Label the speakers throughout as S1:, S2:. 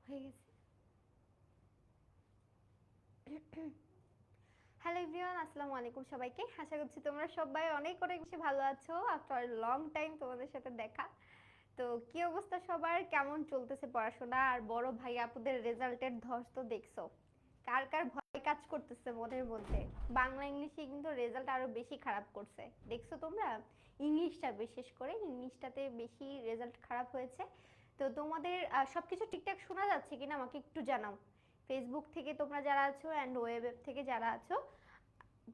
S1: হয়ে গেছে। Hello everyone, আসসালামু আলাইকুম সবাইকে। আশা করছি তোমরা সবাই অনেক অনেক বেশি ভালো আছো। আফটার লং টাইম তোমাদের সাথে দেখা। তো কি অবস্থা সবার, কেমন চলতেছে পড়াশোনা? আর বড় ভাই আপুদের রেজাল্টের ধস তো দেখছো। কার কার ভয় কাজ করতেছে মনের মধ্যে? বাংলা ইংলিশে কিন্তু রেজাল্ট আরো বেশি খারাপ করছে, দেখছো তোমরা? ইংলিশটা বিশেষ করে ইংলিশটাতে বেশি রেজাল্ট খারাপ হয়েছে। তো তোমাদের সবকিছু ঠিকঠাক শোনা যাচ্ছে কিনা আমাকে একটু জানাও। ফেসবুক থেকে তোমরা যারা আছো অ্যান্ড ওয়েব থেকে যারা আছো,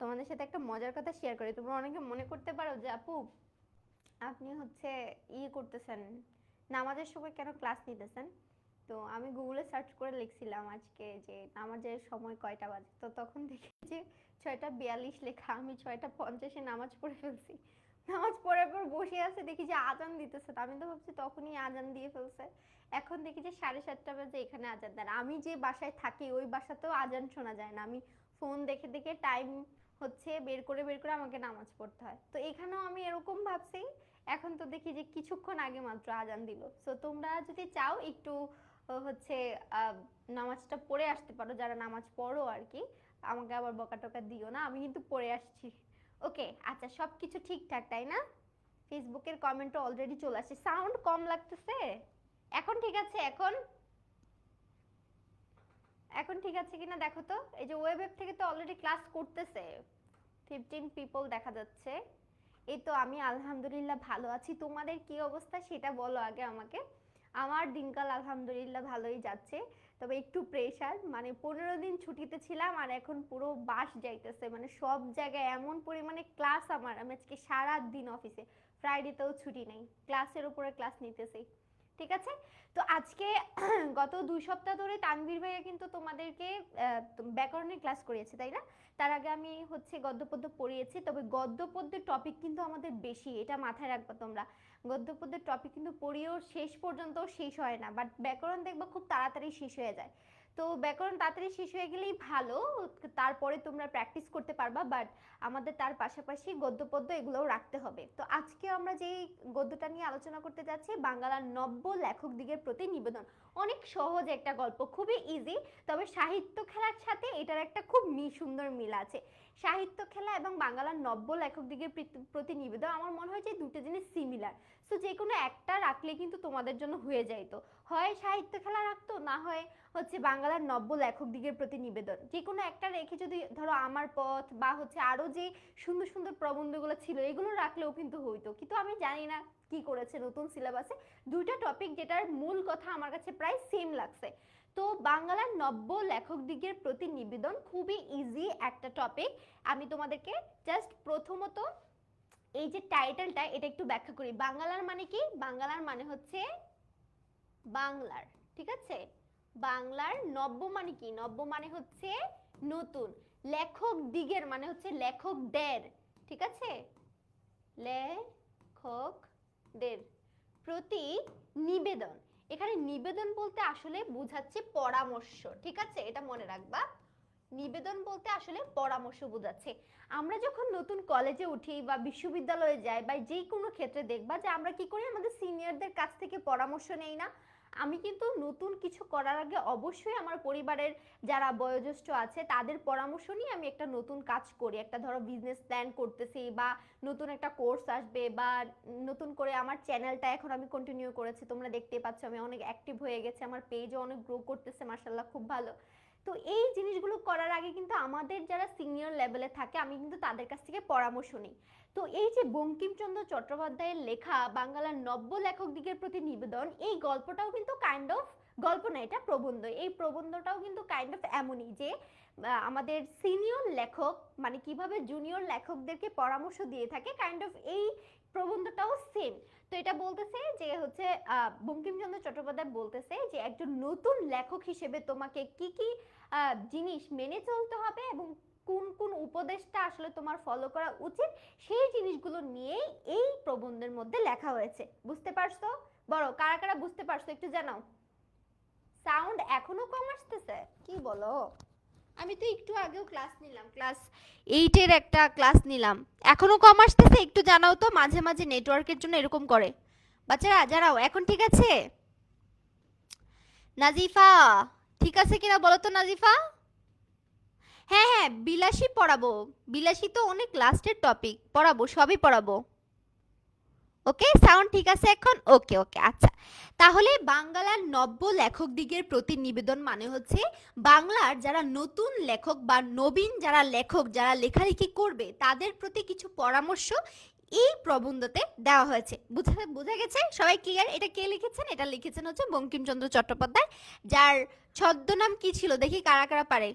S1: তোমাদের সাথে একটা মজার কথা শেয়ার করি। তোমরা অনেকে মনে করতে পারো যে আপু আপনি হচ্ছে করতেছেন, নামাজের সময় কেন ক্লাস নিতেছেন? তো আমি গুগলে সার্চ করে লিখছিলাম আজকে যে নামাজের সময় কয়টা বাজে, তো তখন দেখি যে 6:42 লেখা। আমি 6:50-এ নামাজ পড়ে ফেলছি। নামাজ পড়ার পর বসে আছে, দেখি যে আজান দিতেছে। আমি তো ভাবছি তখনই আজান দিয়ে ফেলছে। এখন দেখি যে 7:30 বাজে এখানে আজান দেন। আমি যে বাসায় থাকি ওই বাসাতেও আজান শোনা যায় না। আমি ফোন দেখে দেখে টাইম হচ্ছে বের করে বের করে আমাকে নামাজ পড়তে হয়। তো এখানেও আমি এরকম ভাবছি। এখন তো দেখি যে কিছুক্ষণ আগে মাত্র আজান দিল। সো তোমরা যদি চাও একটু হচ্ছে নামাজটা পড়ে আসতে পারো, যারা নামাজ পড়ো আর কি। আমাকে আবার বকা টকা দিও না, আমি কিন্তু পড়ে আসছি। ওকে, আচ্ছা সব কিছু ঠিকঠাক তাই না? ফেসবুকের কমেন্টও অলরেডি চলে আসছে। সাউন্ড কম লাগতেছে? এখন ঠিক আছে? এখন এখন ঠিক আছে কিনা দেখো তো। এই যে ওয়েব থেকে তো অলরেডি ক্লাস করতেছে, 15 পিপল দেখা যাচ্ছে। এই তো আমি আলহামদুলিল্লাহ ভালো আছি। তোমাদের কি অবস্থা সেটা বলো আগে আমাকে। আমার দিনকাল আলহামদুলিল্লাহ ভালোই যাচ্ছে। তবে একটু প্রেশার, মানে 15 দিন ছুটিতে ছিলাম আর এখন পুরো বাস যাইতেছে, মানে সব জায়গায় এমন পরিমাণে ক্লাস। আমি আজকে সারা দিন অফিসে, ফ্রাইডেতেও ছুটি নেই, ক্লাসের উপরে ক্লাস নিতেছি। ঠিক আছে। তো আজকে গত 2 সপ্তাহ ধরে তানভীর ভাইয়া কিন্তু তোমাদেরকে ব্যাকরণের ক্লাস করিয়েছে তাই না? তার আগে আমি হচ্ছে গদ্য পদ্য পড়িয়েছি। তবে গদ্য পদ্যের টপিক কিন্তু আমাদের বেশি, এটা মাথায় রাখবা তোমরা। গদ্য পদ্যের টপিক কিন্তু পড়িয়েও শেষ পর্যন্ত শেষ হয় না, বাট ব্যাকরণ দেখবা খুব তাড়াতাড়ি শেষ হয়ে যায়। তো ব্যাকরণ তাড়াতাড়ি শেষ হয়ে গেলেই ভালো, তারপরে তোমরা প্র্যাকটিস করতে পারবা। বাট আমাদের তার পাশাপাশি গদ্য পদ্য এগুলোও রাখতে হবে। তো আজকে আমরা যেই গদ্যটা নিয়ে আলোচনা করতে যাচ্ছি, বাংলার নব্য লেখক দিগের প্রতি নিবেদন। অনেক সহজ একটা গল্প, খুবই ইজি। তবে সাহিত্য খেলার সাথে এটার একটা খুব সুন্দর মিল আছে। সাহিত্য খেলা এবং বাংলার নব্য লেখক দিগের প্রতি নিবেদন, আমার মনে হয় যে দুটো জিনিস সিমিলার। সো যে কোনো একটা রাখলে কিন্তু তোমাদের জন্য হয়ে যাইতো। হয় সাহিত্য খেলা রাখতো, না হয় হচ্ছে বাংলার নব্য লেখক দিগের প্রতি নিবেদন। যে কোনো একটা রেখে যদি ধরো আমার পথ বা হচ্ছে আরো যে সুন্দর সুন্দর প্রবন্ধগুলো ছিল এগুলো রাখলেও কিন্তু হইতো। কিন্তু আমি জানি না কি করেছে নতুন সিলেবাসে। দুইটা টপিক যেটার মূল কথা আমার কাছে প্রায় সেম লাগছে। তো বাংলার নব্য লেখক দিগের প্রতি নিবেদন খুবই ইজি একটা টপিক। আমি তোমাদেরকে জাস্ট প্রথমত এই যে টাইটেলটা এটা একটু ব্যাখ্যা করি। বাংলার মানে কি? বাংলার মানে হচ্ছে বাংলার, ঠিক আছে। বাংলার নব্য মানে কি? নব্য মানে হচ্ছে নতুন। লেখক দিগের মানে হচ্ছে লেখকদের, ঠিক আছে। লেখকদের প্রতি নিবেদন। এখানে নিবেদন বলতে আসলে বোঝাচ্ছে পরামর্শ, ঠিক আছে, এটা মনে রাখবা। নিবেদন বলতে আসলে পরামর্শ বোঝাচ্ছে। আমরা যখন নতুন কলেজে উঠি বা বিশ্ববিদ্যালয়ে যাই বা যে কোনো ক্ষেত্রে দেখবা যে আমরা কি করি, আমাদের সিনিয়রদের কাছ থেকে পরামর্শ নেই না? আমি কিন্তু নতুন কিছু করার আগে অবশ্যই আমার পরিবারের যারা বয়োজ্যেষ্ঠ আছে তাদের পরামর্শ নিয়ে আমি একটা নতুন কাজ করি। একটা ধরো বিজনেস প্ল্যান করতেছি বা নতুন একটা কোর্স আসবে বা নতুন করে আমার চ্যানেলটা এখন আমি কন্টিনিউ করেছি, তোমরা দেখতেই পাচ্ছ আমি অনেক অ্যাক্টিভ হয়ে গেছে, আমার পেজও অনেক গ্রো করতেছে মাশাআল্লাহ, খুব ভালো। তো এই জিনিসগুলো করার আগে কিন্তু আমাদের যারা সিনিয়র লেভেলে থাকে আমি কিন্তু তাদের কাছ থেকে পরামর্শ নিই। তো এই যে বঙ্কিমচন্দ্র চট্টোপাধ্যায়ের লেখা বাংলার নব্য লেখক দিগের প্রতি নিবেদন, এই গল্পটাও কিন্তু কাইন্ড অফ গল্প না, এটা প্রবন্ধ। এই প্রবন্ধটাও কিন্তু কাইন্ড অফ এমনই যে আমাদের সিনিয়র লেখক মানে কিভাবে জুনিয়র লেখকদেরকে পরামর্শ দিয়ে থাকে, কাইন্ড অফ এই প্রবন্ধটাও সেম। তো এটা বলতেছে যে হচ্ছে বঙ্কিমচন্দ্র চট্টোপাধ্যায় বলতেছে যে একজন নতুন লেখক হিসেবে তোমাকে কি কি জিনিস মেনে চলতে হবে এবং কোন কোন উপদেশটা আসলে তোমার ফলো করা উচিত, সেই জিনিসগুলো নিয়েই এই প্রবন্ধের মধ্যে লেখা হয়েছে। বুঝতে পারছো? বড় কারা কারা বুঝতে পারছো একটু জানাও। সাউন্ড এখনো কম আসতেছে? কি বলো? আমি তো একটু আগেও ক্লাস নিলাম, ক্লাস 8-এর একটা ক্লাস নিলাম, এখনো কম আসতেছে? একটু জানাও তো, মাঝে মাঝে নেটওয়ার্কের জন্য এরকম করে। বাচ্চারা জানাও এখন ঠিক আছে নাজিফা ঠিক আছে কিনা বলো তো নাজিফা? হ্যাঁ হ্যাঁ বিলাসী পড়াবো, বিলাসী তো অনেক লাস্টের টপিক, পড়াবো সবই পড়াবো। ওকে সাউন্ড ঠিক আছে এখন? ওকে ওকে আচ্ছা। তাহলে বাংলার নব্য লেখক দিগের প্রতি নিবেদন মানে হচ্ছে বাংলার যারা নতুন লেখক বা নবীন যারা লেখক যারা লেখালেখি করবে তাদের প্রতি কিছু পরামর্শ এই প্রবন্ধতে দেওয়া হয়েছে। বোঝা গেছে? সবাই ক্লিয়ার? এটা কে লিখেছেন? এটা লিখেছেন হচ্ছে বঙ্কিমচন্দ্র চট্টোপাধ্যায়, যার ছদ্মনাম কি ছিল দেখি কারা কারা পারে।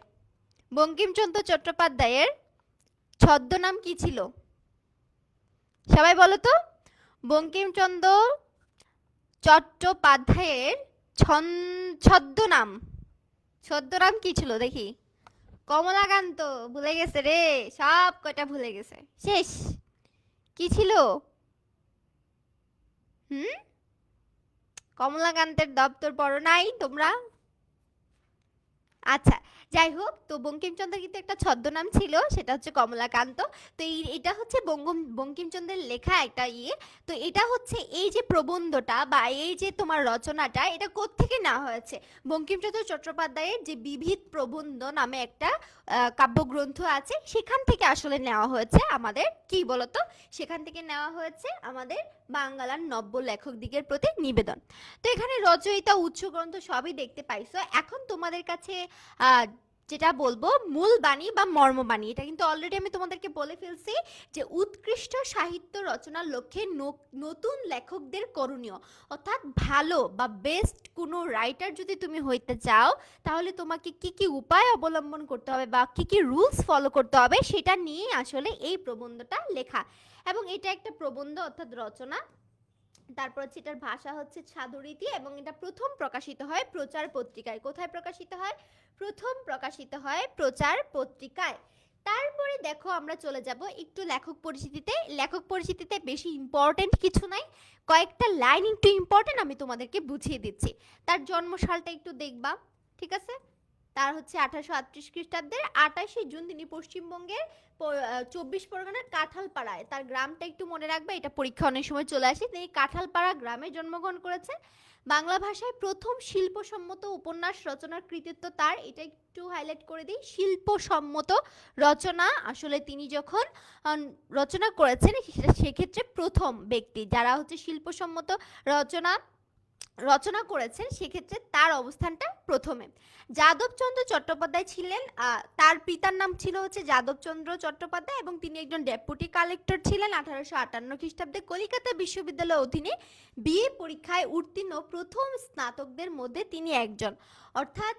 S1: বঙ্কিমচন্দ্র চট্টোপাধ্যায়ের ছদ্মনাম কি ছিল সবাই বলো তো? বঙ্কিমচন্দ্র চট্টোপাধ্যায়ের ছদ্মনাম ছদ্মনাম কি ছিল দেখি? কমলাকান্ত। ভুলে গেছে রে, সব কয়টা ভুলে গেছে, শেষ। কি ছিল? হুম, কমলাকান্তের দপ্তর পড়ো নাই তোমরা? আচ্ছা, যাই হোক, তো বঙ্কিমচন্দ্র কিন্তু একটা ছদ্মনাম ছিল, সেটা হচ্ছে কমলাকান্ত। তো এটা হচ্ছে বঙ্কিমচন্দ্রের লেখা একটা ইয়ে। তো এটা হচ্ছে এই যে প্রবন্ধটা বা এই যে তোমার রচনাটা, এটা কোত্থেকে নেওয়া হয়েছে? বঙ্কিমচন্দ্র চট্টোপাধ্যায়ের যে বিবিধ প্রবন্ধ নামে একটা কাব্যগ্রন্থ আছে, সেখান থেকে আসলে নেওয়া হয়েছে আমাদের কি বলতো, সেখান থেকে নেওয়া হয়েছে আমাদের বাংলার নব্য লেখক দিগের প্রতি নিবেদন। তো এখানে রচয়িতা উৎস গ্রন্থ সবই দেখতে পাইছো। এখন তোমাদের কাছে যেটা বলবো মূল বাণী বা মর্মবাণী, এটা কিন্তু অলরেডি আমি তোমাদেরকে বলে ফেলছি যে উৎকৃষ্ট সাহিত্য রচনার লক্ষ্যে নতুন লেখকদের করণীয়, অর্থাৎ ভালো বা বেস্ট কোনো রাইটার যদি তুমি হইতে চাও তাহলে তোমাকে কি কি উপায় অবলম্বন করতে হবে বা কি কি রুলস ফলো করতে হবে সেটা নিয়ে আসলে এই প্রবন্ধটা লেখা। এবং এটা একটা প্রবন্ধ অর্থাৎ রচনা। তারপর হচ্ছে এটার ভাষা হচ্ছে সাধুরীতি এবং এটা প্রথম প্রকাশিত হয় প্রচার পত্রিকায়। কোথায় প্রকাশিত হয়? প্রথম প্রকাশিত হয় প্রচার পত্রিকায়। তারপরে দেখো আমরা চলে যাব একটু লেখক পরিচিতিতে। লেখক পরিচিতিতে বেশি ইম্পর্টেন্ট কিছু নাই, কয়েকটা লাইন একটু ইম্পর্টেন্ট, আমি তোমাদেরকে বুঝিয়ে দিচ্ছি। তার জন্মসালটা একটু দেখবা, ঠিক আছে? তার হচ্ছে 1838 খ্রিস্টাব্দের 28শে জুন তিনি পশ্চিমবঙ্গের 24 পরগনার কাঁঠালপাড়ায়, তার গ্রামটা একটু মনে রাখবে, এটা পরীক্ষা অনেক সময় চলে আসে, তিনি কাঁঠালপাড়া গ্রামে জন্মগ্রহণ করেছেন। বাংলা ভাষায় প্রথম শিল্পসম্মত উপন্যাস রচনার কৃতিত্ব তার, এটা একটু হাইলাইট করে দিই। শিল্পসম্মত রচনা আসলে তিনি যখন রচনা করেছেন সেক্ষেত্রে প্রথম ব্যক্তি যারা হচ্ছে শিল্পসম্মত রচনা করেছেন সেক্ষেত্রে তার অবস্থানটা প্রথমে। যাদবচন্দ্র চট্টোপাধ্যায় ছিলেন, তার পিতার নাম ছিল হচ্ছে যাদবচন্দ্র চট্টোপাধ্যায় এবং তিনি একজন ডেপুটি কালেক্টর ছিলেন। 1858 খ্রিস্টাব্দে কলিকাতা বিশ্ববিদ্যালয়ের অধীনে বিএ পরীক্ষায় উত্তীর্ণ প্রথম স্নাতকদের মধ্যে তিনি একজন। অর্থাৎ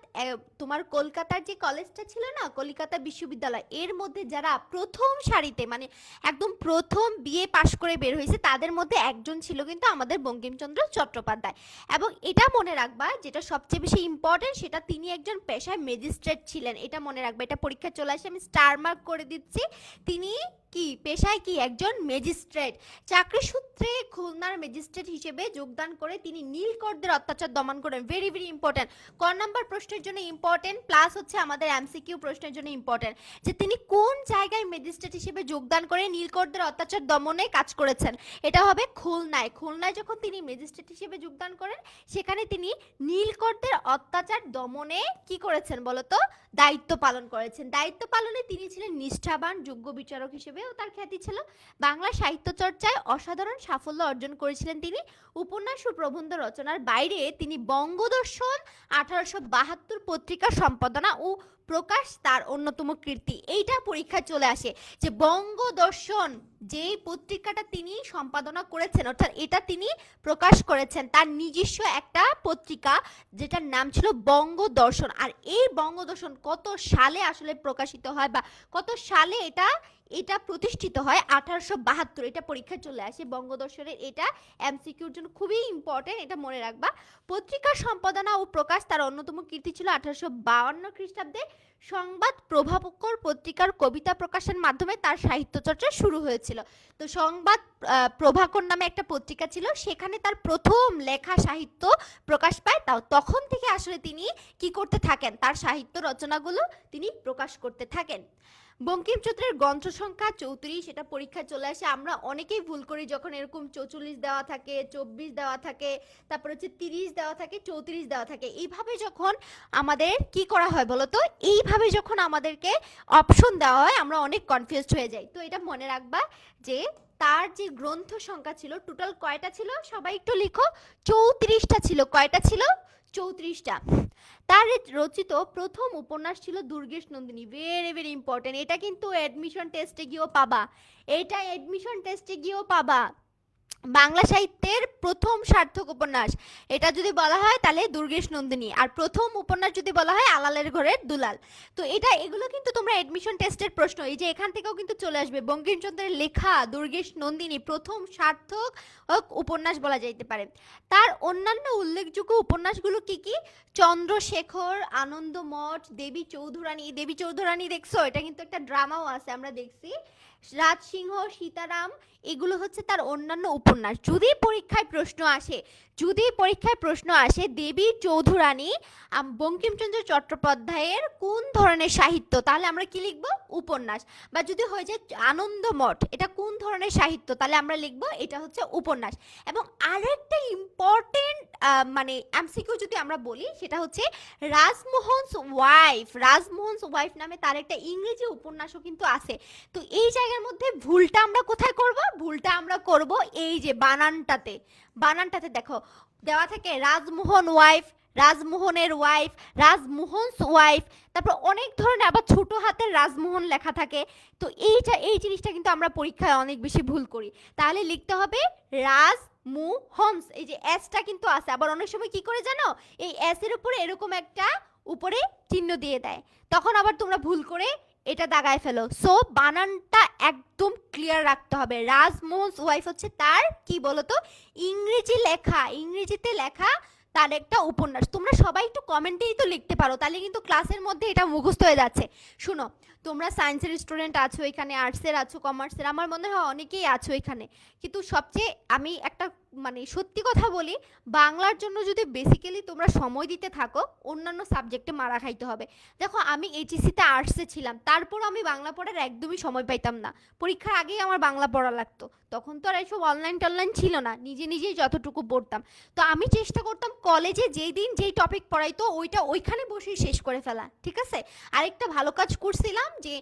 S1: তোমার কলকাতার যে কলেজটা ছিল না, কলিকাতা বিশ্ববিদ্যালয়, এর মধ্যে যারা প্রথম সারিতে মানে একদম প্রথম বিএ পাশ করে বের হয়েছে তাদের মধ্যে একজন ছিল কিন্তু আমাদের বঙ্কিমচন্দ্র চট্টোপাধ্যায়। এবং এটা মনে রাখবা, যেটা সবচেয়ে বেশি ইম্পর্টেন্ট, সেটা তিনি একজন পেশায় ম্যাজিস্ট্রেট ছিলেন, এটা মনে রাখবা। এটা পরীক্ষা চলে আসে, আমি স্টার মার্ক করে দিচ্ছি। তিনি কি পেশায় কি একজন ম্যাজিস্ট্রেট, চাকরি সূত্রে খুলনার ম্যাজিস্ট্রেট হিসেবে যোগদান করে তিনি নীলকরদের অত্যাচার দমন করেন। ভেরি ভেরি ইম্পর্টেন্ট, ক নাম্বার প্রশ্নের জন্য ইম্পর্টেন্ট, প্লাস হচ্ছে আমাদের এমসিকিউ প্রশ্নের জন্য ইম্পর্টেন্ট, যে তিনি কোন জায়গায় ম্যাজিস্ট্রেট হিসেবে যোগদান করে নীলকরদের অত্যাচার দমনে কাজ করেছেন। এটা হবে খুলনায়। খুলনায় যখন তিনি ম্যাজিস্ট্রেট হিসেবে যোগদান করেন সেখানে তিনি নীলকরদের অত্যাচার দমনে কি করেছেন বলতো, দায়িত্ব পালন করেছেন। দায়িত্ব পালনে তিনি ছিলেন নিষ্ঠাবান, যোগ্য বিচারক হিসেবেও তার খ্যাতি ছিল। বাংলা সাহিত্য চর্চায় অসাধারণ সাফল্য অর্জন করেছিলেন তিনি। উপন্যাস ও প্রবন্ধ রচনার বাইরে তিনি বঙ্গদর্শন 1872 পত্রিকা সম্পাদনা ও প্রকাশ তার অন্যতম কীর্তি। এইটা পরীক্ষায় চলে আসে যে বঙ্গদর্শন যে পত্রিকাটা তিনি সম্পাদনা করেছেন, অর্থাৎ এটা তিনি প্রকাশ করেছেন তার নিজস্ব একটা পত্রিকা যেটার নাম ছিল বঙ্গদর্শন। আর এই বঙ্গদর্শন কত সালে আসলে প্রকাশিত হয় বা কত সালে এটা প্রতিষ্ঠিত হয়? 1872। এটা পরীক্ষায় চলে আসে বঙ্গদর্শনের, এটা এমসিকিউর জন্য খুবই ইম্পর্টেন্ট, এটা মনে রাখবা। পত্রিকার সম্পাদনা ও প্রকাশ তার অন্যতম কীর্তি ছিল 1852 খ্রিস্টাব্দে সংবাদ প্রভাকর পত্রিকার কবিতা প্রকাশের মাধ্যমে তার সাহিত্য চর্চা শুরু হয়েছিল। তো সংবাদ প্রভাকর নামে একটা পত্রিকা ছিল, সেখানে তার প্রথম লেখা সাহিত্য প্রকাশ পায়। তখন থেকে আসলে তিনি কি করতে থাকেন, তার সাহিত্য রচনাগুলো তিনি প্রকাশ করতে থাকেন। বঙ্কিমচন্দ্রের গ্রন্থ সংখ্যা 34, এটা পরীক্ষায় চলে আসে। আমরা অনেকেই ভুল করি যখন এরকম 44 দেওয়া থাকে, 24 দেওয়া থাকে, তারপর হচ্ছে 30 দেওয়া থাকে, 34 দেওয়া থাকে। এইভাবে যখন আমাদের কি করা হয় বলতো, এইভাবে যখন আমাদেরকে অপশন দেওয়া হয় আমরা অনেক কনফিউজড হয়ে যাই। তো এটা মনে রাখবা যে তার যে গ্রন্থ সংখ্যা ছিল টোটাল কয়টা ছিল, সবাই একটু লিখো, 34টা ছিল। কয়টা ছিল? 34টা। তার রচিত প্রথম উপন্যাস ছিল Durgesh Nandini. Very very important, এটা কিন্তু অ্যাডমিশন টেস্টে গিয়েও পাবা, এটা অ্যাডমিশন টেস্টে গিয়েও পাবা। বাংলা সাহিত্যের প্রথম সার্থক উপন্যাস এটা যদি বলা হয় তাহলে দুর্গেশ নন্দিনী, আর প্রথম উপন্যাস যদি বলা হয় আলালের ঘরের দুলাল। তো এটা এগুলো কিন্তু তোমরা এডমিশন টেস্টের প্রশ্ন, এই যে এখান থেকেও কিন্তু চলে আসবে। বঙ্কিমচন্দ্রের লেখা দুর্গেশ নন্দিনী প্রথম সার্থক উপন্যাস বলা যাইতে পারে। তার অন্যান্য উল্লেখযোগ্য উপন্যাসগুলো কি কি? চন্দ্রশেখর, আনন্দমঠ, দেবী চৌধুরানী। দেবী চৌধুরানী দেখছো? এটা কিন্তু একটা ড্রামাও আছে, আমরা দেখছি। রাজসিংহ, সীতারাম, এগুলো হচ্ছে তার অন্যান্য উপন্যাস। যদি পরীক্ষায় প্রশ্ন আসে, যদি পরীক্ষায় প্রশ্ন আসে দেবী চৌধুরানী বঙ্কিমচন্দ্র চট্টোপাধ্যায়ের কোন ধরনের সাহিত্য, তাহলে আমরা কি লিখব? উপন্যাস। বা যদি হয়ে যায় আনন্দমঠ, এটা কোন ধরনের সাহিত্য, তাহলে আমরা লিখব এটা হচ্ছে উপন্যাস। এবং আরেকটা ইম্পর্টেন্ট মানে এমসিকিউ যদি আমরা বলি সেটা হচ্ছে রাজমোহনস ওয়াইফ। রাজমোহনস ওয়াইফ নামে তার একটা ইংরেজি উপন্যাসও কিন্তু আছে। তো এই জায়গার মধ্যে ভুলটা আমরা কোথায় করব? ভুলটা আমরা করব এই যে বানানটাতে। বানানটাতে দেখো দেওয়া থাকে রাজমোহন ওয়াইফ, রাজমোহনের ওয়াইফ, রাজমোহনস ওয়াইফ, তারপর অনেক ধরনের আবার ছোট হাতের রাজমোহন লেখা থাকে। তো এই জিনিসটা কিন্তু আমরা পরীক্ষায় অনেক বেশি ভুল করি। তাহলে লিখতে হবে রাজমোহনস, এই যে এসটা কিন্তু আছে। আবার অনেক সময় কি করে জানো, এই এস এর উপরে এরকম একটা উপরে চিহ্ন দিয়ে দেয়, তখন আবার তোমরা ভুল করে এটা দাগায় ফেলো। সো বানানটা একদম ক্লিয়ার রাখতে হবে। রাজমোহনস ওয়াইফ হচ্ছে তার কি বলতো ইংরেজি লেখা, ইংরেজিতে লেখা তার একটা উপন্যাস। তোমরা সবাই একটু কমেন্টেই তো লিখতে পারো, তাহলে কিন্তু ক্লাসের মধ্যে এটা মুখস্থ হয়ে যাচ্ছে। শুনো, তোমরা সায়েন্সের স্টুডেন্ট আছো এখানে, আর্টসের আছো, কমার্সের, আমার মনে হয় অনেকেই আছো এখানে। কিন্তু সবচেয়ে আমি একটা মানে সত্যি কথা বলি, বাংলার জন্য যদি বেসিক্যালি তোমরা সময় দিতে থাকো অন্যান্য সাবজেক্টে মারা খাইতে হবে। দেখো আমি এইচএসসিতে আর্টসে ছিলাম, তারপর আমি বাংলা পড়ার একদমই সময় পাইতাম না। পরীক্ষার আগেই আমার বাংলা পড়া লাগতো, তখন তো আর এইসব অনলাইন টনলাইন ছিল না, নিজে নিজেই যতটুকু পড়তাম। তো আমি চেষ্টা করতাম কলেজে যেই দিন যেই টপিক পড়াইতো ওইটা ওইখানে বসেই শেষ করে ফেলা, ঠিক আছে। আরেকটা ভালো কাজ করছিলাম যে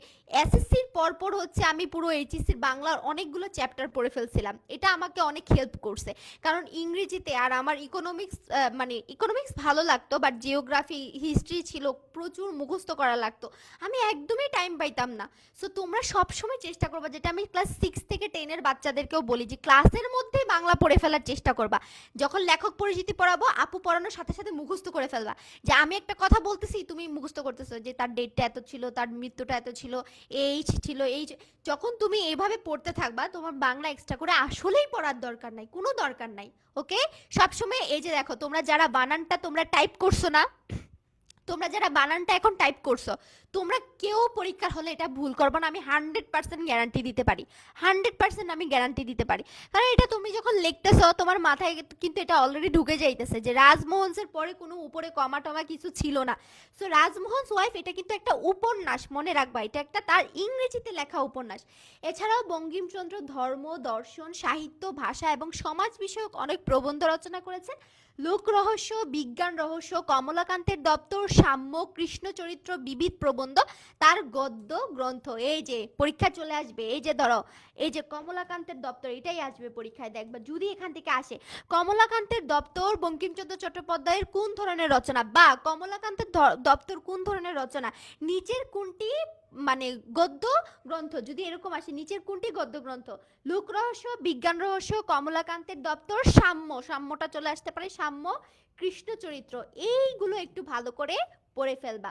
S1: এসএসসির পরপর হচ্ছে আমি পুরো এইচএসসির বাংলার অনেকগুলো চ্যাপ্টার পড়ে ফেলছিলাম। এটা আমাকে অনেক হেল্প করছে, কারণ ইংরেজিতে আর আমার ইকোনমিক্স মানে ইকোনমিক্স ভালো লাগতো, বাট জিওগ্রাফি হিস্ট্রি ছিল প্রচুর মুখস্থ করা লাগতো, আমি একদমই টাইম পাইতাম না। সো তোমরা সবসময় চেষ্টা করবা, যেটা আমি ক্লাস 6 থেকে 10-এর বাচ্চাদেরকেও বলি, যে ক্লাসের মধ্যে বাংলা পড়ে ফেলার চেষ্টা করবা। যখন লেখক পরিচিতি পড়াবো আপু পড়ানোর সাথে সাথে মুখস্থ করে ফেলবা, যে আমি একটা কথা বলতেছি তুমি মুখস্থ করতেছো, যে তার ডেটটা এত ছিল, তার মৃত্যুটা এত ছিল, এই ছিল এই। যখন তুমি এইভাবে পড়তে থাকবা তোমার বাংলা এক্সট্রা করে আসলেই পড়ার দরকার নাই, কোনো দরকার নাই। ওকে, সবসময় এই যে দেখো তোমরা যারা বানানটা তোমরা টাইপ করছো না, তোমরা যারা বানানটা এখন টাইপ করছো, তোমরা কেউ পরীক্ষার হলে এটা ভুল করবে না, আমি 100% গ্যারান্টি দিতে পারি। 100% আমি গ্যারান্টি দিতে পারি, কারণ এটা তুমি যখন লিখতেছো তোমার মাথায় কিন্তু এটা অলরেডি ঢুকে যাইতেছে যে রাজমোহনসের পরে কোনো উপরে কমা টমা কিছু ছিল না। সো রাজমোহনস ওয়াইফ এটা কিন্তু একটা উপন্যাস, মনে রাখবা এটা একটা তার ইংরেজিতে লেখা উপন্যাস। এছাড়াও বঙ্কিমচন্দ্র ধর্ম, দর্শন, সাহিত্য, ভাষা এবং সমাজ বিষয়ক অনেক প্রবন্ধ রচনা করেছেন। লোক রহস্য, বিজ্ঞান রহস্য, কমলাকান্তের দপ্তর, সাম্য, কৃষ্ণ চরিত্র, বিবিধ প্রবন্ধ তার গদ্য গ্রন্থ। এই যে পরীক্ষা চলে আসবে, এই যে ধরো এই যে কমলাকান্তের দপ্তর, এটাই আসবে পরীক্ষায়, দেখবা যদি এখান থেকে আসে কমলাকান্তের দপ্তর বঙ্কিমচন্দ্র চট্টোপাধ্যায়ের কোন ধরনের রচনা, বা কমলাকান্তের দপ্তর কোন ধরনের রচনা, নিচের কোনটি মানে গদ্য গ্রন্থ, যদি এরকম আসে নিচের কোনটি গদ্য গ্রন্থ, লোক রহস্য, বিজ্ঞান রহস্য, কমলাকান্তের দপ্তর, সাম্য, সাম্যটা চলে আসতে পারে, সাম্য, কৃষ্ণ চরিত্র, এইগুলো একটু ভালো করে পড়ে ফেলবা।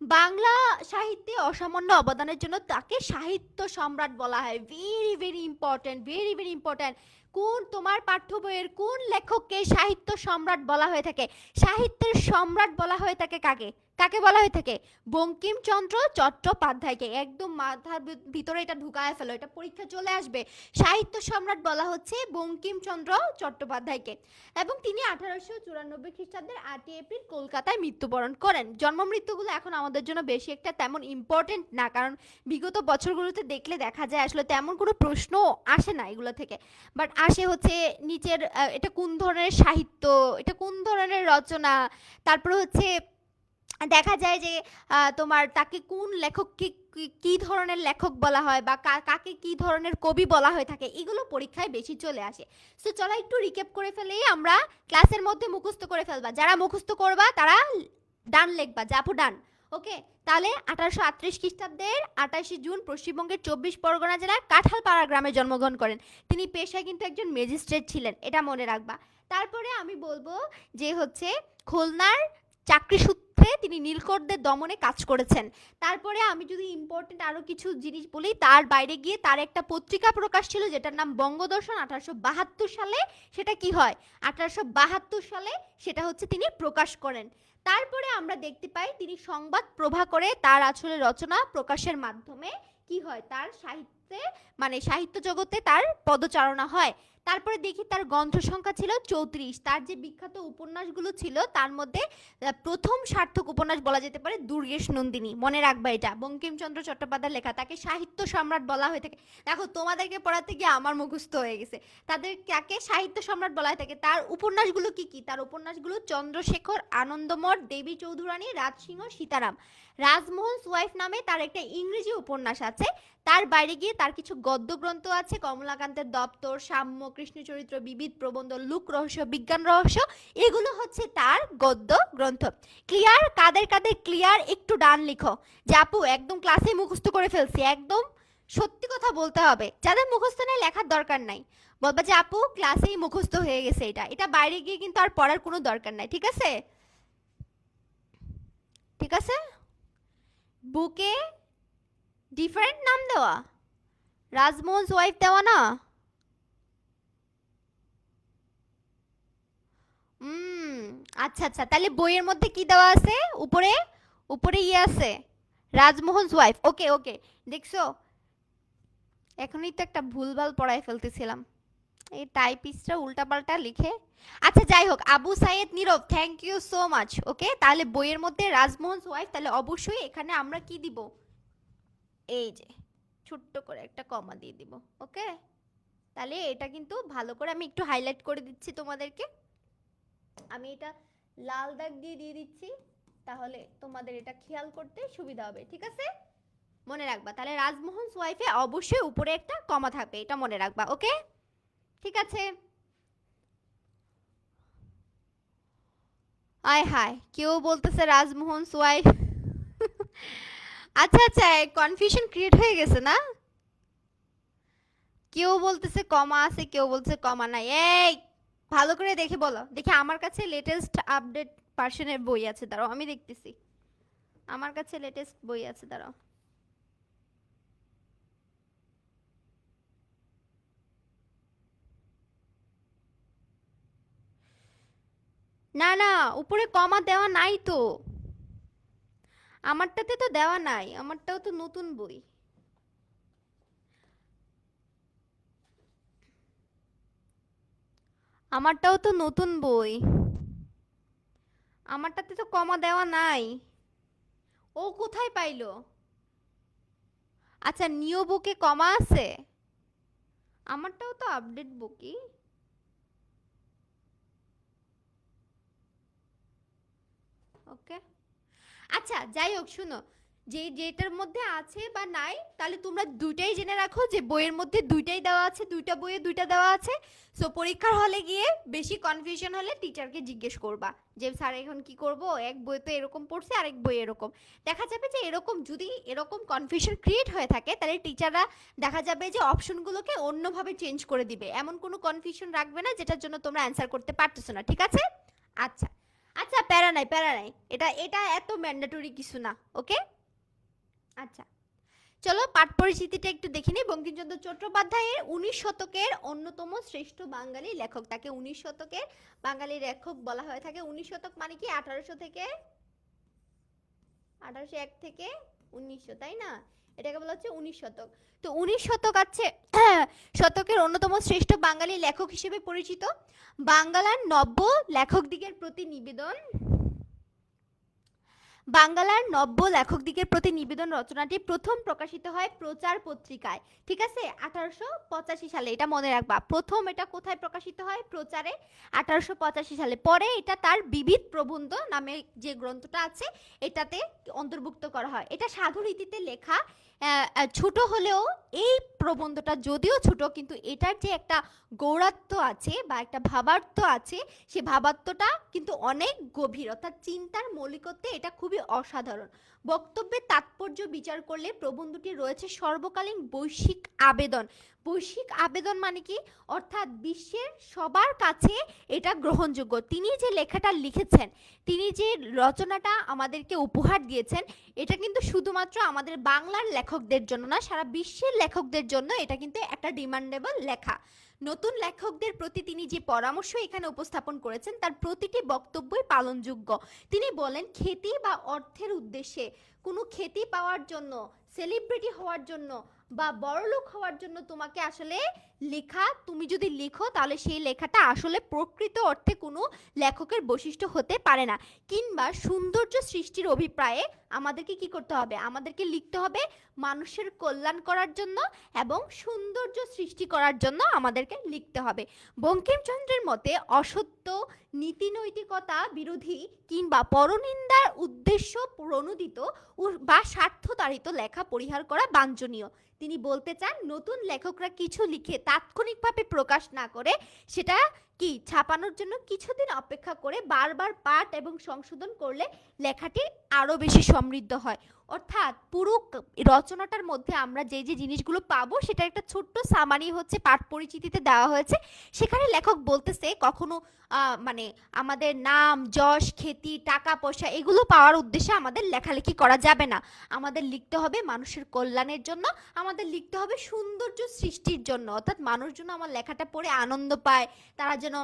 S1: বাংলা সাহিত্যে অসামান্য অবদানের জন্য তাকে সাহিত্য সম্রাট বলা হয়। Very very important, very very important. কোন তোমার পাঠ্য বইয়ের কোন লেখককে সাহিত্য সম্রাট বলা হয়ে থাকে? সাহিত্যের সম্রাট বলা হয়ে থাকে কাকে? কাকে বলা হয়ে থাকে? বঙ্কিমচন্দ্র চট্টোপাধ্যায়কে। একদম মাথার ভিতরে এটা ঢুকায় ফেলো, এটা পরীক্ষা চলে আসবে। সাহিত্য সম্রাট বলা হচ্ছে বঙ্কিমচন্দ্র চট্টোপাধ্যায়কে, এবং তিনি 1894 খ্রিস্টাব্দের 8ই এপ্রিল কলকাতায় মৃত্যুবরণ করেন। জন্ম মৃত্যুগুলো এখন আমাদের জন্য বেশি একটা তেমন ইম্পর্টেন্ট না, কারণ বিগত বছরগুলোতে দেখলে দেখা যায় আসলে তেমন কোনো প্রশ্ন আসে না এগুলো থেকে, বাট আসে হচ্ছে নিচের এটা কোন ধরনের সাহিত্য, এটা কোন ধরনের রচনা, তারপর হচ্ছে দেখা যায় যে তোমার তাকে কোন লেখককে কি ধরনের লেখক বলা হয়, বা কাকে কি ধরনের কবি বলা হয়ে থাকে, এগুলো পরীক্ষায় বেশি চলে আসে। সো চলো একটু রিক্যাপ করে ফেলেই আমরা ক্লাসের মধ্যে মুখস্থ করে ফেলবা। যারা মুখস্থ করবা তারা ডান লিখবা, জাপু ডান। ওকে, তাহলে 1838 খ্রিস্টাব্দের 28 জুন পশ্চিমবঙ্গের 24 পরগনা জেলার কাঁঠালপাড়া গ্রামে জন্মগ্রহণ করেন। তিনি পেশায় কিন্তু একজন ম্যাজিস্ট্রেট ছিলেন, এটা মনে রাখবা। তারপরে আমি বলবো যে হচ্ছে খুলনার চাকরি সূত্রে তিনি নীলকরদের দমনে কাজ করেছেন। তারপরে আমি যদি ইম্পর্টেন্ট আরো কিছু জিনিস বলি, তার বাইরে গিয়ে তার একটা পত্রিকা প্রকাশ ছিল যেটার নাম বঙ্গদর্শন, 1872 সালে সেটা কি হয়, 1872 সালে সেটা হচ্ছে তিনি প্রকাশ করেন। তারপরে আমরা দেখতে পাই তিনি সংবাদ প্রভাকরে তার আসলে রচনা প্রকাশের মাধ্যমে কি হয়, তার সাহিত্যে মানে সাহিত্য জগতে তার পদচারণা হয়। তারপরে দেখি তার গ্রন্থ সংখ্যা ছিল 34। তার যে বিখ্যাত উপন্যাসগুলো ছিল তার মধ্যে প্রথম সার্থক উপন্যাস বলা যেতে পারে দুর্গেশ নন্দিনী, মনে রাখবা এটা বঙ্কিমচন্দ্র চট্টোপাধ্যায়ের লেখা, তাকে সাহিত্য সম্রাট বলা হয়ে থাকে। দেখো তোমাদেরকে পড়াতে গিয়ে আমার মুখস্থ হয়ে গেছে, তাদের কাকে সাহিত্য সম্রাট বলা হয়ে থাকে। তার উপন্যাসগুলো কি কি, তার উপন্যাসগুলো চন্দ্রশেখর, আনন্দমঠ, দেবী চৌধুরানী, রাজসিংহ, সীতারাম। রাজমোহনস ওয়াইফ নামে তার একটা ইংরেজি উপন্যাস আছে। তার বাইরে গিয়ে তার কিছু গদ্য গ্রন্থ আছে, কমলাকান্তের দপ্তর, সাম্য, কৃষ্ণচরিত্র, বিবিধ প্রবন্ধ, লুক রহস্য, বিজ্ঞান রহস্য, এগুলো হচ্ছে তার গদ্য গ্রন্থ। ক্লিয়ার? কাদের কাদের ক্লিয়ার একটু ডান লিখো। জাপু একদম ক্লাসে মুখস্থ করে ফেলছি, একদম সত্যি কথা বলতে হবে। যাদের মুখস্থ নেই লেখার দরকার নাই, বলবা যে আপু ক্লাসেই মুখস্থ হয়ে গেছে, এটা এটা বাইরে গিয়ে কিন্তু আর পড়ার কোনো দরকার নাই, ঠিক আছে? ঠিক আছে, বুকে ডিফারেন্ট নাম দেওয়া, রাজমোহন ওয়াইফ দেওয়া না। আচ্ছা আচ্ছা, তাহলে বইয়ের মধ্যে কি দেওয়া আছে, উপরে উপরে ইয়ে আছে রাজমোহন ওয়াইফ। ওকে ওকে, দেখছো এখনই তো একটা ভুলভাল পড়ায় ফেলতেছিলাম, এই টাইপিস্টরা উল্টাপাল্টা লিখে। আচ্ছা যাই হোক, আবু সাইয়েদ নীরব, থ্যাংক ইউ সো মাচ। ওকে, তাহলে বইয়ের মধ্যে রাজমোহন ওয়াইফ, তাহলে অবশ্যই এখানে আমরা কি দিব, এই যে ছোট্ট করে একটা কমা দিয়ে দিব। ওকে, তাহলে এটা কিন্তু ভালো করে আমি একটু হাইলাইট করে দিচ্ছি তোমাদেরকে, আমি এটা লাল দাগ দিয়ে দিয়ে দিচ্ছি, তাহলে তোমাদের এটা খেয়াল করতে সুবিধা হবে, ঠিক আছে? মনে রাখবা, তাহলে রাজমোহন ওয়াইফে অবশ্যই উপরে একটা কমা থাকবে, এটা মনে রাখবা। ওকে, ঠিক আছে। আয় হায়, কেউ বলতেছে রাজমোহন ওয়াইফ। আচ্ছা আচ্ছা, কনফিউশন ক্রিয়েট হয়ে গেছে না? কেউ বলতেছে কমা আছে, কেউ বলছে কমা নাই। এই ভালো করে দেখে বলো, দেখি আমার কাছে লেটেস্ট আপডেট ভার্সনের বই আছে, দাঁড়াও আমি দেখতেছি, আমার কাছে লেটেস্ট বই আছে, দাঁড়াও। না না, উপরে কমা দেওয়া নাই তো, আমারটাতে তো দেওয়া নাই, আমারটাও তো নতুন বই। আমারটাও তো নতুন বই, আমারটাতে তো কমা দেওয়া নাই। ও কোথায় পাইলো? আচ্ছা, নিউ বুকে কমা আছে, আমারটাও তো আপডেট বুকই। ওকে, আচ্ছা যাই হোক, শুনো, যে যেটার মধ্যে আছে বা নাই, তাহলে তোমরা দুইটাই জেনে রাখো যে বইয়ের মধ্যে দুইটাই দেওয়া আছে, দুইটা বইয়ে দুইটা দেওয়া আছে। সো পরীক্ষার হলে গিয়ে বেশি কনফিউশন হলে টিচারকে জিজ্ঞেস করবা যে স্যার এখন কি করব, এক বই তো এরকম পড়ছে আরেক বই এরকম। দেখা যাবে যে এরকম যদি এরকম কনফিউশন ক্রিয়েট হয়ে থাকে, তাহলে টিচাররা দেখা যাবে যে অপশনগুলোকে অন্যভাবে চেঞ্জ করে দিবে, এমন কোনো কনফিউশন রাখবে না যেটার জন্য তোমরা অ্যান্সার করতে পারতেছো না, ঠিক আছে? আচ্ছা আচ্ছা, প্যারা নাই প্যারা নাই, এটা এটা এত ম্যান্ডেটরি কিছু না। ওকে, আচ্ছা চলো পাঠ পরিচিতিটা একটু দেখে নিই। বঙ্কিমচন্দ্র চট্টোপাধ্যায়ের 19 শতকের অন্যতম শ্রেষ্ঠ বাঙালি লেখক, তাকে 19 শতকের বাঙালি লেখক বলা হয়ে থাকে। 19 শতক মানে কি 1800 থেকে 1801 থেকে 1900, তাই না? এটাকে বলা হচ্ছে 19 শতক। তো 19 শতক আছে শতকের অন্যতম শ্রেষ্ঠ বাঙালি লেখক হিসেবে পরিচিত। বাংলার নব্য লেখকদিগের প্রতি নিবেদন, বাংলার নব্য লেখকদিগের প্রতি নিবেদন রচনাটি প্রথম প্রকাশিত হয় প্রচার পত্রিকায়, ঠিক আছে, 1885 সালে। এটা মনে রাখবা, প্রথম এটা কোথায় প্রকাশিত হয়? প্রচারে, 1885 সালে। পরে এটা তার বিবিধ প্রবন্ধ নামে যে গ্রন্থটা আছে এটাতে অন্তর্ভুক্ত করা হয়। এটা সাধু রীতিতে লেখা, ছোট হলেও এই প্রবন্ধটা যদিও ছোট, কিন্তু এটার যে একটা গৌরাত্ম আছে বা একটা ভাবার্থ আছে, সে ভাবার্থটা কিন্তু অনেক গভীর, অর্থাৎ চিন্তার মৌলিকত্বে এটা খুবই অসাধারণ। বক্তব্যের তাৎপর্য বিচার করলে প্রবন্ধটি রয়েছে সর্বকালীন বৈশ্বিক আবেদন। বৈশ্বিক আবেদন মানে কি? অর্থাৎ বিশ্বের সবার কাছে এটা গ্রহণযোগ্য। তিনি যে লেখাটা লিখেছেন, তিনি যে রচনাটা আমাদেরকে উপহার দিয়েছেন, এটা কিন্তু শুধুমাত্র আমাদের বাংলার লেখকদের জন্য না, সারা বিশ্বের লেখকদের জন্য এটা কিন্তু একটা ডিমান্ডেবল লেখা। নতুন লেখকদের প্রতি তিনি যে পরামর্শ এখানে উপস্থাপন করেছেন তার প্রতিটি বক্তব্যই পালনযোগ্য। তিনি বলেন, খ্যাতি বা অর্থের উদ্দেশ্যে, কোনো খ্যাতি পাওয়ার জন্য, সেলিব্রিটি হওয়ার জন্য বা বড়লোক হওয়ার জন্য তোমাকে আসলে লেখা, তুমি যদি লিখো তাহলে সেই লেখাটা আসলে প্রকৃত অর্থে কোনো লেখকের বৈশিষ্ট্য হতে পারে না। কিংবা সৌন্দর্য সৃষ্টির অভিপ্রায়ে আমাদেরকে কি করতে হবে? আমাদেরকে লিখতে হবে মানুষের কল্যাণ করার জন্য এবং সৌন্দর্য সৃষ্টি করার জন্য আমাদেরকে লিখতে হবে। বঙ্কিমচন্দ্রের মতে অসত্য, নীতি নৈতিকতা বিরোধী কিংবা পরনিন্দার উদ্দেশ্য প্রণোদিত বা স্বার্থতাড়িত লেখা পরিহার করা বাঞ্ছনীয়। তিনি বলতে চান, নতুন লেখকরা কিছু লিখে তাৎক্ষণিকভাবে প্রকাশ না করে সেটা কি ছাপানোর জন্য কিছুদিন অপেক্ষা করে বারবার পাঠ এবং সংশোধন করলে লেখাটি আরো বেশি সমৃদ্ধ হয়। অর্থাৎ পুরো রচনাটার মধ্যে আমরা যে যে জিনিসগুলো পাবো সেটা একটা ছোট্ট সামারি হচ্ছে পাঠ পরিচিতিতে দেওয়া হয়েছে। সেখানে লেখক বলতেছে কখনো মানে আমাদের নাম, যশ, খ্যাতি, টাকা পয়সা এগুলো পাওয়ার উদ্দেশ্যে আমাদের লেখালেখি করা যাবে না। আমাদের লিখতে হবে মানুষের কল্যাণের জন্য, আমাদের লিখতে হবে সৌন্দর্য সৃষ্টির জন্য, অর্থাৎ মানুষ যেন আমার লেখাটা পড়ে আনন্দ পায়, তারা যেন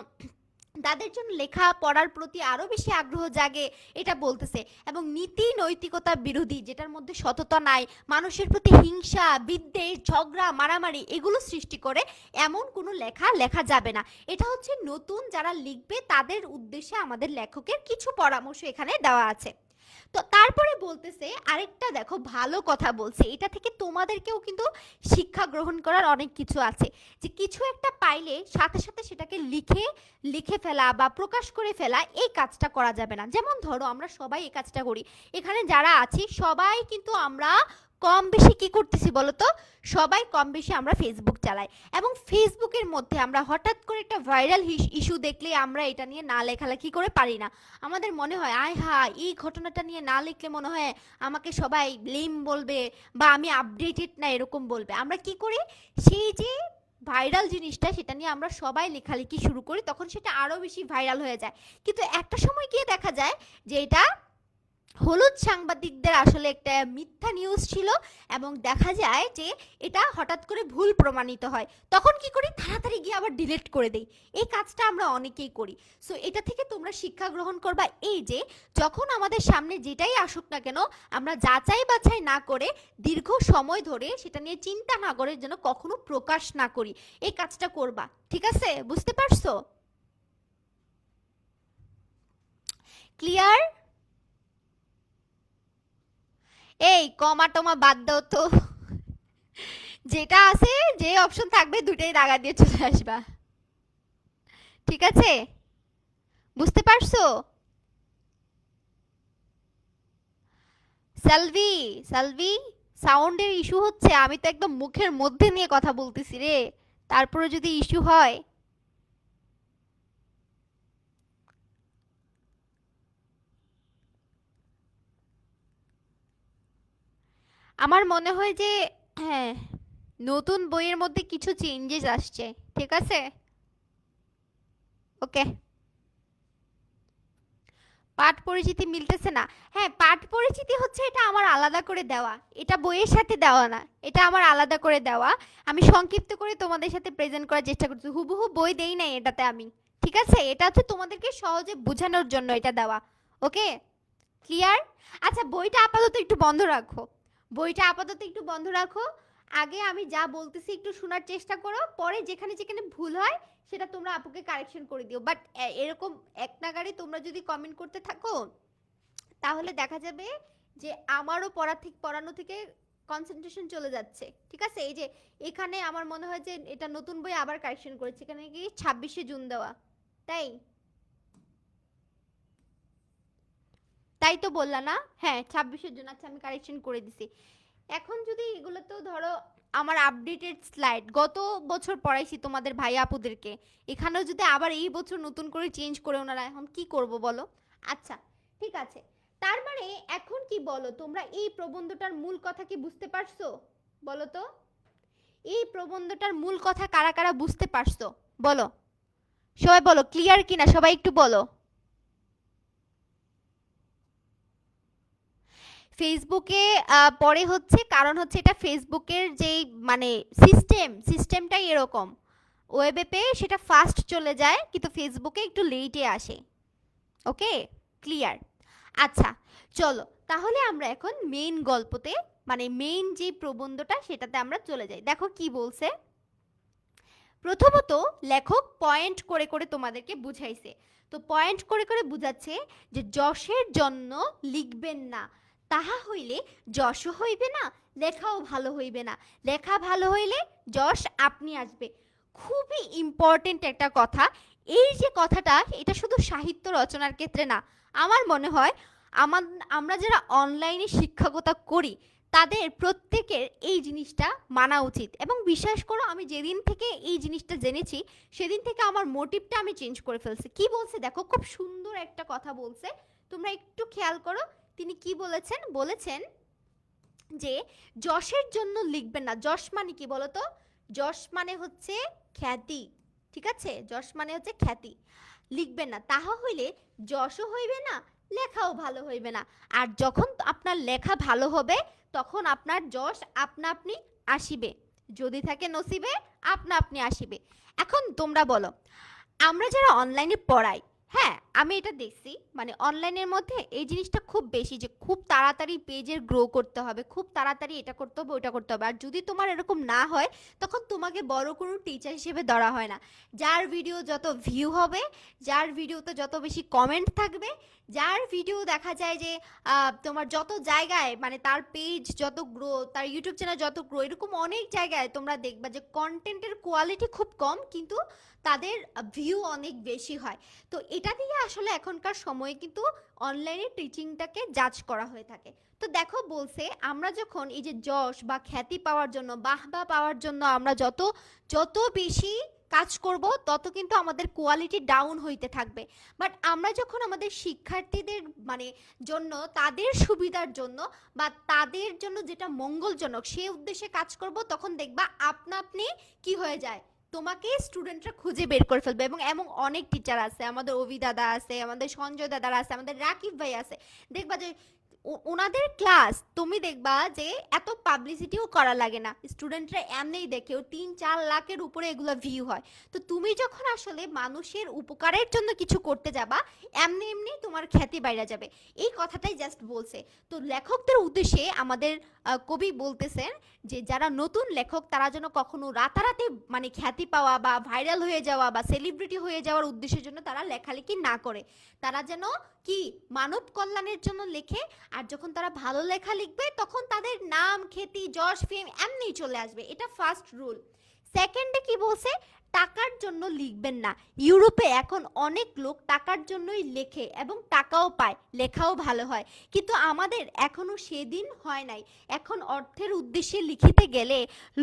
S1: তাদের জন্য লেখা পড়ার প্রতি আরো বেশি আগ্রহ জাগে, এটা বলতেছে। এবং নীতি নৈতিকতা বিরোধী, যেটার মধ্যে সততা নাই, মানুষের প্রতি হিংসা, বিদ্বেষ, ঝগড়া, মারামারি এগুলো সৃষ্টি করে এমন কোনো লেখা লেখা যাবে না। এটা হচ্ছে নতুন যারা লিখবে তাদের উদ্দেশ্যে আমাদের লেখকের কিছু পরামর্শ এখানে দেওয়া আছে। তো তারপরে বলতেছে আরেকটা, দেখো ভালো কথা বলছে, এটা থেকে তোমাদেরকেও কিন্তু শিক্ষা গ্রহণ করার অনেক কিছু আছে। যে কিছু একটা পাইলে সাথে সাথে সেটাকে লিখে ফেলা বা প্রকাশ করে ফেলা, এই কাজটা করা যাবে না। যেমন ধরো আমরা সবাই এই কাজটা করি, এখানে যারা আছি সবাই কিন্তু আমরা কম বেশি কি করতেছি বলতো? সবাই কম বেশি আমরা ফেসবুক চালাই, এবং ফেসবুকের মধ্যে আমরা হঠাৎ করে একটা ভাইরাল ইস্যু দেখলে আমরা এটা নিয়ে না লেখালেখি করে পারি না। আমাদের মনে হয় আয় হা, এই ঘটনাটা নিয়ে না লিখলে মনে হয় আমাকে সবাই ব্লেম বলবে বা আমি আপডেটেড না এরকম বলবে। আমরা কি করি, সেই যে ভাইরাল জিনিসটা সেটা নিয়ে আমরা সবাই লেখালেখি শুরু করি, তখন সেটা আরো বেশি ভাইরাল হয়ে যায়। কিন্তু একটা সময় গিয়ে দেখা যায় যে এটা হলুদ সাংবাদিকদের আসলে একটা মিথ্যা নিউজ ছিল, এবং দেখা যায় যে এটা হঠাৎ করে ভুল প্রমাণিত হয়। তখন কি করি, তাড়াতাড়ি গিয়ে আবার ডিলিট করে দেই। এই কাজটা আমরা অনেকেই করি। সো এটা থেকে তোমরা শিক্ষা গ্রহণ করবা, এই যে যখন আমাদের সামনে যেটাই আসুক না কেন আমরা যাচাই বাছাই না করে দীর্ঘ সময় ধরে সেটা নিয়ে চিন্তা না করে যেন কখনো প্রকাশ না করি, এই কাজটা করবা। ঠিক আছে, বুঝতে পারছো? ক্লিয়ার? এই কমা টমা বাদ দাও তো, যেটা আছে যে অপশন থাকবে দুটাই দাগা দিয়ে চলে আসবা। ঠিক আছে, বুঝতে পারছো? সালভি, সালভি, সাউন্ডের ইস্যু হচ্ছে, আমি তো একদম মুখের মধ্যে নিয়ে কথা বলতেছি রে, তারপরে যদি ইস্যু হয়। আমার মনে হয় যে হ্যাঁ, নতুন বইয়ের মধ্যে কিছু চেঞ্জেস আসছে। ঠিক আছে, ওকে। পাঠ পরিচিতি মিলতেছে না? হ্যাঁ, পাঠ পরিচিতি হচ্ছে এটা আমার আলাদা করে দেওয়া, এটা বইয়ের সাথে দেওয়া না, এটা আমার আলাদা করে দেওয়া। আমি সংক্ষিপ্ত করে তোমাদের সাথে প্রেজেন্ট করার চেষ্টা করছি, হুবহু বই দেই নাই এটাতে আমি। ঠিক আছে, এটা হচ্ছে তোমাদেরকে সহজে বোঝানোর জন্য এটা দেওয়া। ওকে, ক্লিয়ার? আচ্ছা বইটা আপাতত একটু বন্ধ রাখো, বইটা আপাতত একটু বন্ধ রাখো। আগে আমি যা বলতেছি একটু শোনার চেষ্টা করো, পরে যেখানে যেখানে ভুল হয় সেটা তোমরা আপুকে কারেকশন করে দিও। বাট এরকম এক নাগাড়ে তোমরা যদি কমেন্ট করতে থাকো তাহলে দেখা যাবে যে আমারও পড়ানো থেকে কনসেন্ট্রেশন চলে যাচ্ছে। ঠিক আছে, এই যে এখানে আমার মনে হয় যে এটা নতুন বই আবার কারেকশন করেছে, এখানে কি 26শে জুন দেওয়া, তাই তাই তো বললা না? হ্যাঁ 26শে জুন, আচ্ছা আমি কারেকশন করে দিছি। এখন যদি এগুলো তো ধরো আমার আপডেটেড স্লাইড, গত বছর পড়াইছি তোমাদের ভাই আপুদেরকে, এখানেও যদি আবার এই বছর নতুন করে চেঞ্জ করে ওনারা, এখন কি করব বলো? আচ্ছা ঠিক আছে, তার মানে এখন কি বলো তোমরা, এই প্রবন্ধটার মূল কথা কি বুঝতে পারছো? বলো তো, এই প্রবন্ধটার মূল কথা কারা কারা বুঝতে পারছো বলো? সবাই বলো ক্লিয়ার কিনা, সবাই একটু বলো। ফেসবুকে পরে হচ্ছে, কারণ হচ্ছে এটা ফেসবুকের যেই মানে সিস্টেমটাই এরকম, ওয়েবে সেটা ফাস্ট চলে যায় কিন্তু ফেসবুকে একটু লেটে আসে। ওকে, ক্লিয়ার? আচ্ছা চলো তাহলে আমরা এখন মেইন গল্পতে, মানে মেইন যে প্রবন্ধটা সেটাতে আমরা চলে যাই। দেখো কি বলছে। প্রথমত লেখক পয়েন্ট করে করে তোমাদেরকে বুঝাইছে, তো পয়েন্ট করে করে বুঝাচ্ছে যে যশের জন্য লিখবেন না, তাহা হইলে যশও হইবে না, লেখাও ভালো হইবে না, লেখা ভালো হইলে যশ আপনি আসবে। খুবই ইম্পর্টেন্ট একটা কথা। এই যে কথাটা, এটা শুধু সাহিত্য রচনার ক্ষেত্রে না, আমার মনে হয় আমরা যারা অনলাইনে শিক্ষকতা করি তাদের প্রত্যেকের এই জিনিসটা মানা উচিত। এবং বিশ্বাস করো আমি যেদিন থেকে এই জিনিসটা জেনেছি সেদিন থেকে আমার মোটিভটা আমি চেঞ্জ করে ফেলছি। কি বলছে দেখো, খুব সুন্দর একটা কথা বলছে, তোমরা একটু খেয়াল করো। তিনি কি বলেছেন, বলেছেন যে যশের জন্য লিখবেন না। যশ মানে কি বলতো? যশ মানে হচ্ছে খ্যাতি, ঠিক আছে? যশ মানে হচ্ছে খ্যাতি। লিখবেন না, তাহা হইলে যশও হইবে না, লেখাও ভালো হইবে না। আর যখন আপনার লেখা ভালো হবে তখন আপনার যশ আপনা আপনি আসিবে, যদি থাকে নসিবে আপনা আপনি আসিবে। এখন তোমরা বলো, আমরা যারা অনলাইনে পড়াই, হ্যাঁ আমি এটা দেখছি, মানে অনলাইনের মধ্যে এই জিনিসটা খুব বেশি যে খুব তাড়াতাড়ি পেজের গ্রো করতে হবে, খুব তাড়াতাড়ি এটা করতে হবে ওটা করতে হবে। আর যদি তোমার এরকম না হয় তখন তোমাকে বড় কোনো টিচার হিসেবে ধরা হয় না। যার ভিডিও যত ভিউ হবে, যার ভিডিওতে যত বেশি কমেন্ট থাকবে, যার ভিডিও দেখা যায় যে তোমার যত জায়গায় মানে তার পেজ যত গ্রো, তার ইউটিউব চ্যানেল যত গ্রো, এরকম অনেক জায়গায় তোমরা দেখবা যে কন্টেন্টের কোয়ালিটি খুব কম কিন্তু তাদের ভিউ অনেক বেশি হয়। তো এটা দিয়ে আসলে এখনকার সময়ে কিন্তু অনলাইনে টিচিংটাকে জাজ করা হয়ে থাকে। তো দেখো বলছে, আমরা যখন এই যে যশ বা খ্যাতি পাওয়ার জন্য, বাহবা পাওয়ার জন্য আমরা যত যত বেশি কাজ করব তত কিন্তু আমাদের কোয়ালিটি ডাউন হইতে থাকবে। বাট আমরা যখন আমাদের শিক্ষার্থীদের মানে জন্য, তাদের সুবিধার জন্য বা তাদের জন্য যেটা মঙ্গলজনক সেই উদ্দেশ্যে কাজ করব, তখন দেখবা আপনা আপনি কি হয়ে যায়, তোমাকে স্টুডেন্টরা খুঁজে বের করে ফেলবে। এবং এমন অনেক টিচার আছে, আমাদের অভি দাদা আছে, আমাদের সঞ্জয় দাদারা আছে, আমাদের রাকিব ভাই আছে, দেখবা যে ওনাদের ক্লাস তুমি দেখবা যে এত পাবলিসিটিও করা লাগে না, স্টুডেন্টরা এমনিই দেখে, ও 3-4 লাখের উপরে এগুলো ভিউ হয়। তো তুমি যখন আসলে মানুষের উপকারের জন্য কিছু করতে যাবা, এমনি এমনি তোমার খ্যাতি বাইরে যাবে। এই কথাটাই জাস্ট বলছে। তো লেখকদের উদ্দেশ্যে আমাদের কবি বলতেছেন যে যারা নতুন লেখক তারা যেন কখনো রাতারাতি মানে খ্যাতি পাওয়া বা ভাইরাল হয়ে যাওয়া বা সেলিব্রিটি হয়ে যাওয়ার উদ্দেশ্যের জন্য তারা লেখালেখি না করে, তারা যেন কি মানব কল্যাণের জন্য লেখে। আর যখন তারা ভালো লেখা লিখবে তখন তাদের নাম, খ্যাতি, যশ, ফেম এমনি চলে আসবে। এটা ফার্স্ট রুল। সেকেন্ডে কি বলছে, টাকার জন্য লিখবেন না। ইউরোপে এখন অনেক লোক টাকার জন্যই লেখে এবং টাকাও পায়, লেখাও ভালো হয়, কিন্তু আমাদের এখনো সেদিন হয় নাই। এখন অর্থের উদ্দেশ্যে লিখিতে গেলে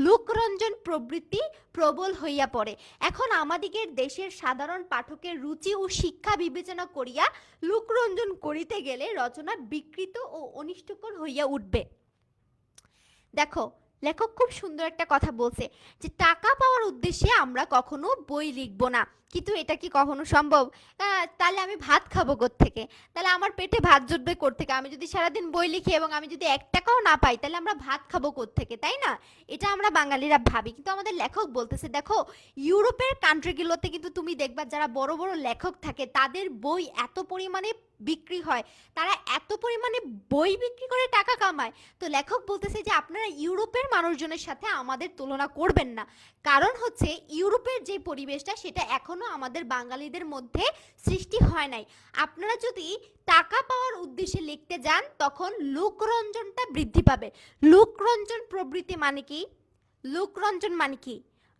S1: লোকরঞ্জন প্রবৃত্তি প্রবল হইয়া পড়ে। এখন আমাদিগের দেশের সাধারণ পাঠকের রুচি ও শিক্ষা বিবেচনা করিয়া লোকরঞ্জন করিতে গেলে রচনা বিকৃত ও অনিষ্টকর হইয়া উঠবে। দেখো লেখক খুব সুন্দর একটা কথা বলছে যে টাকা পাওয়ার উদ্দেশ্যে আমরা কখনো বই লিখবো না। কিন্তু এটা কি কখনো সম্ভব? তাহলে আমি ভাত খাবো কোত্থেকে? তাহলে আমার পেটে ভাত জুটবে কোত্থেকে? আমি যদি সারাদিন বই লিখি এবং আমি যদি 1 টাকাও না পাই তাহলে আমরা ভাত খাবো কোত্থেকে, তাই না? এটা আমরা বাঙালিরা ভাবি, কিন্তু আমাদের লেখক বলতেছে দেখো ইউরোপের কান্ট্রিগুলোতে কিন্তু তুমি দেখবা যারা বড় বড় লেখক থাকে তাদের বই এত পরিমাণে
S2: বিক্রি হয়, তারা এত পরিমাণে বই বিক্রি করে টাকা কামায়। তো লেখক বলতেছে যে আপনারা ইউরোপের মানুষজনের সাথে আমাদের তুলনা করবেন না, কারণ হচ্ছে ইউরোপের যে পরিবেশটা সেটা এখনো আমাদের বাঙালিদের মধ্যে সৃষ্টি হয় নাই। আপনারা যদি টাকা পাওয়ার উদ্দেশ্যে লিখতে যান তখন লোকরঞ্জনটা বৃদ্ধি পাবে। লোকরঞ্জন প্রবৃত্তি মানে কি? লোকরঞ্জন মানে কি?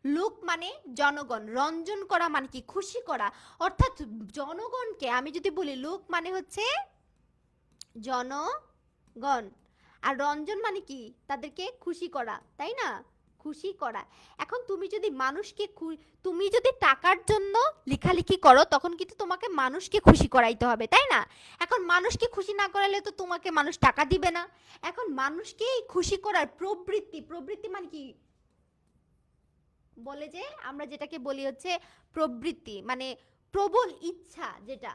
S2: লোক মানে জনগণ, রঞ্জন করা মানে কি? খুশি করা। অর্থাৎ জনগণকে আমি যদি বলি, লোক মানে হচ্ছে জনগণ, আর রঞ্জন মানে কি? তাদেরকে খুশি করা, তাই না? খুশি করা। এখন তুমি যদি মানুষকে তুমি যদি টাকার জন্য লেখালেখি করো তখন কিন্তু তোমাকে মানুষকে খুশি করাইতে হবে, তাই না? এখন মানুষকে খুশি না করালে তো তোমাকে মানুষ টাকা দিবে না। এখন মানুষকে খুশি করার প্রবৃত্তি, প্রবৃত্তি মানে কি? বলে যে আমরা যেটাকে বলি হচ্ছে প্রবৃত্তি, মানে প্রবল ইচ্ছা, যেটা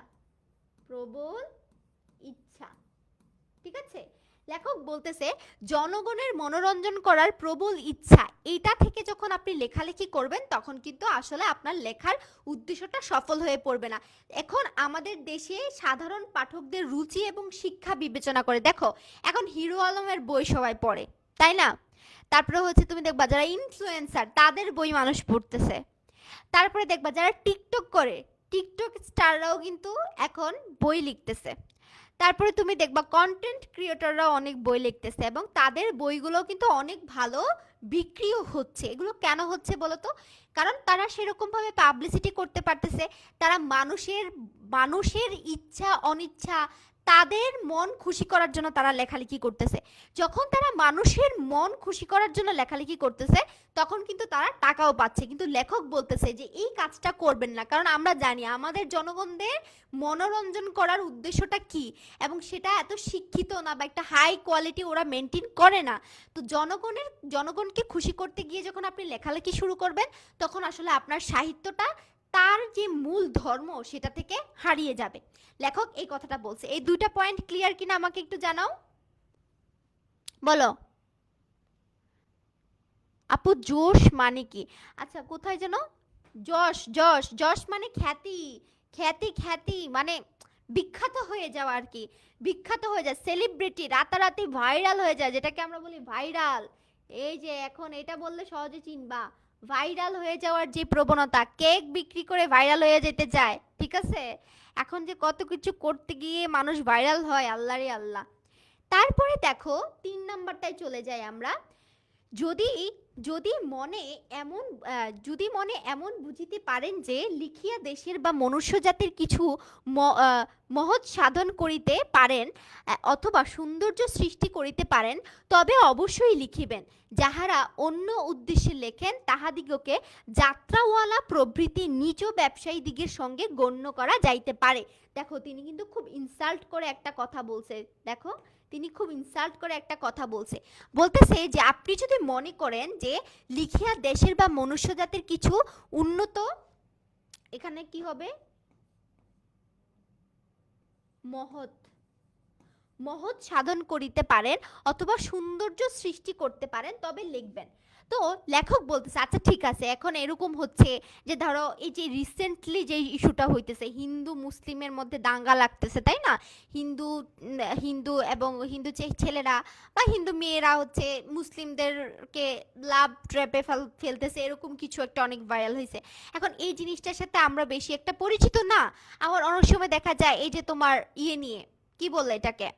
S2: প্রবল ইচ্ছা, ঠিক আছে? লেখক বলতেছে জনগণের মনোরঞ্জন করার প্রবল ইচ্ছা, এইটা থেকে যখন আপনি লেখালেখি করবেন তখন কিন্তু আসলে আপনার লেখার উদ্দেশ্যটা সফল হয়ে পড়বে না। এখন আমাদের দেশে সাধারণ পাঠকদের রুচি এবং শিক্ষা বিবেচনা করে, দেখো এখন হিরো আলমের বই সবাই পড়ে, তাই না? তারপরে হচ্ছে তুমি দেখবা যারা ইনফ্লুয়েন্সার তাদের বই মানুষ পড়তেছে। তারপরে দেখবা যারা টিকটক করে, টিকটক স্টাররাও কিন্তু এখন বই লিখতেছে। তারপরে তুমি দেখবা কন্টেন্ট ক্রিয়েটররাও অনেক বই লিখতেছে এবং তাদের বইগুলো কিন্তু অনেক ভালো বিক্রিও হচ্ছে। এগুলো কেন হচ্ছে বলো তো? কারণ তারা সেরকম ভাবে পাবলিসিটি করতে পারতেছে। তারা মানুষের মানুষের ইচ্ছা অনিচ্ছা, তাদের মন খুশি করার জন্য তারা লেখালেখি করতেছে। যখন তারা মানুষের মন খুশি করার জন্য লেখালেখি করতেছে তখন কিন্তু তারা টাকাও পাচ্ছে। কিন্তু লেখক বলতেছে যে এই কাজটা করবেন না, কারণ আমরা জানি আমাদের জনগণদের মনোরঞ্জন করার উদ্দেশ্যটা কি, এবং সেটা এত শিক্ষিত না বা একটা হাই কোয়ালিটি ওরা মেনটেন করে না। তো জনগণকে খুশি করতে গিয়ে যখন আপনি লেখালেখি শুরু করবেন তখন আসলে আপনার সাহিত্যটা তার যে মূল ধর্ম সেটা থেকে হারিয়ে যাবে। লেখক এই কথাটা বলছে। এই দুইটা পয়েন্ট ক্লিয়ার কিনা আমাকে একটু জানাও, বলো। আপু জোশ মানে কি? আচ্ছা কোথায় যেন, যশ, যশ, যশ মানে খ্যাতি, খ্যাতি, খ্যাতি মানে বিখ্যাত হয়ে যাওয়া আর কি। বিখ্যাত হয়ে যায়, সেলিব্রিটি, রাতারাতি ভাইরাল হয়ে যায়, যেটাকে আমরা বলি ভাইরাল। এই যে এখন এটা বললে সহজে চিনবা, ভাইরাল হয়ে যাওয়ার যে প্রবণতা, কেক বিক্রি করে ভাইরাল হয়ে যেতে চায়, ঠিক আছে? এখন যে কত কিছু করতে গিয়ে মানুষ ভাইরাল হয়, আল্লাহ রে আল্লাহ। তারপরে দেখো ৩ নাম্বারটায় চলে যাই আমরা। যদি যদি মনে এমন যদি মনে এমন বুঝিতে পারেন যে লিখিয়া দেশের বা মনুষ্য জাতির কিছু মহৎ সাধন করিতে পারেন, অথবা সৌন্দর্য সৃষ্টি করিতে পারেন, তবে অবশ্যই লিখিবেন। যাহারা অন্য উদ্দেশ্যে লেখেন তাহাদিগকে যাত্রাওয়ালা প্রভৃতি নিচ ব্যবসায়ী দিগের সঙ্গে গণ্য করা যাইতে পারে। দেখো তিনি কিন্তু খুব ইনসাল্ট করে একটা কথা বলছে। দেখো তিনি খুব ইনসাল্ট করে একটা কথা বলছে। বলতেছে যে আপনি যদি মনে করেন যে লিখিয়া দেশের বা মনুষ্য জাতির কিছু উন্নত, এখানে কি হবে, মহৎ, মহৎ সাধন করিতে পারেন অথবা সৌন্দর্য সৃষ্টি করতে পারেন তবে লিখবেন। তো লেখক বলতেছে আচ্ছা ঠিক আছে, এখন এরকম হচ্ছে যে ধরো এই যে রিসেন্টলি যে ইস্যুটা হইতেছে, হিন্দু মুসলিমের মধ্যে দাঙ্গা লাগতেছে, তাই না? হিন্দু হিন্দু এবং হিন্দু ছেলেরা বা হিন্দু মেয়েরা হচ্ছে মুসলিমদেরকে লাভ ট্র্যাপে ফেলতেছে, এরকম কিছু একটা অনেক ভাইরাল হয়েছে। এখন এই জিনিসটার সাথে আমরা বেশি একটা পরিচিত না। আবার অনেক সময় দেখা যায় এই যে তোমার ইয়ে নিয়ে, কি বললে এটাকে,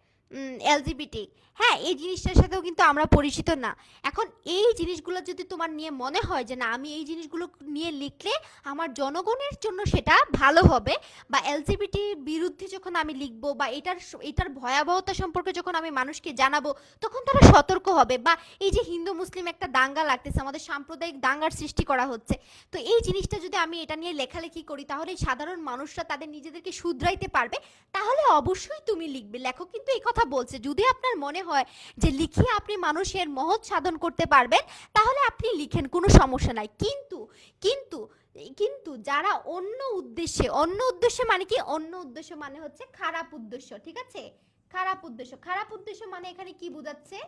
S2: এলজিবিটি, হ্যাঁ এই জিনিসটার সাথেও কিন্তু আমরা পরিচিত না। এখন এই জিনিসগুলো যদি তোমার নিয়ে মনে হয় যে না আমি এই জিনিসগুলো নিয়ে লিখলে আমার জনগণের জন্য সেটা ভালো হবে, বা এলজিবিটির বিরুদ্ধে যখন আমি লিখবো বা এটার ভয়াবহতা সম্পর্কে যখন আমি মানুষকে জানাবো তখন তারা সতর্ক হবে, বা এই যে হিন্দু মুসলিম একটা দাঙ্গা লাগতেছে, আমাদের সাম্প্রদায়িক দাঙ্গার সৃষ্টি করা হচ্ছে, তো এই জিনিসটা যদি আমি এটা নিয়ে লেখালেখি করি তাহলে সাধারণ মানুষরা তাদের নিজেদেরকে শুধরাইতে পারবে, তাহলে অবশ্যই তুমি লিখবে। লেখক কিন্তু এই কথা বলছে যদি আপনার মনে হয় যে লিখিয়ে আপনি মানুষের মহৎ সাধন করতে পারবেন তাহলে আপনি লিখেন, কোনো সমস্যা নাই। কিন্তু কিন্তু কিন্তু যারা অন্য উদ্দেশ্যে, অন্য উদ্দেশ্যে মানে কি, অন্য উদ্দেশ্য মানে হচ্ছে খারাপ উদ্দেশ্য, ঠিক আছে? খারাপ উদ্দেশ্য, খারাপ উদ্দেশ্য মানে এখানে কি বোঝাচ্ছে?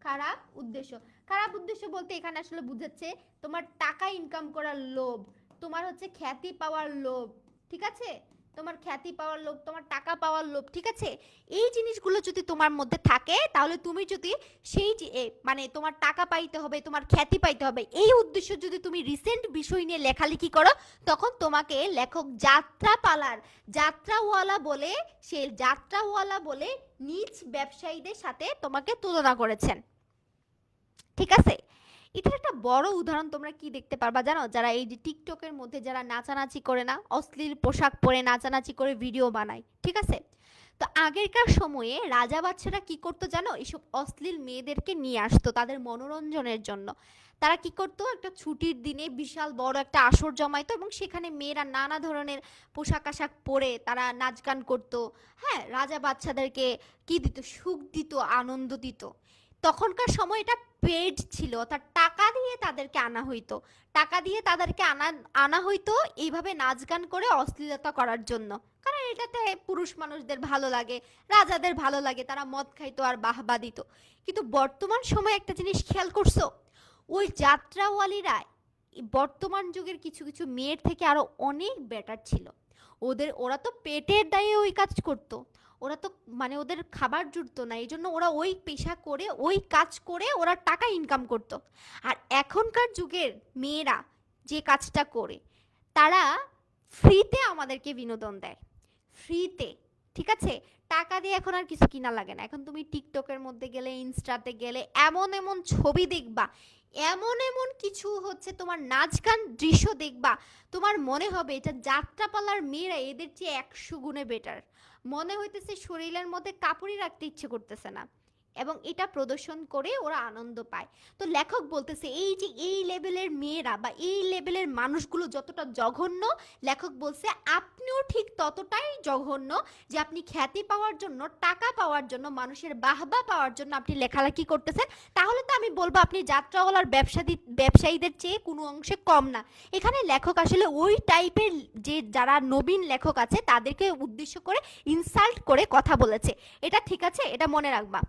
S2: খারাপ উদ্দেশ্য, খারাপ উদ্দেশ্য বলতে এখানে আসলে বুঝাচ্ছে তোমার টাকা ইনকাম করার লোভ, তোমার হচ্ছে খ্যাতি পাওয়ার লোভ, ঠিক আছে? তোমার খ্যাতি পাওয়ার লোভ, তোমার টাকা পাওয়ার লোভ, ঠিক আছে? এই জিনিসগুলো যদি তোমার মধ্যে থাকে, তাহলে তুমি যদি সেই মানে তোমার টাকা পাইতে হবে, তোমার খ্যাতি পাইতে হবে, এই উদ্দেশ্য যদি তুমি রিসেন্ট বিষয় নিয়ে লেখালেখি করো, তখন তোমাকে লেখক যাত্রাওয়ালা বলে, সে যাত্রাওয়ালা বলে নিজ ব্যবসায়ীদের সাথে তোমাকে তুলনা করেছেন, ঠিক আছে? এটার একটা বড় উদাহরণ তোমরা কি দেখতে পারবা জানো? যারা এই যে টিকটকের মধ্যে যারা নাচানাচি করে না, অশ্লীল পোশাক পরে নাচানাচি করে ভিডিও বানায়, ঠিক আছে? তো আগেরকার সময়ে রাজা বাচ্চারা কি করতো জানো? এইসব অশ্লীল মেয়েদেরকে নিয়ে আসতো তাদের মনোরঞ্জনের জন্য। তারা কি করতো? একটা ছুটির দিনে বিশাল বড় একটা আসর জমাইতো এবং সেখানে মেয়েরা নানা ধরনের পোশাক আশাক পরে তারা নাচ গান করতো। হ্যাঁ, রাজা বাচ্চাদেরকে কি দিত? সুখ দিত, আনন্দ দিত। তখনকার সময় এটা পেড ছিল, অর্থাৎ টাকা দিয়ে তাদেরকে আনা হইতো, টাকা দিয়ে তাদেরকে আনা হইতো এইভাবে নাচ গান করে অশ্লীলতা করার জন্য, কারণ এটাতে পুরুষ মানুষদের ভালো লাগে, রাজাদের ভালো লাগে, তারা মদ খাইতো আর বাহবা দিত। কিন্তু বর্তমান সময়ে একটা জিনিস খেয়াল করছো? ওই যাত্রাওয়ালিরা বর্তমান যুগের কিছু কিছু মেয়ের থেকে আরো অনেক বেটার ছিল। ওরা তো পেটের দায়ে ওই কাজ করতো, ওরা তো মানে ওদের খাবার জুটতো না, এই জন্য ওরা ওই পেশা করে, ওই কাজ করে ওরা টাকা ইনকাম করতো। আর এখনকার যুগের মেয়েরা যে কাজটা করে, তারা ফ্রিতে আমাদেরকে বিনোদন দেয়, ফ্রিতে, ঠিক আছে? টাকা দিয়ে এখন আর কিছু কিনা লাগে না। এখন তুমি টিকটকের মধ্যে গেলে, ইনস্টাতে গেলে এমন এমন ছবি দেখবা, এমন এমন কিছু হচ্ছে তোমার নাচ গান দৃশ্য দেখবা, তোমার মনে হবে এটা যাত্রাপালার মেয়েরা এদের চেয়ে 100 গুণে বেটার। মনে হইতেছে শরীরের মধ্যে কাপড়ই রাখতে ইচ্ছে করতেছে না, এবং এটা প্রদর্শন করে ওরা আনন্দ পায়। তো লেখক বলতেছে এই যে এই লেভেলের মেয়েরা বা এই লেভেলের মানুষগুলো যতটা জঘন্য, লেখক বলছে আপনিও ঠিক ততটাই জঘন্য, যে আপনি খ্যাতি পাওয়ার জন্য, টাকা পাওয়ার জন্য, মানুষের বাহবা পাওয়ার জন্য আপনি লেখালেখি করতেছেন। তাহলে তো আমি বলবো আপনি যাত্রাওয়ালার ব্যবসায়ীদের চেয়ে কোনো অংশে কম না। এখানে লেখক আসলে ওই টাইপের যে যারা নবীন লেখক আছে তাদেরকে উদ্দেশ্য করে ইনসাল্ট করে কথা বলেছে। এটা ঠিক আছে, এটা মনে রাখবা।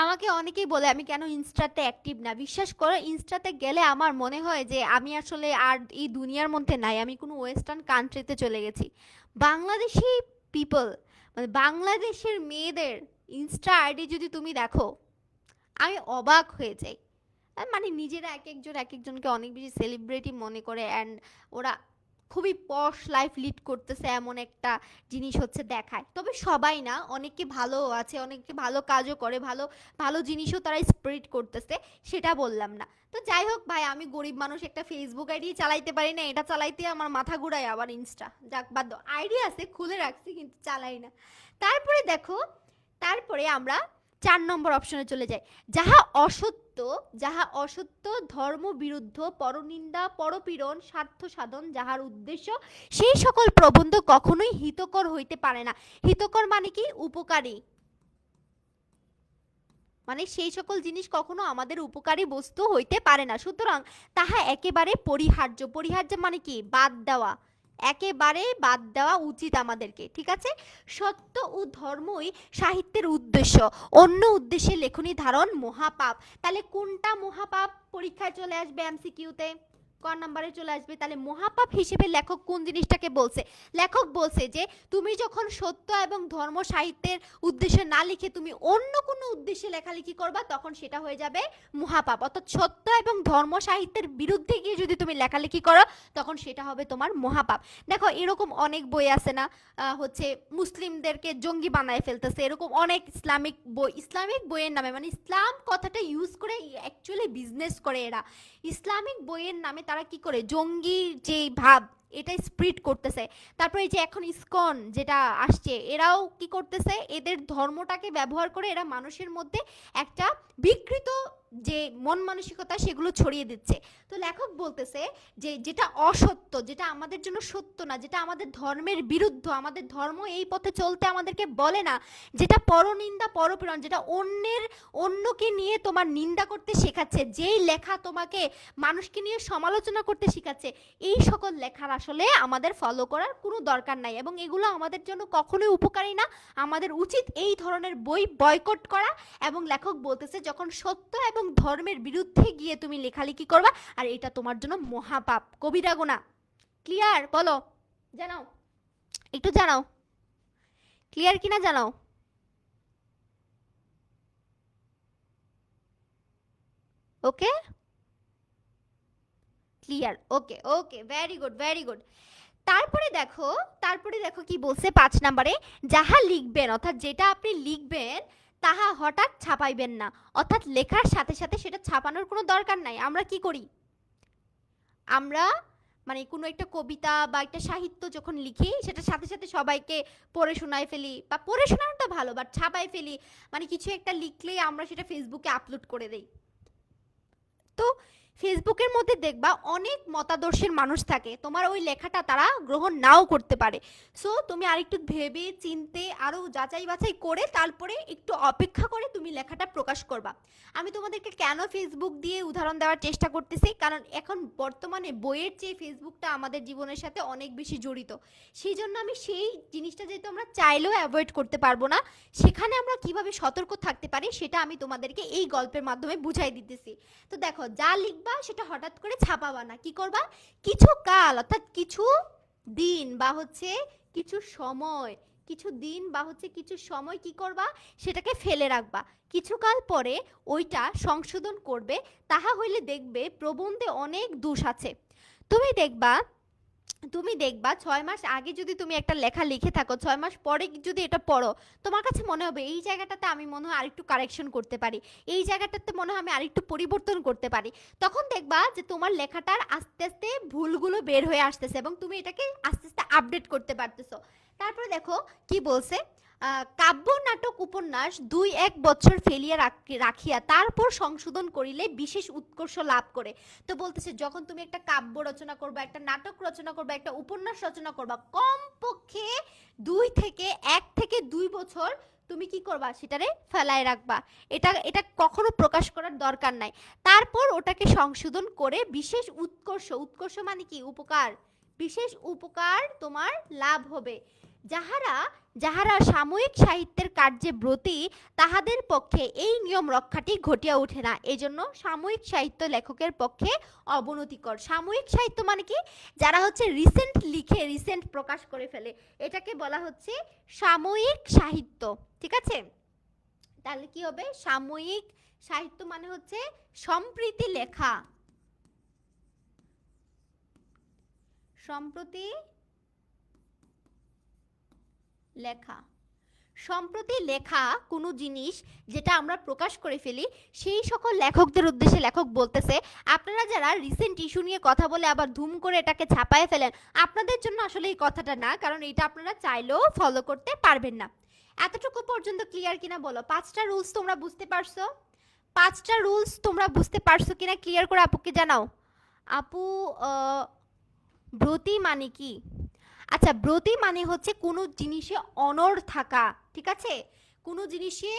S2: আমাকে অনেকেই বলে আমি কেন ইনস্টাতে অ্যাক্টিভ না। বিশ্বাস করো, ইনস্টাতে গেলে আমার মনে হয় যে আমি আসলে আর এই দুনিয়ার মধ্যে নাই, আমি কোনো ওয়েস্টার্ন কান্ট্রিতে চলে গেছি। বাংলাদেশি পিপল, মানে বাংলাদেশের মেয়েদের ইনস্টা আইডি যদি তুমি দেখো, আমি অবাক হয়ে যাই। মানে নিজেরা এক একজনকে অনেক বেশি সেলিব্রিটি মনে করে, অ্যান্ড ওরা খুবই পশ লাইফ লিড করতেছে এমন একটা জিনিস হচ্ছে দেখায়। তবে সবাই না, অনেকে ভালো আছে, অনেকে ভালো কাজও করে, ভালো ভালো জিনিসও তারা স্প্রেড করতেছে, সেটা বললাম না। তো যাই হোক ভাই, আমি গরিব মানুষ, একটা ফেসবুক আইডি চালাইতে পারি না, এটা চালাইতে আমার মাথা ঘুরায় আবার ইনস্টা। যাক বাদ দাও, আইডি আছে, খুলে রাখছি কিন্তু চালাই না। তারপরে দেখো, তারপরে আমরা 4 নম্বর অপশনে চলে যাই। যাহা অসত্য, ধর্ম বিরুদ্ধ, পরনিন্দা, পরপীড়ন, স্বার্থ সাধন যাহার উদ্দেশ্য, সেই সকল প্রবন্ধ কখনোই হিতকর হইতে পারে না। হিতকর মানে কি? উপকারী, মানে সেই সকল জিনিস কখনো আমাদের উপকারী বস্তু হইতে পারে না। সুতরাং তাহা একেবারে পরিহার্য। পরিহার্য মানে কি? বাদ দেওয়া, একেবারে বাদ দেওয়া উচিত আমাদেরকে, ঠিক আছে? সত্য ও ধর্মই সাহিত্যের উদ্দেশ্য, অন্য উদ্দেশ্যে লেখনী ধারণ মহাপাপ। তাহলে কোনটা মহাপাপ পরীক্ষায় চলে আসবে এমসিকিউতে? ক নাম্বারে চলে আসবে। তাহলে মহাপাপ হিসেবে লেখক কোন জিনিসটাকে বলছে? লেখক বলছে যে তুমি যখন সত্য এবং ধর্ম সাহিত্যের উদ্দেশ্যে না লিখে তুমি অন্য কোনো উদ্দেশ্যে লেখালেখি করবা, তখন সেটা হয়ে যাবে মহাপাপ। অর্থাৎ সত্য এবং ধর্ম সাহিত্যের বিরুদ্ধে গিয়ে যদি তুমি লেখালেখি করো, তখন সেটা হবে তোমার মহাপাপ। দেখো এরকম অনেক বই আছে না, হচ্ছে মুসলিমদেরকে জঙ্গি বানায় ফেলতেছে, এরকম অনেক ইসলামিক বইয়ের নামে, মানে ইসলাম কথাটা ইউজ করে অ্যাকচুয়ালি বিজনেস করে এরা। ইসলামিক বইয়ের নামে তারা কি করে জঙ্গি যে ভাব এটা স্প্রিড করতেছে। তারপরে এই যে এখন ইসকন যেটা আসছে, এরাও কি করতেছে? এদের ধর্মটাকে ব্যবহার করে এরা মানুষের মধ্যে একটা বিকৃত যে মন মানসিকতা সেগুলো ছড়িয়ে দিচ্ছে। তো লেখক বলতেছে যে যেটা অসত্য, যেটা আমাদের জন্য সত্য না, যেটা আমাদের ধর্মের বিরুদ্ধ, আমাদের ধর্ম এই পথে চলতে আমাদেরকে বলে না, যেটা পরনিন্দা পরপীড়ন, যেটা অন্যকে নিয়ে তোমার নিন্দা করতে শেখাচ্ছে, যেই লেখা তোমাকে মানুষকে নিয়ে সমালোচনা করতে শেখাচ্ছে, এই সকল লেখার আসলে আমাদের ফলো করার কোনো দরকার নাই, এবং এগুলো আমাদের জন্য কখনোই উপকারী না। আমাদের উচিত এই ধরনের বই বয়কট করা। এবং লেখক বলতেছে যখন সত্য এবং ধর্মের বিরুদ্ধে গিয়ে তুমি লেখালেখি করবা, আর এটা তোমার জন্য মহাপাপ, কবিরা গুনাহ। ক্লিয়ার? বলো, জানাও। একটু জানাও, ক্লিয়ার কিনা জানাও। ওকে, ক্লিয়ার, ওকে ওকে, ভেরি গুড ভেরি গুড। তারপরে দেখো, তারপরে দেখো কি বলছে 5 নম্বরে, যাহা লিখবেন অর্থাৎ যেটা আপনি লিখবেন তাহা হঠাৎ ছাপাইবেন না। অর্থাৎ লেখার সাথে সাথে সেটা ছাপানোর কোনো দরকার নাই। আমরা কি করি, আমরা মানে কোনো একটা কবিতা বা একটা সাহিত্য যখন লিখি সেটার সাথে সাথে সবাইকে পড়ে শোনায় ফেলি, বা পড়ে শোনানোটা ভালো, বাট ছাপাই ফেলি, মানে কিছু একটা লিখলেই আমরা সেটা ফেসবুকে আপলোড করে দেই। তো ফেসবুকের মধ্যে দেখবা অনেক মতাদর্শের মানুষ থাকে, তোমার ওই লেখাটা তারা গ্রহণ নাও করতে পারে। সো তুমি আরেকটু ভেবে চিনতে আরো যাচাই বাছাই করে তারপরে একটু অপেক্ষা করে তুমি লেখাটা প্রকাশ করবা। আমি তোমাদেরকে কেন ফেসবুক দিয়ে উদাহরণ দেওয়ার চেষ্টা করতেছি, কারণ এখন বর্তমানে বইয়ের চেয়ে ফেসবুকটা আমাদের জীবনের সাথে অনেক বেশি জড়িত। সেই জন্য আমি সেই জিনিসটা যেহেতু আমরা চাইলেও অ্যাভয়েড করতে পারবো না, সেখানে আমরা কিভাবে সতর্ক থাকতে পারি সেটা আমি তোমাদেরকে এই গল্পের মাধ্যমে বুঝাই দিতেছি। তো দেখো, যা লিখবা সেটা হঠাৎ করে ছাপাবা না, কি করবা, কিছু কাল অর্থাৎ কিছু দিন বা হচ্ছে কিছু সময়, কিছু দিন বা হচ্ছে কিছু সময় কি করবা, সেটাকে ফেলে রাখবা। কিছুকাল পরে ওইটা সংশোধন করবে, তাহা হইলে দেখবে প্রবন্ধে অনেক দোষ আছে। তুমি দেখবা, তুমি দেখবা 6 মাস আগে যদি তুমি একটা লেখা লিখে থাকো, 6 মাস পরে যদি এটা পড়ো, তোমার কাছে মনে হবে এই জায়গাটাতে আমি মনে হয় আরেকটু কারেকশন করতে পারি, এই জায়গাটাতে মনে হয় আমি আরেকটু পরিবর্তন করতে পারি। তখন দেখবা যে তোমার লেখাটার আস্তে আস্তে ভুলগুলো বের হয়ে আসতেছে এবং তুমি এটাকে আস্তে আস্তে আপডেট করতে পারতেছো। তারপরে দেখো কি বলছে, কাব্য নাটক উপন্যাস 2-1 বছর ফেলিয়া রাখিয়া তারপর সংশোধন করিলে বিশেষ উৎকর্ষ লাভ করে। তো বলতেছে যখন তুমি একটা কাব্য রচনা করবা, একটা নাটক রচনা করবা, একটা উপন্যাস রচনা করবা, কমপক্ষে 1 থেকে 2 বছর তুমি কি করবা, সেটারে ফেলায় রাখবা। এটা এটা কখনো প্রকাশ করার দরকার নাই। তারপর ওটাকে সংশোধন করে বিশেষ উৎকর্ষ, উৎকর্ষ মানে কি, উপকার, বিশেষ উপকার তোমার লাভ হবে। যাহারা যাহারা সাময়িক সাহিত্যের কার্যে ব্রতী তাহাদের পক্ষে এই নিয়ম রক্ষাটি ঘটিয়া ওঠে না। এজন্য সাময়িক সাহিত্য লেখকের পক্ষে অবনতিকর। সাময়িক সাহিত্য মানে কি, যারা হচ্ছে রিসেন্ট লিখে রিসেন্ট প্রকাশ করে ফেলে, এটাকে বলা হচ্ছে সাময়িক সাহিত্য। ঠিক আছে, তাহলে কি হবে, সাময়িক সাহিত্য মানে হচ্ছে সম্প্রতি লেখা, সম্প্রতি লেখা, সম্প্রতি লেখা কোনো জিনিস যেটা আমরা প্রকাশ করে ফেলি, সেই সকল লেখকদের উদ্দেশ্যে লেখক বলতেছে আপনারা যারা রিসেন্ট ইস্যু নিয়ে কথা বলে আবার ধুম করে এটাকে ছাপায় ফেলেন, আপনাদের জন্য আসলে এই কথাটা না, কারণ এটা আপনারা চাইলেও ফলো করতে পারবেন না। এতটুকু পর্যন্ত ক্লিয়ার কিনা বলো? 5টা রুলস তোমরা বুঝতে পারছো? 5টা রুলস তোমরা বুঝতে পারছো কিনা ক্লিয়ার করে আপুকে জানাও। আপু, ব্রতী মানে কি? আচ্ছা, ব্রতী মানে হচ্ছে কোনো জিনিসে অনড় থাকা। ঠিক আছে, কোনো জিনিসে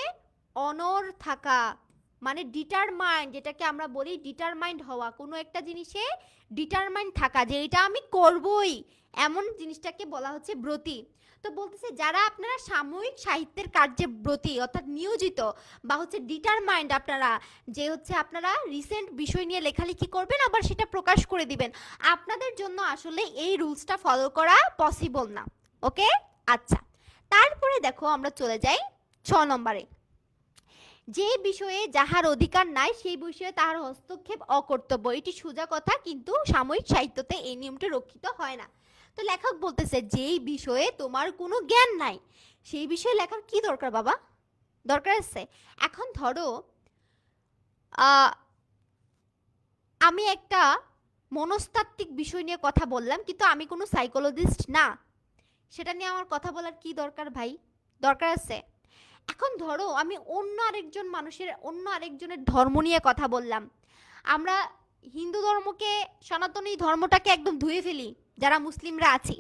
S2: অনড় থাকা মানে ডিটারমাইন্ড, যেটাকে আমরা বলি ডিটারমাইন্ড হওয়া, কোনো একটা জিনিসে ডিটারমাইন্ড থাকা যে এটা আমি করবই, এমন জিনিসটাকে বলা হচ্ছে ব্রতী। তো বলতেছে যারা আপনারা সাময়িক সাহিত্যের কার্যে ব্রতী অর্থাৎ নিয়োজিত বা হচ্ছে ডিটারমাইন্ড, আপনারা যে হচ্ছে আপনারা রিসেন্ট বিষয় নিয়ে লেখালেখি করবেন আবার সেটা প্রকাশ করে দিবেন, আপনাদের জন্য আসলে এই রুলসটা ফলো করা পসিবল না। ওকে, আচ্ছা। তারপরে দেখো আমরা চলে যাই 6 নম্বরে, যে বিষয়ে যাহার অধিকার নাই সেই বিষয়ে তাহার হস্তক্ষেপ অকর্তব্য। এটি সোজা কথা, কিন্তু সাময়িক সাহিত্যতে এই নিয়মটা রক্ষিত হয় না। তো লেখক বলতেছে যেই বিষয়ে তোমার কোনো জ্ঞান নাই সেই বিষয়ে লেখার কি দরকার বাবা, দরকার আছে। এখন ধরো আমি একটা মনস্তাত্ত্বিক বিষয় নিয়ে কথা বললাম, কিন্তু আমি কোনো সাইকোলজিস্ট না, সেটা নিয়ে আমার কথা বলার কি দরকার ভাই? দরকার আছে। এখন ধরো আমি অন্য আরেকজনের ধর্ম নিয়ে কথা বললাম, আমরা হিন্দু ধর্মকে, সনাতনী ধর্মটাকে একদম ধুয়ে ফেলি যারা মুসলিমরা আছি,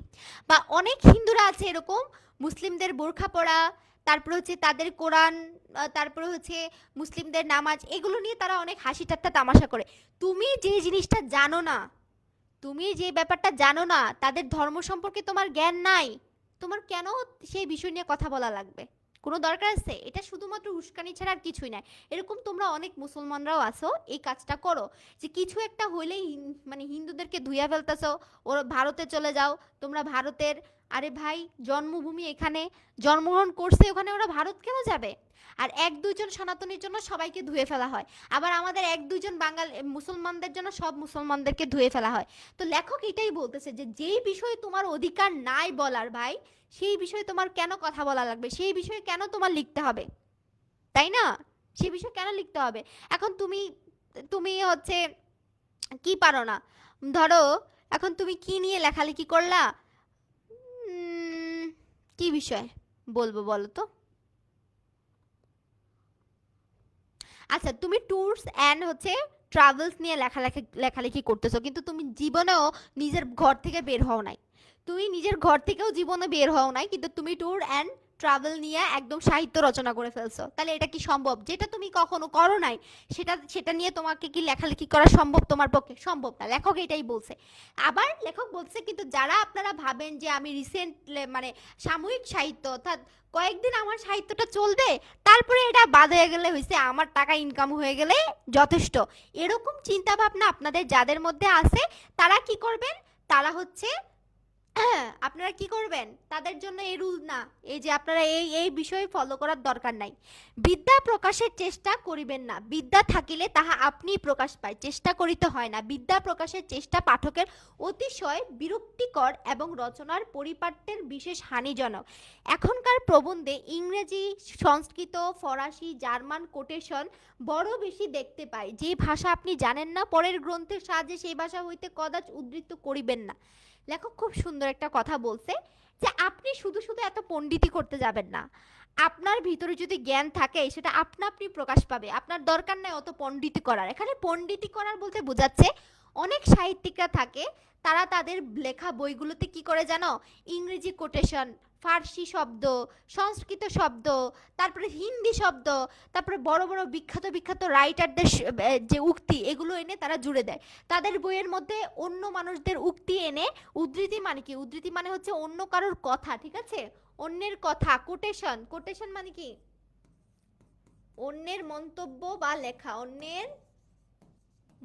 S2: বা অনেক হিন্দুরা আছে এরকম, মুসলিমদের বোরখা পরা, তারপরে হচ্ছে তাদের কোরআন, তারপরে হচ্ছে মুসলিমদের নামাজ, এগুলো নিয়ে তারা অনেক হাসি ঠাট্টা তামাশা করে। তুমি যে জিনিসটা জানো না, তুমি যে ব্যাপারটা জানো না, তাদের ধর্ম সম্পর্কে তোমার জ্ঞান নাই, তোমার কেন সেই বিষয় নিয়ে কথা বলা লাগবে? কোনো দরকার আছে? এটা শুধুমাত্র উস্কানি ছাড়া আর কিছুই নাই। এরকম তোমরা অনেক মুসলমানরাও আছো, এই কাজটা করো, যে কিছু একটা হইলেই মানে হিন্দুদেরকে ধুইয়া ফেলতেছো, ওরা ভারতে চলে যাও, তোমরা ভারতের আরে ভাই, জন্মভূমি এখানে, জন্মগ্রহণ করছে ওখানে, ওরা ভারত কেন যাবে? আর এক দুইজন সনাতনীর জন্য সবাইকে ধুয়ে ফেলা হয়, আবার আমাদের এক দুইজন বাঙাল মুসলমানদের জন্য সব মুসলমানদেরকে ধুয়ে ফেলা হয়। তো লেখক এটাই বলতেছে যে যেই বিষয়ে তোমার অধিকার নাই বলার ভাই, সেই বিষয়ে তোমার কেন কথা বলা লাগবে, সেই বিষয়ে কেন তোমার লিখতে হবে, তাই না? সেই বিষয়ে কেন লিখতে হবে? এখন তুমি তুমি হচ্ছে কি পারো না, ধরো এখন তুমি কি নিয়ে লেখালেখি করলা, কি বিষয় বলবো বলো তো? আচ্ছা, তুমি ট্যুরস অ্যান্ড হচ্ছে ট্রাভেলস নিয়ে লেখালেখি করতেছো, কিন্তু তুমি জীবনেও নিজের ঘর থেকে বের হও নাই। তুমি নিজের ঘর থেকেও জীবনে বের হও নাই, কিন্তু তুমি ট্যুর অ্যান্ড ট্রাভেল নিয়ে একদম সাহিত্য রচনা করে ফেলছো। তাহলে এটা কি সম্ভব? যেটা তুমি কখনো করো নাই সেটা সেটা নিয়ে তোমাকে কি লেখালেখি করা সম্ভব তোমার পক্ষে? সম্ভব না। লেখক এটাই বলছে। আবার লেখক বলছে কিন্তু যারা আপনারা ভাবেন যে আমি রিসেন্ট মানে সাময়িক সাহিত্য, অর্থাৎ কয়েকদিন আমার সাহিত্যটা চলবে, তারপরে এটা বাদ হয়ে গেলে হয়েছে, আমার টাকা ইনকাম হয়ে গেলে যথেষ্ট, এরকম চিন্তা ভাবনা আপনাদের যাদের মধ্যে আছে, তারা কি করবেন? তারা হচ্ছে আপনারা কি করবেন? তাদের জন্য এই রুল না, এই যে আপনারা এই এই বিষয়ে ফলো করার দরকার নাই। বিদ্যা প্রকাশের চেষ্টা করিবেন না, বিদ্যা থাকিলে তাহা আপনি প্রকাশ পায়, চেষ্টা করিতে হয় না। বিদ্যা প্রকাশের চেষ্টা পাঠকের অতিশয় বিরক্তিকর এবং রচনার পরিপাট্যের বিশেষ হানিজনক। এখনকার প্রবন্ধে ইংরেজি, সংস্কৃত, ফরাসি, জার্মান কোটেশন বড় বেশি দেখতে পাই। যে ভাষা আপনি জানেন না, পরের গ্রন্থের সাহায্যে সেই ভাষা হইতে কদাচ উদ্ধৃত করিবেন না। লেখক খুব সুন্দর একটা কথা বলছে যে আপনি শুধু শুধু এত পণ্ডিতি করতে যাবেন না। আপনার ভিতরে যদি জ্ঞান থাকে সেটা আপনা আপনি প্রকাশ পাবে, আপনার দরকার নাই অত পণ্ডিতি করার। এখানে পণ্ডিতি করার বলতে বোঝাচ্ছে অনেক সাহিত্যিকরা থাকে, তারা তাদের লেখা বইগুলোতে কি করে জানো? ইংরেজি কোটেশন, ফার্সি শব্দ, সংস্কৃত শব্দ, তারপরে হিন্দি শব্দ, তারপরে বড় বড় বিখ্যাত বিখ্যাত রাইটারদের যে উক্তি, এগুলো এনে তারা জুড়ে দেয় তাদের বইয়ের মধ্যে। অন্য মানুষদের উক্তি এনে, উদ্ধৃতি মানে কি? উদ্ধৃতি মানে হচ্ছে অন্য কারোর কথা, ঠিক আছে? অন্যের কথা। কোটেশন, কোটেশন মানে কি? অন্যের মন্তব্য বা লেখা, অন্যের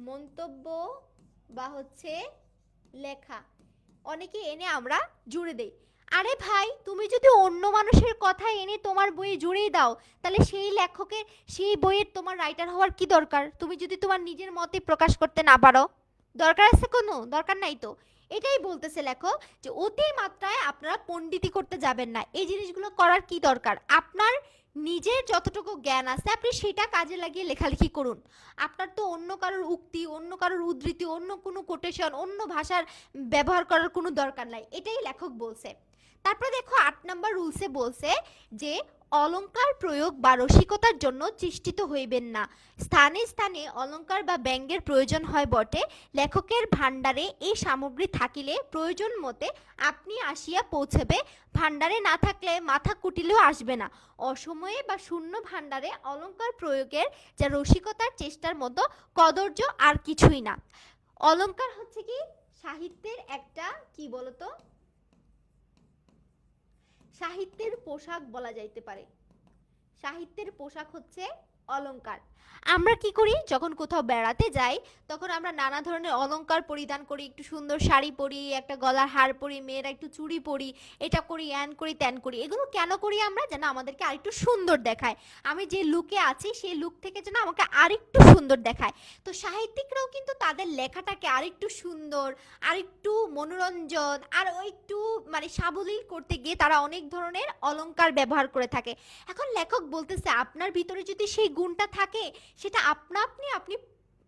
S2: মন্তব্য বা হচ্ছে লেখা অনেকে এনে আমরা জুড়ে দেই। আরে ভাই, তুমি যদি অন্য মানুষের কথা এনে তোমার বইয়ে জুড়েই দাও, তাহলে সেই লেখকের, সেই বইয়ের তোমার রাইটার হওয়ার কি দরকার? তুমি যদি তোমার নিজের মতে প্রকাশ করতে না পারো, দরকার আছে? কোনো দরকার নাই তো। এটাই বলতেছে লেখক যে অতি মাত্রায় আপনারা পণ্ডিতি করতে যাবেন না। এই জিনিসগুলো করার কি দরকার? আপনার নিজের যতটুকু জ্ঞান আছে আপনি সেটা কাজে লাগিয়ে লেখালেখি করুন। আপনার তো অন্য কারোর উক্তি, অন্য কারোর উদ্ধৃতি, অন্য কোনো কোটেশন, অন্য ভাষার ব্যবহার করার কোনো দরকার নাই। এটাই লেখক বলছে। তারপরে দেখো 8 নাম্বার রুলসে বলছে যে অলংকার প্রয়োগ বা রসিকতার জন্য চেষ্টিত হইবেন না। স্থানে স্থানে অলংকার বা ব্যঙ্গের প্রয়োজন হয় বটে, লেখকের ভাণ্ডারে এই সামগ্রী থাকিলে প্রয়োজন মতে আপনি আসিয়া পৌঁছবে, ভাণ্ডারে না থাকলে মাথা কুটিলেও আসবে না। অসময়ে বা শূন্য ভাণ্ডারে অলংকার প্রয়োগের যা রসিকতার চেষ্টার মতো কদর্য আর কিছুই না। অলংকার হচ্ছে কি? সাহিত্যের একটা কি বলতো, সাহিত্যের পোশাক বলা যাইতে পারে। সাহিত্যের পোশাক হচ্ছে অলংকার। আমরা কি করি? যখন কোথাও বেড়াতে যাই তখন আমরা নানা ধরনের অলংকার পরিধান করি, একটু সুন্দর শাড়ি পরি, একটা গলার হার পরি, মেয়েরা একটু চুড়ি পরি, এটা করি, অ্যান করি, ত্যান করি। এগুলো কেন করি আমরা? যেন আমাদেরকে আরেকটু সুন্দর দেখায়, আমি যে লুকে আছি সেই লুক থেকে যেন আমাকে আরেকটু সুন্দর দেখায়। তো সাহিত্যিকরাও কিন্তু তাদের লেখাটাকে আরেকটু সুন্দর, আরেকটু মনোরঞ্জন, আর একটু মানে সাবলীল করতে গিয়ে তারা অনেক ধরনের অলংকার ব্যবহার করে থাকে। এখন লেখক বলতেছে আপনার ভিতরে যদি সেই গুণটা থাকে, সেটা আপনা আপনি আপনি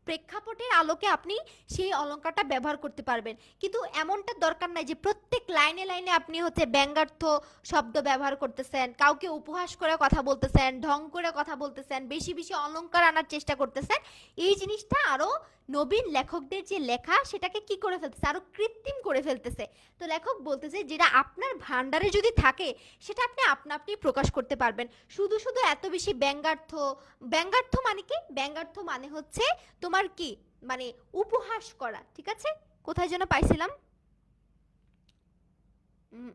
S2: প্রেক্ষাপটের আলোকে আপনি সেই অলংকারটা ব্যবহার করতে পারবেন। কিন্তু এমনটা দরকার নাই যে প্রত্যেক লাইনে লাইনে আপনি হচ্ছে ব্যঙ্গার্থ শব্দ ব্যবহার করতেছেন, কাউকে উপহাস করে কথা বলতেছেন, ঢং করে কথা বলতেছেন, বেশি বেশি অলংকার আনার চেষ্টা করতেছেন। এই জিনিসটা আরো নবীন লেখকদের যে লেখা সেটাকে কি করে ফেলতেছে? আরো কৃত্রিম করে ফেলতেছে। তো লেখক বলতেছে যেটা আপনার ভান্ডারে যদি থাকে সেটা আপনি আপনা আপনি প্রকাশ করতে পারবেন। শুধু শুধু এত বেশি ব্যঙ্গার্থ, ব্যঙ্গার্থ মানে কি? ব্যঙ্গার্থ মানে হচ্ছে তোমার কি মানে উপহাস করা, ঠিক আছে? কোথায় যেন পাইছিলাম,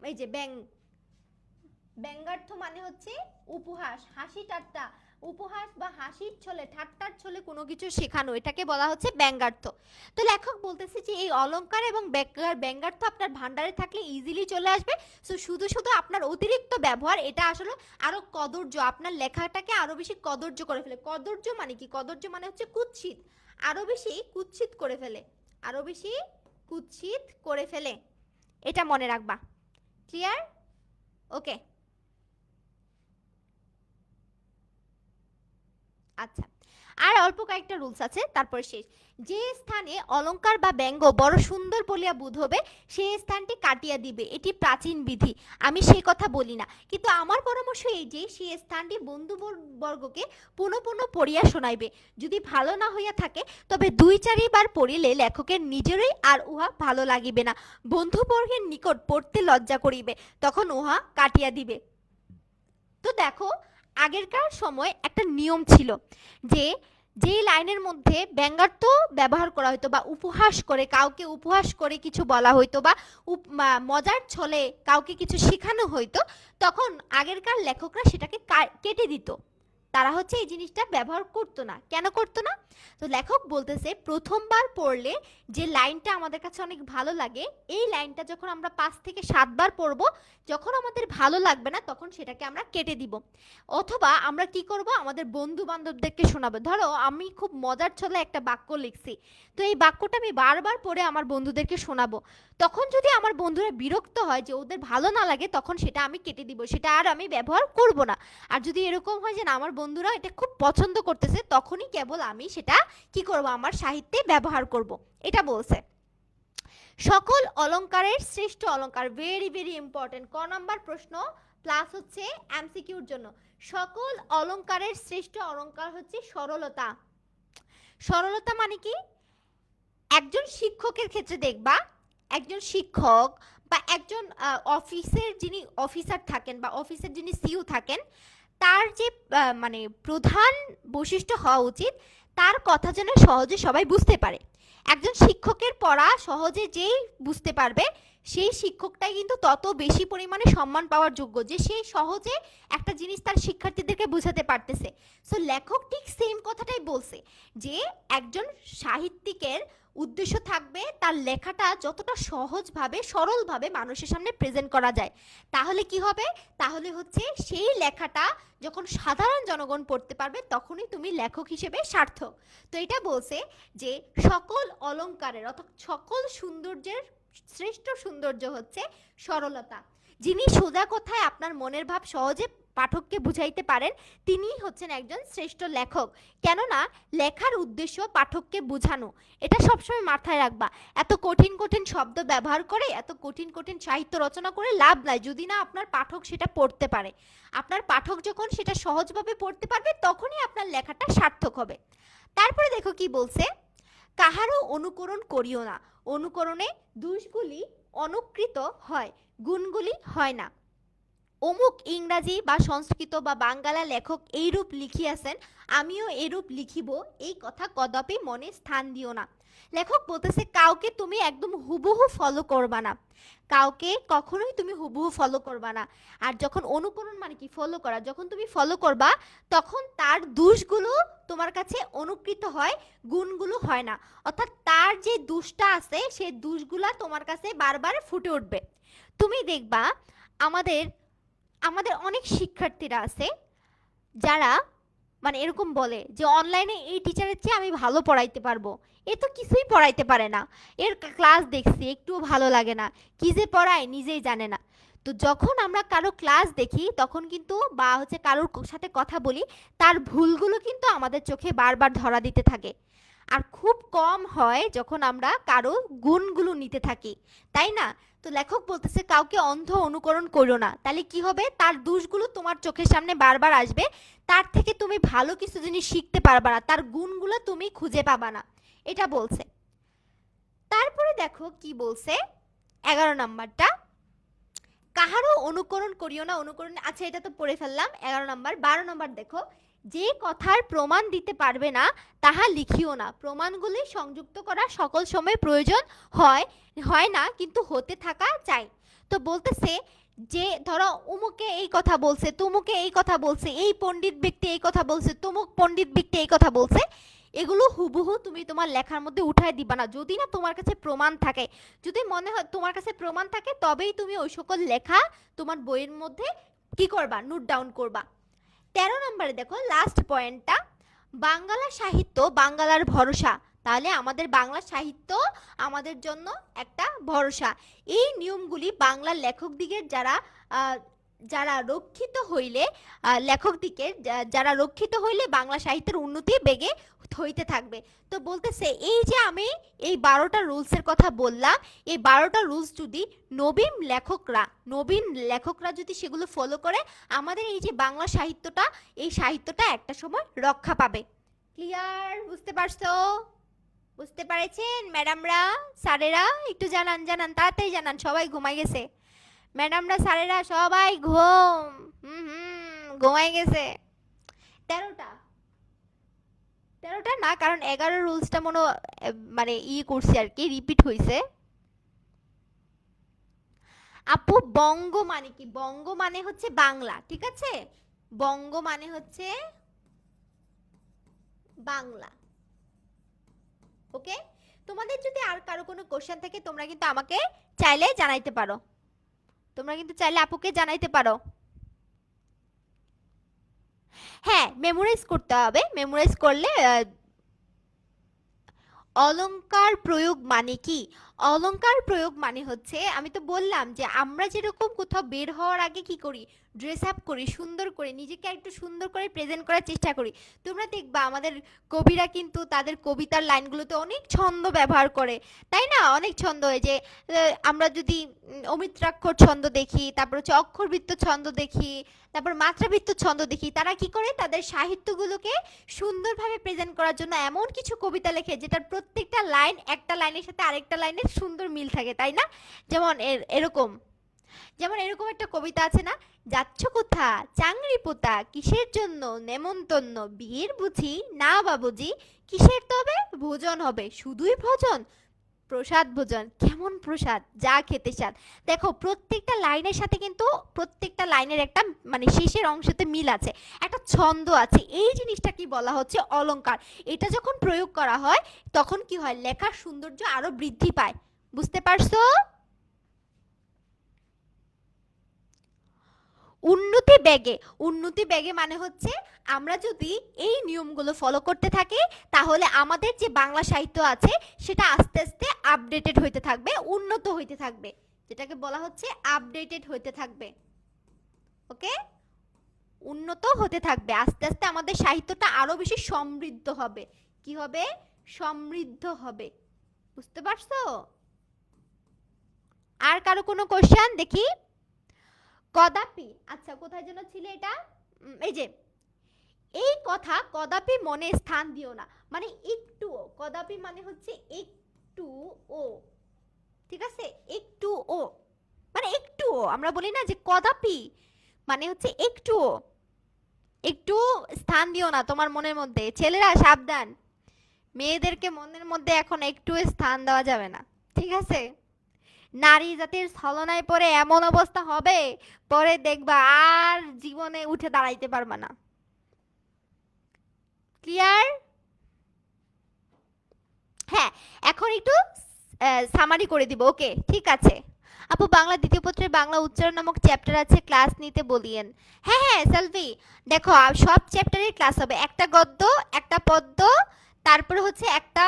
S2: এই যে ব্যঙ্গার্থ মানে হচ্ছে উপহাস, হাসি ঠাট্টা, উপহাস বা হাসির ছলে ঠাট্টার ছলে কোনো কিছু শেখানো, এটাকে বলা হচ্ছে ব্যঙ্গার্থ। তো লেখক বলতেছে যে এই অলংকার এবং ব্যঙ্গার্থ আপনার ভান্ডারে থাকলে ইজিলি চলে আসবে। সো শুধু শুধু আপনার অতিরিক্ত ব্যবহার এটা আসলে আরো কদর্য, আপনার লেখাটাকে আরো বেশি কদর্য করে ফেলে। কদর্য মানে কি? কদর্য মানে হচ্ছে কুৎসিত, আরো বেশি কুৎসিত করে ফেলে, আরো বেশি কুৎসিত করে ফেলে। এটা মনে রাখবা। ক্লিয়ার? ওকে, আচ্ছা, আর অল্প কয়েকটা রুলস আছে, তারপর শেষ। যে স্থানে অলংকার বা ব্যঙ্গ বড় সুন্দর বলিয়া বোধ হবে সেই স্থানটি কাটিয়া দিবে, এটি প্রাচীন বিধি। আমি সেই কথা বলি না, কিন্তু আমার পরামর্শ এই যে সেই স্থানটি বন্ধু বর্গকে পুনঃ পুনঃ পড়িয়া শোনাইবে। যদি ভালো না হইয়া থাকে তবে 2-4বার পড়িলে লেখকের নিজেরই আর উহা ভালো লাগিবে না, বন্ধুবর্গের নিকট পড়তে লজ্জা করিবে, তখন উহা কাটিয়া দিবে। তো দেখো, আগেরকার সময় একটা নিয়ম ছিল যে যে লাইনের মধ্যে ব্যঙ্গার্থ ব্যবহার করা হতো বা উপহাস করে, কাউকে উপহাস করে কিছু বলা হইতো বা মজার ছলে কাউকে কিছু শেখানো হইতো, তখন আগেরকার লেখকরা সেটাকে কেটে দিত। তারা হচ্ছে এই জিনিসটা ব্যবহার করতো না। কেন করতো না? তো লেখক বলতেছে প্রথমবার পড়লে যে লাইনটা আমাদের কাছে অনেক ভালো লাগে, এই লাইনটা যখন আমরা 5 থেকে 7 বার পড়বো, যখন আমাদের ভালো লাগবে না তখন সেটাকে আমরা কেটে দিব। অথবা আমরা কি করব, আমাদের বন্ধু বান্ধবদেরকে শোনাবো। ধরো আমি খুব মজার ছলে একটা বাক্য লিখছি, তো এই বাক্যটা আমি বারবার পড়ে আমার বন্ধুদেরকে শোনাবো। তখন যদি আমার বন্ধুরা বিরক্ত হয়, যে ওদের ভালো না লাগে, তখন সেটা আমি কেটে দিব, সেটা আর আমি ব্যবহার করব না। আর যদি এরকম হয় যে না, আমার বন্ধুরা এটা খুব পছন্দ করতেছে, তখনই কেবল আমি সেটা কি করব, আমার সাহিত্যে ব্যবহার করব। এটা বলছে। সকল অলংকারের শ্রেষ্ঠ অলংকার, ভেরি ভেরি ইম্পর্টেন্ট, ক নাম্বার প্রশ্ন প্লাস হচ্ছে এমসিকিউর জন্য। সকল অলংকারের শ্রেষ্ঠ অলংকার হচ্ছে সরলতা। সরলতা মানে কি? একজন শিক্ষকের ক্ষেত্রে দেখবা, একজন শিক্ষক বা একজন অফিসের যিনি অফিসার থাকেন বা অফিসের যিনি সিইও থাকেন, তার যে মানে প্রধান বৈশিষ্ট্য হওয়া উচিত, তার কথা যেন সহজে সবাই বুঝতে পারে। একজন শিক্ষকের পড়া সহজে যেই বুঝতে পারবে, সেই শিক্ষকটাই কিন্তু তত বেশি পরিমাণে সম্মান পাওয়ার যোগ্য, যে সেই সহজে একটা জিনিস তার শিক্ষার্থীদেরকে বোঝাতে পারতেছে। সো লেখক ঠিক সেম কথাটাই বলছে, যে একজন সাহিত্যিকের উদ্দেশ্য থাকবে তার লেখাটা যতটা সহজভাবে সরলভাবে মানুষের সামনে প্রেজেন্ট করা যায়। তাহলে কি হবে? তাহলে হচ্ছে সেই লেখাটা যখন সাধারণ জনগণ পড়তে পারবে, তখনই তুমি লেখক হিসেবে সার্থক। তো এটা বলছে যে সকল অলংকারের অর্থাৎ সকল সৌন্দর্যের শ্রেষ্ঠ সৌন্দর্য হচ্ছে সরলতা। যিনি সোজা কথায় আপনার মনের ভাব সহজে পাঠককে বুঝাইতে পারেন, তিনিই হচ্ছেন একজন শ্রেষ্ঠ লেখক। কেননা লেখার উদ্দেশ্য পাঠককে বোঝানো। এটা সবসময় মাথায় রাখবা। এত কঠিন কঠিন শব্দ ব্যবহার করে, এত কঠিন কঠিন সাহিত্য রচনা করে লাভ নাই, যদি না আপনার পাঠক সেটা পড়তে পারে। আপনার পাঠক যখন সেটা সহজভাবে পড়তে পারবে, তখনই আপনার লেখাটা সার্থক হবে। তারপরে দেখো কি বলছে, কাহারও অনুকরণ করিও না, অনুকরণে দোষগুলি অনুকৃত হয়, গুণগুলি হয় না। অমুক ইংরাজি বা সংস্কৃত বা বাঙ্গালা লেখক এইরূপ লিখিয়াছেন, আমিও এরূপ লিখিব, এই কথা কদাপি মনে স্থান দিও না। লেখক বলতেছে কাউকে তুমি একদম হুবহু ফলো করবা না, কাউকে কখনোই তুমি হুবহু ফলো করবা না। আর যখন অনুকরণ মানে কি? ফলো করা। যখন তুমি ফলো করবা, তখন তার দোষগুলো তোমার কাছে অনুকৃত হয়, গুণগুলো হয় না। অর্থাৎ তার যে দোষটা আছে, সেই দোষগুলা তোমার কাছে বারবার ফুটে উঠবে। তুমি দেখবা আমাদের আমাদের অনেক শিক্ষার্থীরা আছে যারা মানে এরকম বলে যে অনলাইনে এই টিচারের চেয়ে আমি ভালো পড়াইতে পারবো, এ তো কিছুই পড়াইতে পারে না, এর ক্লাস দেখছি একটুও ভালো লাগে না, কি যে পড়ায় নিজেই জানে না। তো যখন আমরা কারো ক্লাস দেখি, তখন কিন্তু বা হচ্ছে কারোর সাথে কথা বলি, তার ভুলগুলো কিন্তু আমাদের চোখে বারবার ধরা দিতে থাকে। আর খুব কম হয় যখন আমরা কারো গুণগুলো নিতে থাকি, তাই না? তো লেখক বলতেছে কাউকে অন্ধ অনুকরণ করো না, তাহলে কি হবে? তার দোষগুলো তোমার চোখের সামনে বারবার আসবে, তার থেকে তুমি ভালো কিছু জিনিস শিখতে পারবা না, তার গুণগুলো তুমি খুঁজে পাবা না। এটা বলছে। তারপরে দেখো কি বলছে 11 নাম্বারটা, কাহারও অনুকরণ করিও না। অনুকরণ, আচ্ছা এটা তো পড়ে ফেললাম 11 নাম্বার। 12 নাম্বার দেখো, যে কথার প্রমাণ দিতে পারবে না তাহা লিখিও না। প্রমাণগুলি সংযুক্ত করা সকল সময় প্রয়োজন হয় না, কিন্তু হতে থাকা চাই। তো বলতেছে যে ধরো উমুকে এই কথা বলছে, তুমুকে এই কথা বলছে, এই পণ্ডিত ব্যক্তি এই কথা বলছে, তুমুক পণ্ডিত ব্যক্তি এই কথা বলছে, এগুলো হুবহু তুমি তোমার লেখার মধ্যে উঠায় দিবা না, যদি না তোমার কাছে প্রমাণ থাকে। যদি মনে হয় তোমার কাছে প্রমাণ থাকে, তবেই তুমি ওই সকল লেখা তোমার বইয়ের মধ্যে কি করবা, নোট ডাউন করবা। 13 নম্বরে দেখো লাস্ট পয়েন্টটা, বাংলা সাহিত্য বাংলার ভরসা। তাহলে আমাদের বাংলা সাহিত্য আমাদের জন্য একটা ভরসা। এই নিয়মগুলি বাংলার লেখক দিকের যারা রক্ষিত হইলে, লেখক দিকের যারা রক্ষিত হইলে বাংলা সাহিত্যের উন্নতি বেগে হইতে থাকবে। তো বলতেছে এই যে আমি এই 12টা রুলসের কথা বললাম, এই 12টা রুলস যদি নবীন লেখকরা যদি সেগুলো ফলো করে, আমাদের এই যে বাংলা সাহিত্যটা, এই সাহিত্যটা একটা সময় রক্ষা পাবে। ক্লিয়ার? বুঝতে পারছো? বুঝতে পারছেন ম্যাডামরা, স্যারেরা? একটু জানান জানান, তাড়াতাড়ি জানান, সবাই ঘুমাই গেছে। ম্যাডামরা, স্যারেরা সবাই ঘুম। ঘুমাই গেছে। 13টা 13টা না, কারণ 11 রুলসটা মানে করছে আর কি, রিপিট হয়েছে। আপু বঙ্গ মানে কি? বঙ্গ মানে হচ্ছে বাংলা, ঠিক আছে? বঙ্গ মানে হচ্ছে বাংলা। ওকে, তোমাদের যদি আর কারো কোনো কোশ্চেন থাকে তোমরা কিন্তু আমাকে চাইলে জানাইতে পারো, তোমরা কিন্তু চাইলে আপুকে জানাইতে পারো। হ্যাঁ, মেমোরাইজ করতে হবে। মেমোরাইজ করলে অলংকার প্রয়োগ মানে কি? অলংকার প্রয়োগ মানে হচ্ছে, আমি তো বললাম যে আমরা যেরকম কোথাও বের হওয়ার আগে কি করি, ড্রেস আপ করি, সুন্দর করে নিজেকে একটু সুন্দর করে প্রেজেন্ট করার চেষ্টা করি। তোমরা দেখবা আমাদের কবিরা কিন্তু তাদের কবিতার লাইনগুলোতে অনেক ছন্দ ব্যবহার করে, তাই না? অনেক ছন্দ, হয় যে আমরা যদি অমিত্রাক্ষর ছন্দ দেখি, তারপর হচ্ছে অক্ষরবৃত্ত ছন্দ দেখি, তারপর মাত্রাবৃত্ত ছন্দ দেখি, তারা কি করে তাদের সাহিত্যগুলোকে সুন্দরভাবে প্রেজেন্ট করার জন্য এমন কিছু কবিতা লেখে যেটার প্রত্যেকটা লাইন একটা লাইনের সাথে আরেকটা লাইনের সুন্দর মিল থাকে, তাই না? যেমন এরকম একটা কবিতা আছে না, যাচ্ছ কোথা চাংরি পোতা, কিসের জন্য নেমন্তন্ন, বিয়ের বুঝি না বাবুজি, কিসের তবে ভোজন হবে, শুধুই ভোজন, প্রসাদ ভোজন, কেমন প্রসাদ যা খেতে স্বাদ। দেখো প্রত্যেকটা লাইনের সাথে কিন্তু প্রত্যেকটা লাইনের একটা মানে শেষের অংশতে মিল আছে, একটা ছন্দ আছে। এই জিনিসটা কি বলা হচ্ছে? অলংকার। এটা যখন প্রয়োগ করা হয় তখন কি হয়, লেখার সৌন্দর্য আরো বৃদ্ধি পায়। বুঝতে পারছো? উন্নতি বেগে মানে হচ্ছে আমরা যদি এই নিয়মগুলো ফলো করতে থাকি, তাহলে আমাদের যে বাংলা সাহিত্য আছে সেটা আস্তে আস্তে আপডেটেড হইতে থাকবে, উন্নত হইতে থাকবে, যেটাকে বলা হচ্ছে আপডেটেড হইতে থাকবে। ওকে, উন্নত হতে থাকবে, আস্তে আস্তে আমাদের সাহিত্যটা আরো বেশি সমৃদ্ধ হবে। কি হবে? সমৃদ্ধ হবে। বুঝতে পারছো? আর কারো কোনো কোশ্চেন দেখি? কদাপি, আচ্ছা কোথায় যেন ছিল এটা, এই যে এই কথা কদাপি মনে স্থান দিও না, মানে একটুও, কদাপি মানে হচ্ছে একটুও, ঠিক আছে? একটুও মানে একটুও, আমরা বলি না যে কদাপি মানে হচ্ছে একটুও, একটু স্থান দিও না তোমার মনের মধ্যে। ছেলেরা সাবধান, মেয়েদেরকে মনের মধ্যে এখন একটু স্থান দেওয়া যাবে না, ঠিক আছে? নারী জাতির ছলনায় পরে এমন অবস্থা হবে, পরে দেখবা আর জীবনে উঠে দাঁড়াইতে পারবা না। ক্লিয়ার? হ্যাঁ, এখন একটু সামারি করে দিব। ওকে, ঠিক আছে। আপু বাংলা দ্বিতীয় পত্রের বাংলা উচ্চারণ নামক চ্যাপ্টার আছে, ক্লাস নিতে বলিয়েন। হ্যাঁ হ্যাঁ সেলফি, দেখো সব চ্যাপ্টারের ক্লাস হবে, একটা গদ্য, একটা পদ্য, তারপরে হচ্ছে একটা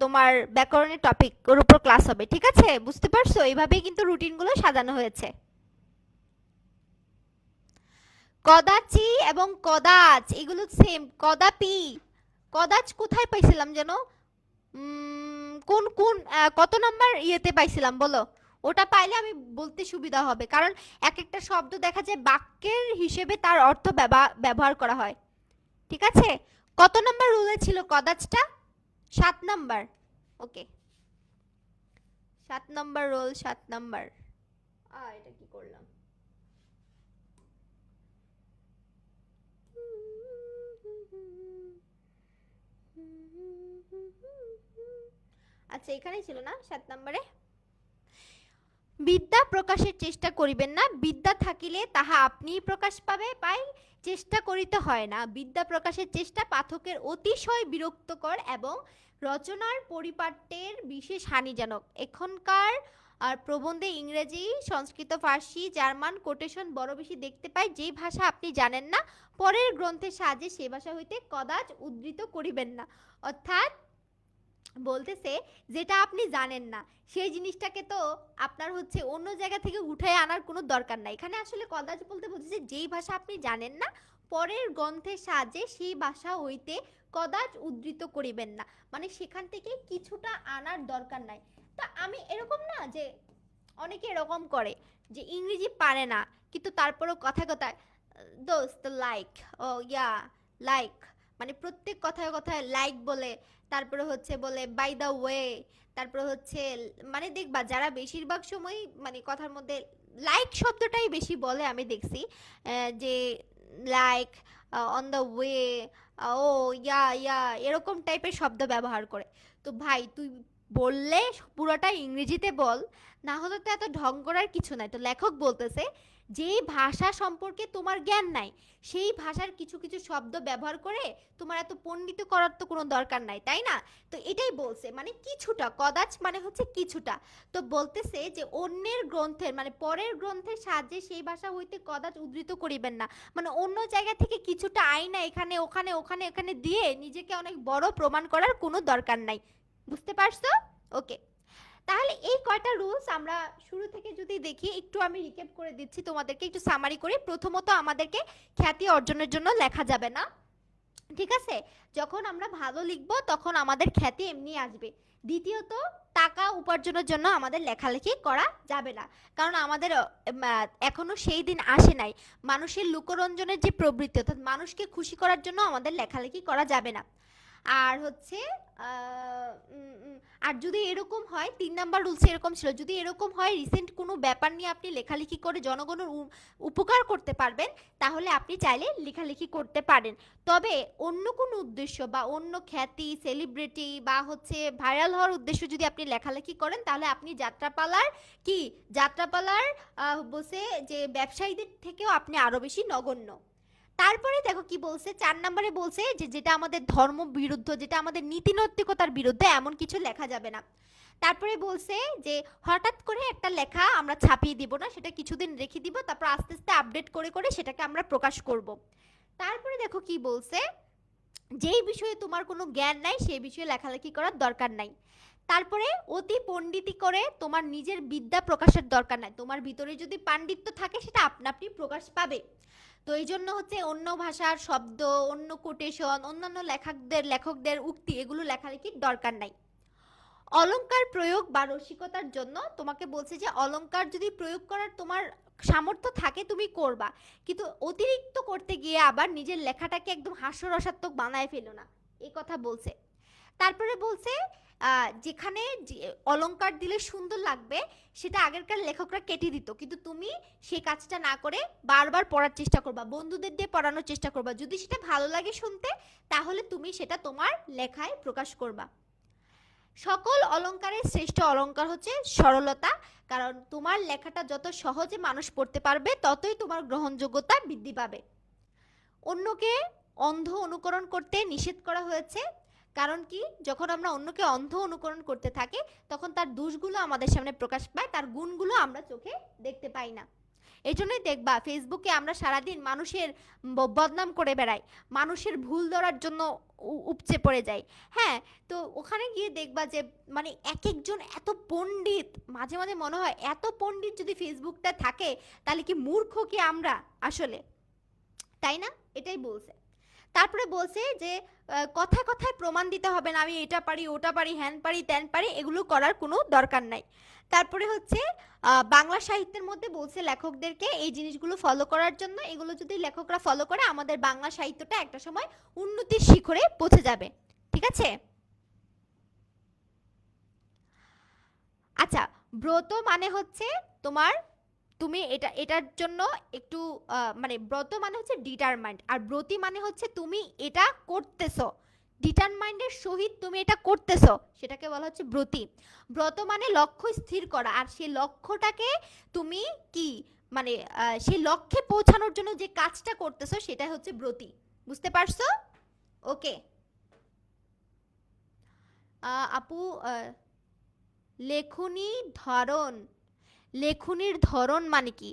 S2: তোমার ব্যাকরণের টপিক ওর উপর ক্লাস হবে, ঠিক আছে? বুঝতে পারছো? এইভাবেই কিন্তু রুটিনগুলো সাজানো হয়েছে। কদাচি এবং কদাচ এগুলো সেম। কদাপি, কদাচ কোথায় পাইছিলাম যেন? কোন কোন কত নাম্বার ইয়েতে পাইছিলাম বলো? ওটা পাইলে আমি বলতে সুবিধা হবে, কারণ এক একটা শব্দ দেখা যায় বাক্যের হিসেবে তার অর্থ ব্যবহার করা হয়, ঠিক আছে? কত নাম্বার রুলে ছিল কদাচটা? 7 নাম্বার। ওকে, 7 নাম্বার রোল, 7 নাম্বার। এটা কি করলাম? আচ্ছা এখানেই ছিল না 7 নাম্বারে? বিদ্যা প্রকাশের চেষ্টা করিবেন না, বিদ্যা থাকিলে তাহা আপনিই প্রকাশ পাই চেষ্টা করিতে হয় না। বিদ্যা প্রকাশের চেষ্টা পাঠকের অতিশয় বিরক্তকর এবং রচনার পরিপাট্যের বিশেষ হানিজনক। এখনকার আর প্রবন্ধে ইংরেজি, সংস্কৃত, ফার্সি, জার্মান কোটেশন বড় বেশি দেখতে পাই। যেই ভাষা আপনি জানেন না, পরের গ্রন্থের সাহায্যে সে ভাষা হইতে কদাচ উদ্ধৃত করিবেন না। অর্থাৎ বলতেছে যেটা আপনি জানেন না সেই জিনিসটাকে তো আপনার হচ্ছে অন্য জায়গা থেকে উঠায় আনার কোনো দরকার নাই। এখানে আসলে কদাচ বলতে বলতেছে যেই ভাষা আপনি জানেন না, পরের গ্রন্থের সাহায্যে সেই ভাষা হইতে কদাচ উদ্ধৃত করিবেন না, মানে সেখান থেকে কিছুটা আনার দরকার নাই। তা আমি এরকম না যে অনেকে এরকম করে যে ইংরেজি পারে না কিন্তু তারপরেও কথায় কথায় দোস্ত লাইক, ও ইয়া লাইক, মানে প্রত্যেক কথায় কথায় লাইক বলে, তারপরে হচ্ছে বলে বাই দ্য ওয়ে, তারপরে হচ্ছে মানে দেখবা যারা বেশিরভাগ সময় মানে কথার মধ্যে লাইক শব্দটাই বেশি বলে আমি দেখছি, যে লাইক, অন দ্য ওয়ে, ও ইয়া ইয়া এরকম টাইপের শব্দ ব্যবহার করে। তো ভাই তুই বললে পুরোটা ইংরেজিতে বল, না হলে তো এত ঢং করার কিছু নাই। তো লেখক বলতেছে যে ভাষা সম্পর্কে তোমার জ্ঞান নাই সেই ভাষার কিছু কিছু শব্দ ব্যবহার করে তোমার এত পণ্ডিত করার তো কোনো দরকার নাই, তাই না? তো এটাই বলছে, মানে কিছুটা, কদাচ মানে হচ্ছে কিছুটা। তো বলতেছে যে অন্যের গ্রন্থের মানে পরের গ্রন্থের সাহায্যে সেই ভাষা হইতে কদাচ উদ্ধৃত করিবেন না, মানে অন্য জায়গা থেকে কিছুটা আইনা এখানে ওখানে ওখানে এখানে দিয়ে নিজেকে অনেক বড় প্রমাণ করার কোনো দরকার নাই। বুঝতে পারছো? ওকে, তাহলে এই কয়টা রুলস আমরা শুরু থেকে যদি দেখি, একটু আমি রিক্যাপ করে দিচ্ছি তোমাদেরকে, একটু সামারি করি। প্রথমত আমাদেরকে খ্যাতি অর্জনের জন্য লেখা যাবে না, ঠিক আছে? যখন আমরা ভালো লিখবো তখন আমাদের খ্যাতি এমনি আসবে। দ্বিতীয়ত টাকা উপার্জনের জন্য আমাদের লেখালেখি করা যাবে না, কারণ আমাদের এখনো সেই দিন আসে নাই মানুষের লোকরঞ্জনের যে প্রবৃত্তি, অর্থাৎ মানুষকে খুশি করার জন্য আমাদের লেখালেখি করা যাবে না। আর হচ্ছে আর যদি এরকম হয়, 3 নাম্বার রুলস এরকম ছিল, যদি এরকম হয় রিসেন্ট কোনো ব্যাপার নিয়ে আপনি লেখালেখি করে জনগণের উপকার করতে পারবেন, তাহলে আপনি চাইলে লেখালেখি করতে পারেন। তবে অন্য কোনো উদ্দেশ্য বা অন্য খ্যাতি, সেলিব্রিটি বা হচ্ছে ভাইরাল হওয়ার উদ্দেশ্য যদি আপনি লেখালেখি করেন, তাহলে আপনি যাত্রাপালার বসে যে ব্যবসায়ীদের থেকেও আপনি আরো বেশি নগণ্য। তারপরে দেখো কি বলছে, 4 নম্বরে বলছে যে যেটা আমাদের ধর্ম বিরুদ্ধ, যেটা আমাদের নীতি নৈতিকতার বিরুদ্ধে, এমন কিছু লেখা যাবে না। তারপরে বলছে যে হঠাৎ করে একটা লেখা আমরা ছাপিয়ে দিব না, সেটা কিছুদিন রেখে দিব, তারপর আস্তে আস্তে আপডেট করে করে সেটাকে আমরা প্রকাশ করব। তারপরে দেখো কি বলছে, যেই বিষয়ে তোমার কোনো জ্ঞান নাই সেই বিষয়ে লেখালেখি করার দরকার নাই। তারপরে অতি পণ্ডিতি করে তোমার নিজের বিদ্যা প্রকাশের দরকার নাই, তোমার ভিতরে যদি পাণ্ডিত্য থাকে সেটা আপনা আপনি প্রকাশ পাবে। তো এই জন্য হচ্ছে অন্য ভাষার শব্দ, অন্য কোটেশন, অন্যান্য লেখকদের উক্তি এগুলো লেখালেখির দরকার নাই। অলংকার প্রয়োগ বা রসিকতার জন্য তোমাকে বলছে যে অলংকার যদি প্রয়োগ করার তোমার সামর্থ্য থাকে তুমি করবা, কিন্তু অতিরিক্ত করতে গিয়ে আবার নিজের লেখাটাকে একদম হাস্যরসাত্মক বানায় ফেলো না, এই কথা বলছে। তারপরে বলছে যেখানে অলংকার দিলে সুন্দর লাগবে সেটা আগেরকার লেখকরা কেটে দিত, কিন্তু তুমি সেই কাজটা না করে বারবার পড়ার চেষ্টা করবা, বন্ধুদের দিয়ে পড়ানোর চেষ্টা করবা, যদি সেটা ভালো লাগে শুনতে তাহলে তুমি সেটা তোমার লেখায় প্রকাশ করবা। সকল অলংকারের শ্রেষ্ঠ অলংকার হচ্ছে সরলতা, কারণ তোমার লেখাটা যত সহজে মানুষ পড়তে পারবে ততই তোমার গ্রহণযোগ্যতা বৃদ্ধি পাবে। অন্যকে অন্ধ অনুকরণ করতে নিষেধ করা হয়েছে, কারণ কি যখন আমরা অন্যকে অন্ধ অনুকরণ করতে থাকি তখন তার দোষগুলো আমাদের সামনে প্রকাশ পায়, তার গুণগুলো আমরা চোখে দেখতে পাই না। এই জন্যই দেখবা ফেসবুকে আমরা সারাদিন মানুষের বদনাম করে বেড়াই, মানুষের ভুল ধরার জন্য উপচে পড়ে যাই। হ্যাঁ, তো ওখানে গিয়ে দেখবা যে মানে এক একজন এত পণ্ডিত, মাঝে মাঝে মনে হয় এত পণ্ডিত যদি ফেসবুকটা থাকে তাহলে কি মূর্খ কি আমরা আসলে, তাই না? এটাই বলছে। তারপরে বলছে যে কথায় কথায় প্রমাণ দিতে হবে না আমি এটা পারি ওটা পারি হ্যান পারি ত্যান পারি, এগুলো করার কোনো দরকার নাই। তারপরে হচ্ছে বাংলা সাহিত্যের মধ্যে বলছে লেখকদেরকে এই জিনিসগুলো ফলো করার জন্য, এগুলো যদি লেখকরা ফলো করে আমাদের বাংলা সাহিত্যটা একটা সময় উন্নতির শিখরে পৌঁছে যাবে, ঠিক আছে? আচ্ছা, ব্রত মানে হচ্ছে তোমার, তুমি এটার জন্য একটু মানে ব্রত মানে হচ্ছে ডিটারমাইন্ড, আর ব্রতী মানে হচ্ছে তুমি এটা করতেছো, ডিটারমাইন্ডের সহিত তুমি এটা করতেছো সেটাকে বলা হচ্ছে ব্রতী। ব্রত মানে লক্ষ্য স্থির করা, আর সেই লক্ষ্যটাকে তুমি কি মানে সেই লক্ষ্যে পৌঁছানোর জন্য যে কাজটা করতেছো সেটা হচ্ছে ব্রতী। বুঝতে পারছো? ওকে আপু, লেখনী ধরন, লেখনির ধরন মানে কি?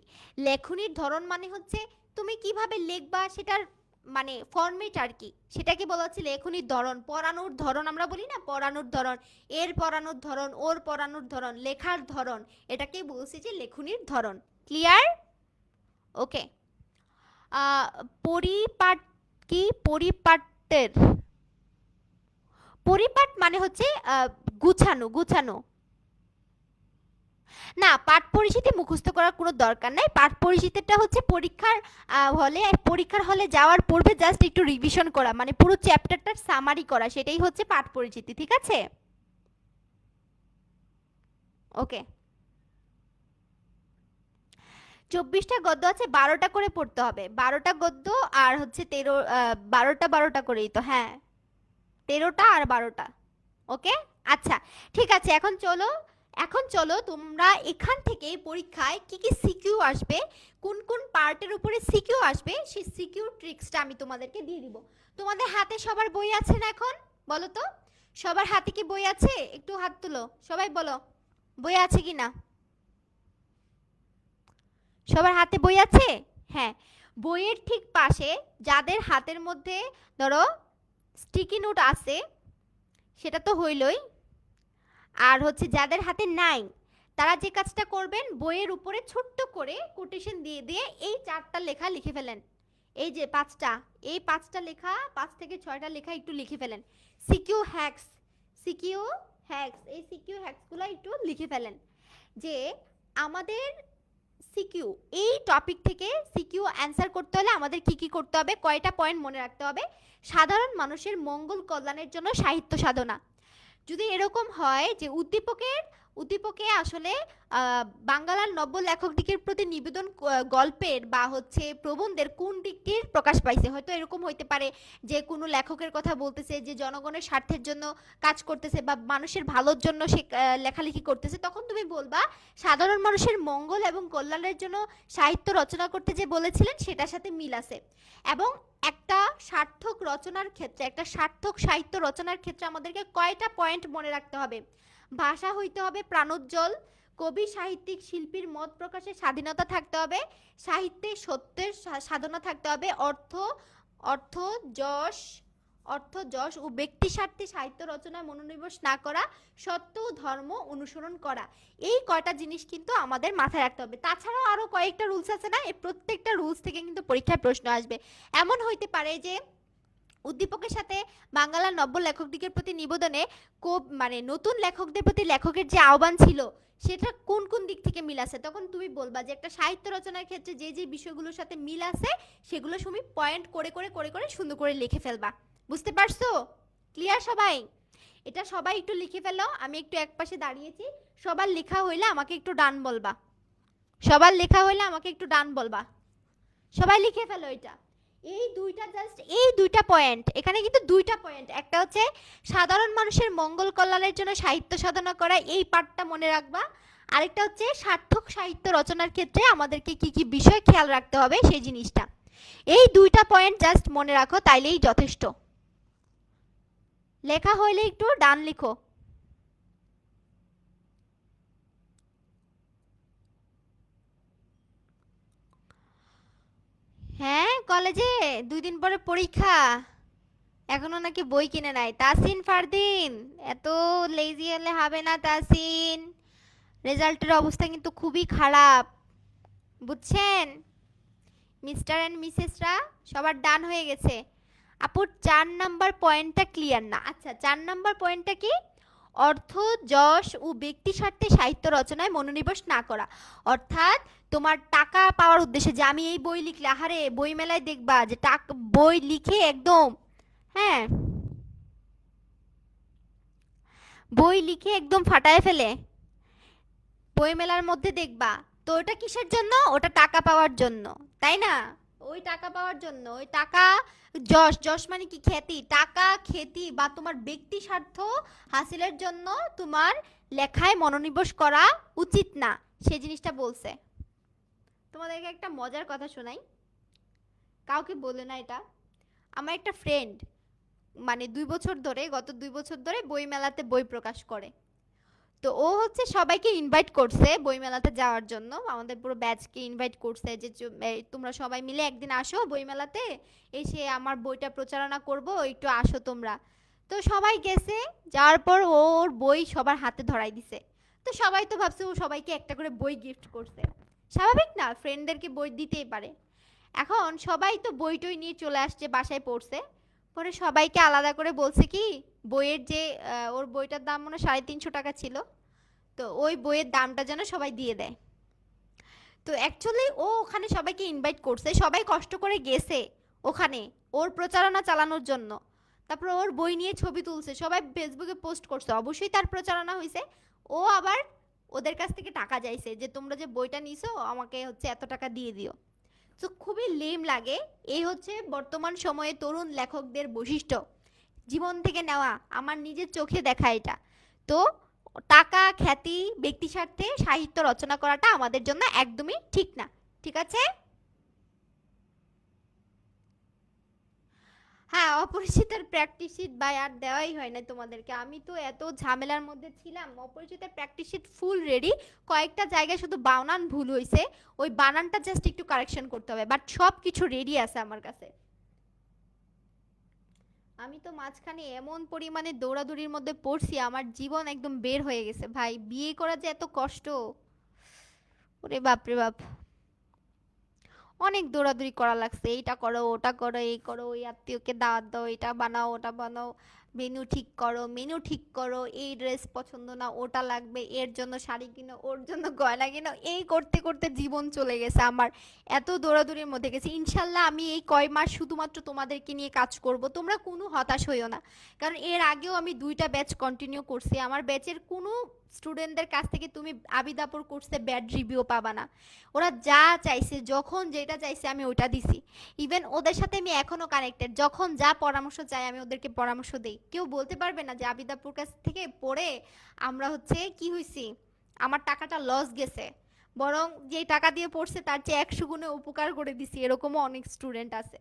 S2: লেখনির ধরন মানে হচ্ছে তুমি কিভাবে লিখবা সেটার মানে ফরম্যাট আর কি, সেটাকে বলা হচ্ছে লেখনির ধরন। পড়ানোর ধরন আমরা বলি না, পড়ানোর ধরন, এর পড়ানোর ধরন, ওর পড়ানোর ধরন, লেখার ধরন, এটাকেই বলছি যে লেখনির ধরন। ক্লিয়ার? ওকে। পরিপাট কি? পরিপাটের, পরিপাট মানে হচ্ছে গুছানো, গুছানো না। পাঠ পরিচিতি মুখস্থ করার কোনো দরকার নাই। পাঠ পরিচিতিটা হচ্ছে পরীক্ষার হলে, পরীক্ষার হলে যাওয়ার পূর্বে জাস্ট একটু রিভিশন করা, মানে পুরো চ্যাপ্টারটার সামারি করা, সেটাই হচ্ছে পাঠ পরিচিতি। ঠিক আছে? ওকে। 24টা গদ্য আছে, 12টা করে পড়তে হবে। 12টা গদ্য আর হচ্ছে 12টা 12টা করেই তো, হ্যাঁ 13টা আর 12টা। ওকে আচ্ছা ঠিক আছে। এখন চলো তোমরা এখান থেকে পরীক্ষায় কি কি সিকিউ আসবে, কোন কোন পার্টের উপরে সিকিউ আসবে, সেই সিকিউ ট্রিক্সটা আমি তোমাদেরকে দিয়ে দিব। তোমাদের হাতে সবার বই আছে না এখন? বলো তো, সবার হাতে কি বই আছে? একটু হাত তুলো, সবাই বলো বই আছে কি না। সবার হাতে বই আছে? হ্যাঁ, বইয়ের ঠিক পাশে যাদের হাতের মধ্যে ধরো স্টিকি নোট আছে সেটা তো হইলই, আর হচ্ছে যাদের হাতে নাই তারা যে কাজটা করবেন, বইয়ের উপরে ছোট্ট করে কোটেশন দিয়ে দিয়ে এই 4টা লেখা লিখে ফেলেন। এই যে 5টা, এই 5টা লেখা, 5 থেকে 6টা লেখা একটু লিখে ফেলেন। সিকিউ হ্যাক্স, সিকিউ হ্যাক্স, এই সিকিউ হ্যাক্সগুলো একটু লিখে ফেলেন যে আমাদের সিকিউ, এই টপিক থেকে সিকিউ অ্যান্সার করতে হলে আমাদের কি কি করতে হবে, কয়টা পয়েন্ট মনে রাখতে হবে। সাধারণ মানুষের মঙ্গল কল্যাণের জন্য সাহিত্য সাধনা। যদি এরকম হয় যে উদ্দীপকে আসলে বাংলার নব্য লেখকদিগের প্রতি নিবেদন গল্পের বা হচ্ছে প্রবন্ধের কোন দিকটির প্রকাশ পাইছে, হয়তো এরকম হইতে পারে যে কোনো লেখকের কথা বলতেছে যে জনগণের স্বার্থের জন্য কাজ করতেছে বা মানুষের ভালোর জন্য সে লেখালেখি করতেছে, তখন তুমি বলবা সাধারণ মানুষের মঙ্গল এবং কল্যাণের জন্য সাহিত্য রচনা করতে যে বলেছিলেন সেটার সাথে মিল আছে। এবং একটা সার্থক রচনার ক্ষেত্রে, একটা সার্থক সাহিত্য রচনার ক্ষেত্রে আমাদেরকে কয়টা পয়েন্ট মনে রাখতে হবে। ভাষা হইতে হবে প্রাণোজ্জ্বল, কবি সাহিত্যিক শিল্পীর মত প্রকাশের স্বাধীনতা থাকতে হবে, সাহিত্যে সত্যের সাধনা থাকতে হবে, অর্থ যশ ও ব্যক্তি স্বার্থে সাহিত্য রচনায় মনোনিবেশ না করা, সত্য ও ধর্ম অনুসরণ করা। এই কয়টা জিনিস কিন্তু আমাদের মাথায় রাখতে হবে। তাছাড়াও আরো কয়েকটা রুলস আছে না, এই প্রত্যেকটা রুলস থেকে কিন্তু পরীক্ষায় প্রশ্ন আসবে। এমন হইতে পারে যে উদ্দীপকের সাথে বাংলার নব্য লেখকদিগের প্রতি নিবেদনে মানে নতুন লেখকদের প্রতি লেখকের যে আহ্বান ছিল সেটা কোন কোন দিক থেকে মিল আছে, তখন তুমি বলবা যে একটা সাহিত্য রচনার ক্ষেত্রে যে যে বিষয়গুলোর সাথে মিল আছে সেগুলো তুমি পয়েন্ট করে করে করে করে সুন্দর করে লিখে ফেলবা। বুঝতে পারছো? ক্লিয়ার সবাই? এটা সবাই একটু লিখে ফেলো। আমি একটু একপাশে দাঁড়িয়েছি, সবার লেখা হইলে আমাকে একটু ডান বলবা। সবার লেখা হইলে আমাকে একটু ডান বলবা। সবাই লিখে ফেলো এটা। এই দুইটা পয়েন্ট, এখানে কিন্তু দুইটা পয়েন্ট, একটা হচ্ছে সাধারণ মানুষের মঙ্গল কল্যাণের জন্য সাহিত্য সাধনা করা, এই পার্টটা মনে রাখবা। আরেকটা হচ্ছে সার্থক সাহিত্য রচনার ক্ষেত্রে আমাদেরকে কি কি বিষয় খেয়াল রাখতে হবে সেই জিনিসটা। এই দুইটা পয়েন্ট জাস্ট মনে রাখো, তাইলেই যথেষ্ট। লেখা হইলে একটু ডান লিখো। হ্যাঁ, কলেজে 2 দিন পরে পরীক্ষা, এখনো নাকি বই কিনে নাই। তাসিন ফারদিন, এত লেজি হলে হবে না তাসিন, রেজাল্টের অবস্থা কিন্তু খুবই খারাপ, বুঝছেন? মিস্টার এন্ড মিসেসরা সবার ডান হয়ে গেছে। আপুর 4 নাম্বার পয়েন্টটা ক্লিয়ার না। আচ্ছা, 4 নাম্বার পয়েন্টটা কি? অর্থ যশ ও ব্যক্তি স্বার্থে সাহিত্য রচনায় মনোনিবেশ না করা, অর্থাৎ তোমার টাকা পাওয়ার উদ্দেশ্যে যে আমি এই বই লিখলে, আহারে বই মেলায় দেখবা যে বই লিখে একদম, হ্যাঁ বই লিখে একদম ফাটায় ফেলে বই মেলার মধ্যে দেখবা, তো ওটা কিসের জন্য? ওটা টাকা পাওয়ার জন্য, তাই না? ওই টাকা পাওয়ার জন্য, ওই টাকা, যশ, যশ মানে কি খ্যাতি, টাকা খ্যাতি বা তোমার ব্যক্তি স্বার্থ হাসিলের জন্য তোমার লেখায় মনোনিবেশ করা উচিত না, সেই জিনিসটা বলছে। তোমাদেরকে একটা মজার কথা শোনাই, কাউকে বলে না এটা। আমার একটা ফ্রেন্ড মানে 2 বছর ধরে, গত 2 বছর ধরে বই মেলাতে বই প্রকাশ করে। তো ও হচ্ছে সবাইকে ইনভাইট করছে বই মেলাতে যাওয়ার জন্য, আমাদের পুরো ব্যাচকে ইনভাইট করছে যে তোমরা সবাই মিলে একদিন আসো বই মেলাতে, এসে আমার বইটা প্রচারণা করব, একটু আসো তোমরা। তো সবাই গেছে, যাওয়ার পর ওর বই সবার হাতে ধরাই দিছে। তো সবাই তো ভাবছে ও সবাইকে একটা করে বই গিফট করছে, স্বাভাবিক না, ফ্রেন্ডদেরকে বই দিতেই পারে। এখন সবাই তো বই টই নিয়ে চলে আসছে, বাসায় পড়ছে। পরে সবাইকে আলাদা করে বলছে কি, বইয়ের যে ওর বইটার দাম মনে হয় 350 টাকা ছিল, তো ওই বইয়ের দামটা যেন সবাই দিয়ে দেয়। তো অ্যাকচুয়ালি ও ওখানে সবাইকে ইনভাইট করছে, সবাই কষ্ট করে গেছে ওখানে ওর প্রচারণা চালানোর জন্য। তারপর ওর বই নিয়ে ছবি তুলছে, সবাই ফেসবুকে পোস্ট করছে, অবশ্যই তার প্রচারণা হয়েছে। ও আবার ওদের কাছ থেকে টাকা চাইছে যে তোমরা যে বইটা নিছো আমাকে হচ্ছে এত টাকা দিয়ে দিও। তো খুবই লেম লাগে। এই হচ্ছে বর্তমান সময়ে তরুণ লেখকদের বৈশিষ্ট্য, জীবন থেকে নেওয়া, আমার নিজের চোখে দেখা এটা। তো টাকা খ্যাতি ব্যক্তি স্বার্থে সাহিত্য রচনা করাটা আমাদের জন্য একদমই ঠিক না, ঠিক আছে? হ্যাঁ, অপরিচিতের প্র্যাকটিস শিট ভাই আর দেওয়াই হয় না তোমাদেরকে, আমি তো এত ঝামেলার মধ্যে ছিলাম। অপরিচিতের প্র্যাকটিস শিট ফুল রেডি, কয়েকটা জায়গায় শুধু বানান ভুল হয়েছে, ওই বানানটা জাস্ট একটু কারেকশন করতে হবে, বাট সব কিছু রেডি আছে আমার কাছে। আমি তো মাঝখানে এমন পরিমাণে দৌড়াদৌড়ির মধ্যে পড়ছি, আমার জীবন একদম বের হয়ে গেছে ভাই, বিয়ে করা যে এত কষ্ট, ওরে বাপ রে বাপ, অনেক দৌড়াদৌড়ি করা লাগছে, এইটা করো ওটা করো, এই করো, ওই আত্মীয়কে দাওয়াত দাও, এটা বানাও ওটা বানাও, মেনু ঠিক করো, এই ড্রেস পছন্দ না ওটা লাগবে, এর জন্য শাড়ি কিনো, ওর জন্য গয়না কিনো, এই করতে করতে জীবন চলে গেছে আমার, এত দৌড়াদৌড়ির মধ্যে গেছে। ইনশাল্লাহ আমি এই কয় মাস শুধুমাত্র তোমাদেরকে নিয়ে কাজ করব, তোমরা কোনো হতাশ হইও না, কারণ এর আগেও আমি 2টা ব্যাচ কন্টিনিউ করছি, আমার ব্যাচের কোনো স্টুডেন্টদের কাছ থেকে তুমি আবিদাপুর কোর্সে ব্যাড রিভিউ পাবা না। ওরা যা চাইছে, যখন যেটা চাইছে আমি ওটা দিছি। ইভেন ওদের সাথে আমি এখনো কানেক্টেড, যখন যা পরামর্শ চাই আমি ওদেরকে পরামর্শ দেই। কেউ বলতে পারবে না যে আবিদাপুর কাছ থেকে পড়ে আমরা হচ্ছে কি হইছি, আমার টাকাটা লস গেছে, বরং যে টাকা দিয়ে পড়ছে তার চেয়ে 100 গুণে উপকার করে দিছি, এরকমও অনেক স্টুডেন্ট আছে।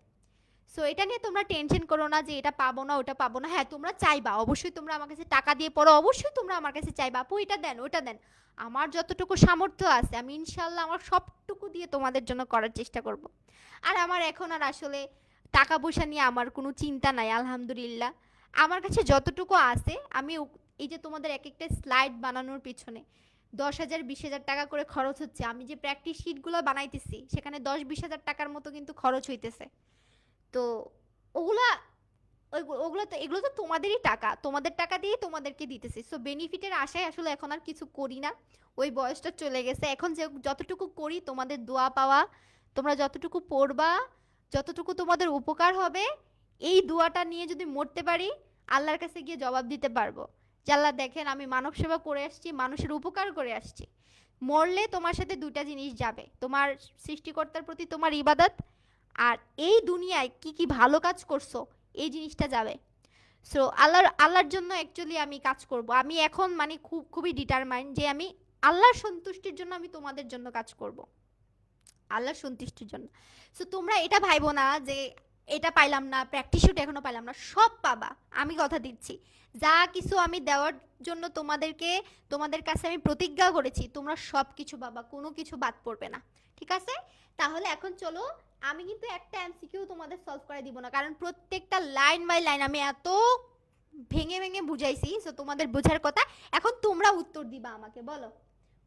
S2: সো এটা নিয়ে তোমরা টেনশন করো না যে এটা পাবো না ওটা পাবো না, হ্যাঁ তোমরা চাইবা, অবশ্যই তোমরা আমার কাছে টাকা দিয়ে পড়ো, অবশ্যই তোমরা আমার কাছে চাইবা আপু এটা দেন ওটা দেন। আমার যতটুকু সামর্থ্য আছে আমি ইনশাল্লাহ আমার সবটুকু দিয়ে তোমাদের জন্য করার চেষ্টা করব। আর আমার এখন আর আসলে টাকা পয়সা নিয়ে আমার কোনো চিন্তা নাই, আলহামদুলিল্লাহ। আমার কাছে যতটুকু আছে আমি এই যে তোমাদের এক একটা স্লাইড বানানোর পিছনে 10,000 20,000 টাকা করে খরচ হচ্ছে, আমি যে প্র্যাকটিস শিটগুলো বানাইতেছি সেখানে 10-20 হাজার টাকার মতো কিন্তু খরচ হইতেছে। তো ওগুলা ওগুলো তো, এগুলো তো তোমাদেরই টাকা, তোমাদের টাকা দিয়ে তোমাদেরকে দিতেছি, সো বেনিফিটের আশায় আসলে এখন আর কিছু করি না, ওই বয়সটা চলে গেছে। এখন যে যতটুকু করি তোমাদের দোয়া পাওয়া, তোমরা যতটুকু পড়বা, যতটুকু তোমাদের উপকার হবে, এই দোয়াটা নিয়ে যদি মরতে পারি আল্লাহর কাছে গিয়ে জবাব দিতে পারবো যে আল্লাহ দেখেন আমি মানব সেবা করে আসছি, মানুষের উপকার করে আসছি। মরলে তোমার সাথে 2টা জিনিস যাবে, তোমার সৃষ্টিকর্তার প্রতি তোমার ইবাদত, আর এই দুনিয়ায় কি কি ভালো কাজ করছো এই জিনিসটা যাবে। সো আল্লাহর জন্য অ্যাকচুয়ালি আমি কাজ করব, আমি এখন মানে খুবই ডিটারমাইন্ড যে আমি আল্লাহর সন্তুষ্টির জন্য আমি তোমাদের জন্য কাজ করব, আল্লাহর সন্তুষ্টির জন্য। সো তোমরা এটা ভাইবো না যে এটা পাইলাম না, প্র্যাকটিস শুট এখনো পাইলাম না, সব পাবা, আমি কথা দিচ্ছি। যা কিছু আমি দেওয়ার জন্য তোমাদেরকে, তোমাদের কাছে আমি প্রতিজ্ঞা করেছি, তোমরা সব কিছু পাবা, কোনো কিছু বাদ পড়বে না, ঠিক আছে? তাহলে এখন চলো, আমি কিন্তু একটা এমসিকিউ তোমাদের সলভ করে দিব না, কারণ প্রত্যেকটা লাইন বাই লাইন আমি এত ভেঙে ভেঙে বুঝাইছি, সো তোমাদের বোঝার কথা। এখন তোমরা উত্তর দিবা আমাকে, বলো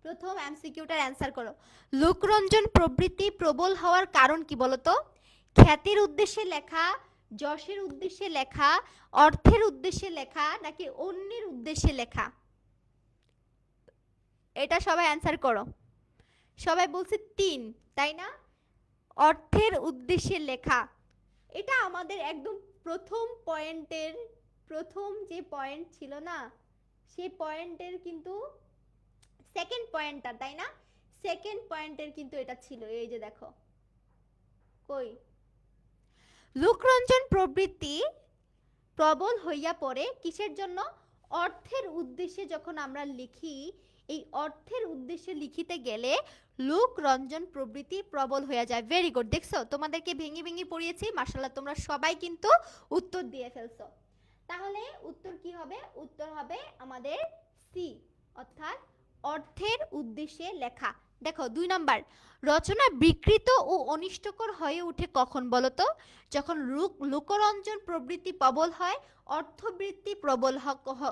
S2: প্রথম এমসিকিউটার অ্যান্সার করো। লোকরঞ্জন প্রবৃত্তি প্রবল হওয়ার কারণ কি বলো তো? খ্যাতির উদ্দেশ্যে লেখা, যশের উদ্দেশ্যে লেখা, অর্থের উদ্দেশ্যে লেখা, নাকি অন্যের উদ্দেশ্যে লেখা? এটা সবাই অ্যান্সার করো। সবাই বলছে 3, তাই না? অর্থের উদ্দেশ্যে লেখা, এটা আমাদের একদম প্রথম পয়েন্টের, প্রথম যে পয়েন্ট ছিল না সেই পয়েন্টের কিন্তু সেকেন্ড পয়েন্টটা, তাই না? সেকেন্ড পয়েন্টের কিন্তু এটা ছিল, এই যে দেখো, কই লোকরঞ্জন প্রবৃত্তি প্রবল হইয়া পড়ে কিসের জন্য? অর্থের উদ্দেশ্যে। যখন আমরা লিখি, এই অর্থের উদ্দেশ্যে লিখিতে গেলে লোকরঞ্জন প্রবৃত্তি প্রবল হয়ে যায়। ভেরি গুড, দেখছো তোমাদেরকে ভেঙে ভেঙে পড়িয়েছি, মাশাআল্লাহ তোমরা সবাই কিন্তু উত্তর দিয়ে ফেলছো। তাহলে উত্তর কি হবে? উত্তর হবে আমাদের সি, অর্থাৎ অর্থের উদ্দেশ্যে লেখা। দেখো 2 নাম্বার, রচনা বিকৃত ও অনিষ্টকর হয়ে ওঠে কখন বলো তো? যখন লোকরঞ্জন প্রবৃত্তি প্রবল হয়, অর্থবৃত্তি প্রবল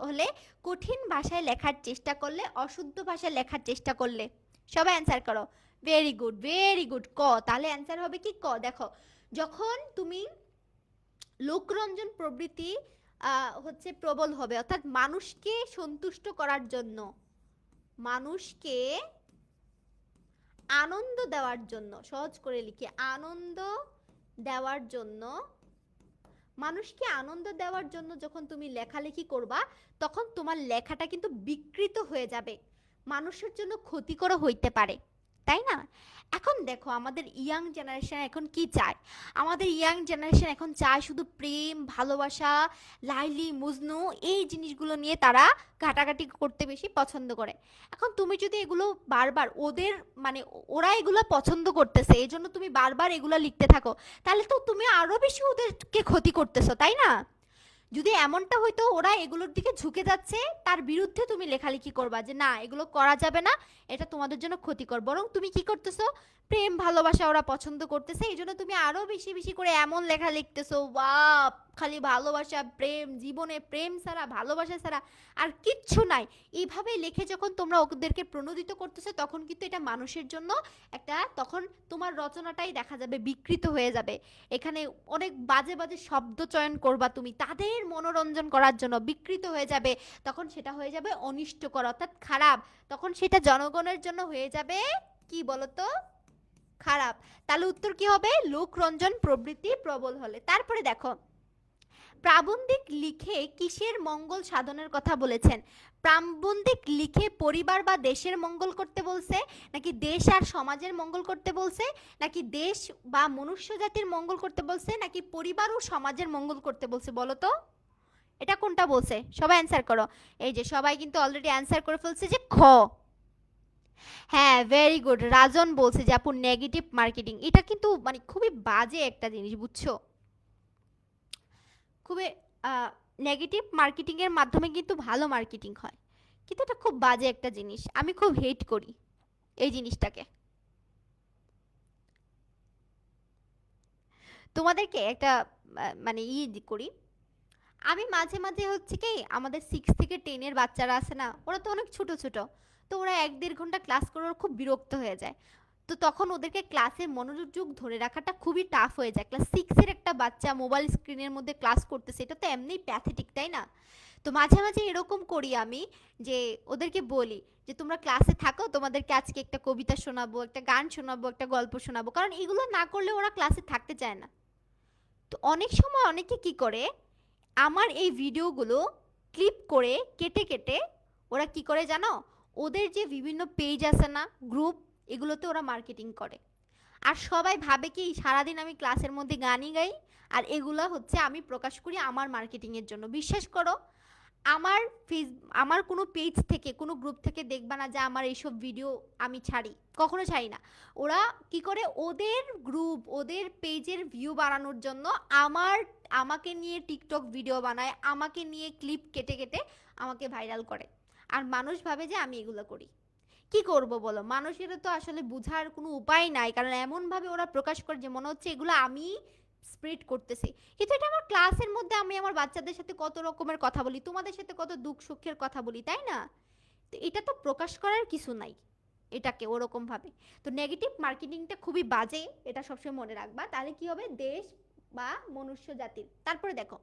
S2: হলে, কঠিন ভাষায় লেখার চেষ্টা করলে, অশুদ্ধ ভাষায় লেখার চেষ্টা করলে। সবাই অ্যান্সার করো। ভেরি গুড, ভেরি গুড, ক। তাহলে অ্যান্সার হবে কি? ক। দেখো যখন তুমি লোকরঞ্জন প্রবৃত্তি হচ্ছে প্রবল হবে, অর্থাৎ মানুষকে সন্তুষ্ট করার জন্য, মানুষকে আনন্দ দেওয়ার জন্য, সহজ করে লিখি, আনন্দ দেওয়ার জন্য, মানুষকে আনন্দ দেওয়ার জন্য যখন তুমি লেখালেখি করবা, তখন তোমার লেখাটা কিন্তু বিকৃত হয়ে যাবে, মানুষের জন্য ক্ষতিকর হইতে পারে, তাই না? এখন দেখো আমাদের ইয়াং জেনারেশন এখন কি চায়? আমাদের ইয়াং জেনারেশন এখন চায় শুধু প্রেম, ভালোবাসা, লাইলি মজনু, এই জিনিসগুলো নিয়ে তারা ঘাটাঘাটি করতে বেশি পছন্দ করে। এখন তুমি যদি এগুলো বারবার ওদের, মানে ওরা এগুলো পছন্দ করতেছে, এই জন্য তুমি বারবার এগুলো লিখতে থাকো, তাহলে তো তুমি আরো বেশি ওদেরকে ক্ষতি করতেছো, তাই না? যদি এমনটা হয়তো ওরা এগুলোর দিকে ঝুঁকে যাচ্ছে, তার বিরুদ্ধে তুমি লেখালেখি করবা যে না এগুলো করা যাবে না, এটা তোমাদের জন্য ক্ষতিকর। বরং তুমি কি করতেছো? প্রেম ভালোবাসা ওরা পছন্দ করতেছে, এই জন্য তুমি আরো বেশি বেশি করে এমন লেখা লিখতেছো, বাপ খালি ভালোবাসা, প্রেম, জীবনে প্রেম ছাড়া, ভালোবাসা ছাড়া আর কিচ্ছু নাই। এইভাবে লিখে যখন তোমরা ওদেরকে প্রণোদিত করতেছো, তখন কিন্তু এটা মানুষের জন্য একটা, তখন তোমার রচনাটাই দেখা যাবে বিকৃত হয়ে যাবে। এখানে অনেক বাজে বাজে শব্দ চয়ন করবা তুমি তাদের মনোরঞ্জন করার জন্য, বিকৃত হয়ে যাবে, তখন সেটা হয়ে যাবে অনিষ্টকর, অর্থাৎ খারাপ। তখন সেটা জনগণের জন্য হয়ে যাবে কি বলতো? খারাপ। তাহলে উত্তর কি হবে? লোকরঞ্জন প্রবৃত্তি প্রবল হলে। তারপরে দেখো, প্রাবন্ধিক লিখে কিসের মঙ্গল সাধনের কথা বলেছেন? প্রাবন্ধিক লিখে পরিবার বা দেশের মঙ্গল করতে বলছে, নাকি দেশ আর সমাজের মঙ্গল করতে বলছে, নাকি দেশ বা মনুষ্য জাতির মঙ্গল করতে বলছে, নাকি পরিবার ও সমাজের মঙ্গল করতে বলছে বলো তো? এটা কোনটা বলছে? সবাই অ্যান্সার করো। এই যে সবাই কিন্তু অলরেডি অ্যান্সার করে ফেলছে যে খ। হ্যাঁ, ভেরি গুড, রাজন বলছে যে আপু নেগেটিভ মার্কেটিং। এটা কিন্তু মানে খুবই বাজে একটা জিনিস, বুঝছো? খুবই নেগেটিভ মার্কেটিং এর মাধ্যমে কিন্তু ভালো মার্কেটিং হয়, কিন্তু এটা খুব বাজে একটা জিনিস, আমি খুব হেট করি এই জিনিসটাকে। তোমাদেরকে একটা মানে করি, আমি মাঝে মাঝে হচ্ছে কি, আমাদের 6 থেকে 10 এর বাচ্চারা আছে না, ওরা তো অনেক ছোট ছোট, তো ওরা 1-1.5 ঘন্টা ক্লাস করে ওরা খুব বিরক্ত হয়ে যায়। তো তখন ওদেরকে ক্লাসে মনোযোগ ধরে রাখাটা খুবই টাফ হয়ে যায়। ক্লাস 6 এর একটা বাচ্চা মোবাইল স্ক্রিনের মধ্যে ক্লাস করতেছে, এটা তো এমনিই প্যাথেটিক, তাই না? তো মাঝে মাঝে এরকম করি আমি, যে ওদেরকে বলি যে তোমরা ক্লাসে থাকো, তোমাদেরকে আজকে একটা কবিতা শোনাবো, একটা গান শোনাবো, একটা গল্প শোনাবো, কারণ এগুলো না করলে ওরা ক্লাসে থাকতে চায় না। তো অনেক সময় অনেকে কি করে, আমার এই ভিডিওগুলো ক্লিপ করে কেটে কেটে ওরা কি করে জানো? ওদের যে বিভিন্ন পেজ আছে না, গ্রুপ, এগুলোতে ওরা মার্কেটিং করে। আর সবাই ভাবে কি সারাদিন আমি ক্লাসের মধ্যে গানই গাই, আর এগুলো হচ্ছে আমি প্রকাশ করি আমার মার্কেটিংয়ের জন্য। বিশ্বাস করো, আমার ফেস আমার কোনো পেজ থেকে, কোনো গ্রুপ থেকে দেখবা না যে আমার এইসব ভিডিও আমি ছাড়ি, কখনো ছাড়ি না। ওরা কি করে, ওদের গ্রুপ, ওদের পেজের ভিউ বাড়ানোর জন্য আমাকে নিয়ে টিকটক ভিডিও বানায়, আমাকে নিয়ে ক্লিপ কেটে কেটে আমাকে ভাইরাল করে, আর মানুষ ভাবে যে আমি এগুলো করি। কি করব বলো? মানুষের তো আসলে বোঝার কোনো উপায় নাই, কারণ এমন ভাবে ওরা প্রকাশ করে যে মনে হচ্ছে এগুলো আমি স্প্রেড করতেছি, কিন্তু এটা আমার ক্লাসের মধ্যে আমি আমার বাচ্চাদের সাথে কত রকমের কথা বলি, তোমাদের সাথে কত দুঃখ সুখের কথা বলি, তাই না? তো এটা তো প্রকাশ করার কিছু নাই এটাকে ওরকম ভাবে। তো নেগেটিভ মার্কেটিংটা খুবই বাজে, এটা সবসময় মনে রাখবা, তাহলে কি হবে? দেশ বা মনুষ্য জাতির। তারপরে দেখো,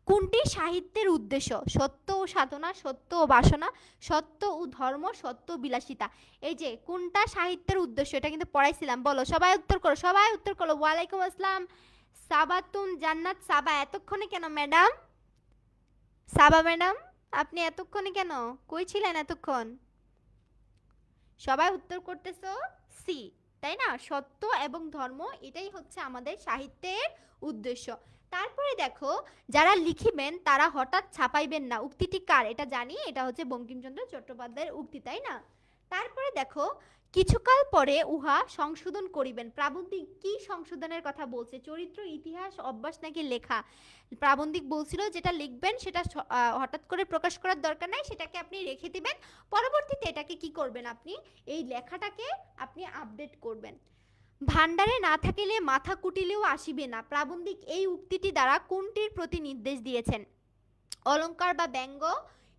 S2: কোনটি সাহিত্যের উদ্দেশ্য? সত্য ও সাধনা, সত্য ও বাসনা, সত্য ও ধর্ম, সত্য ও বিলাসিতা। এই যে কোনটা সাহিত্যের উদ্দেশ্য, এটা কিন্তু পড়াইছিলাম, বলো সবাই উত্তর করো, সবাই উত্তর করো। ওয়ালাইকুম আসসালাম সাবাতুন জান্নাত সাবা, এতক্ষণে কেন ম্যাডাম? সাবা ম্যাডাম, আপনি এতক্ষণে কেন, কই ছিলেন এতক্ষণ? সবাই উত্তর করতেছো সি। তাই না? সত্য এবং ধর্ম, এটাই হচ্ছে আমাদের সাহিত্যের উদ্দেশ্য। তারপরে দেখো, যারা লিখিবেন তারা হঠাৎ ছাপাইবেন না, উক্তিটি কার? এটা জানি, এটা হচ্ছে বঙ্কিমচন্দ্র চট্টোপাধ্যায়ের উক্তি, তাই না? তারপরে দেখো, কিছুকাল পরে উহা সংশোধন করিবেন। প্রাবন্ধিক কি সংশোধনের কথা বলছে? চরিত্র, ইতিহাস, অভ্যাস নাকি লেখা? প্রাবন্ধিক বলছিল যেটা লিখবেন সেটা হঠাৎ করে প্রকাশ করার দরকার নাই, সেটাকে আপনি রেখে দিবেন, পরবর্তীতে এটাকে কি করবেন, আপনি এই লেখাটাকে আপনি আপডেট করবেন। ভান্ডারে না থাকিলে মাথা কুটিলেও আসিবে না। প্রাবন্ধিক এই উক্তিটি দ্বারা কোনটির প্রতি নির্দেশ দিয়েছেন? অলংকার বা ব্যঙ্গ,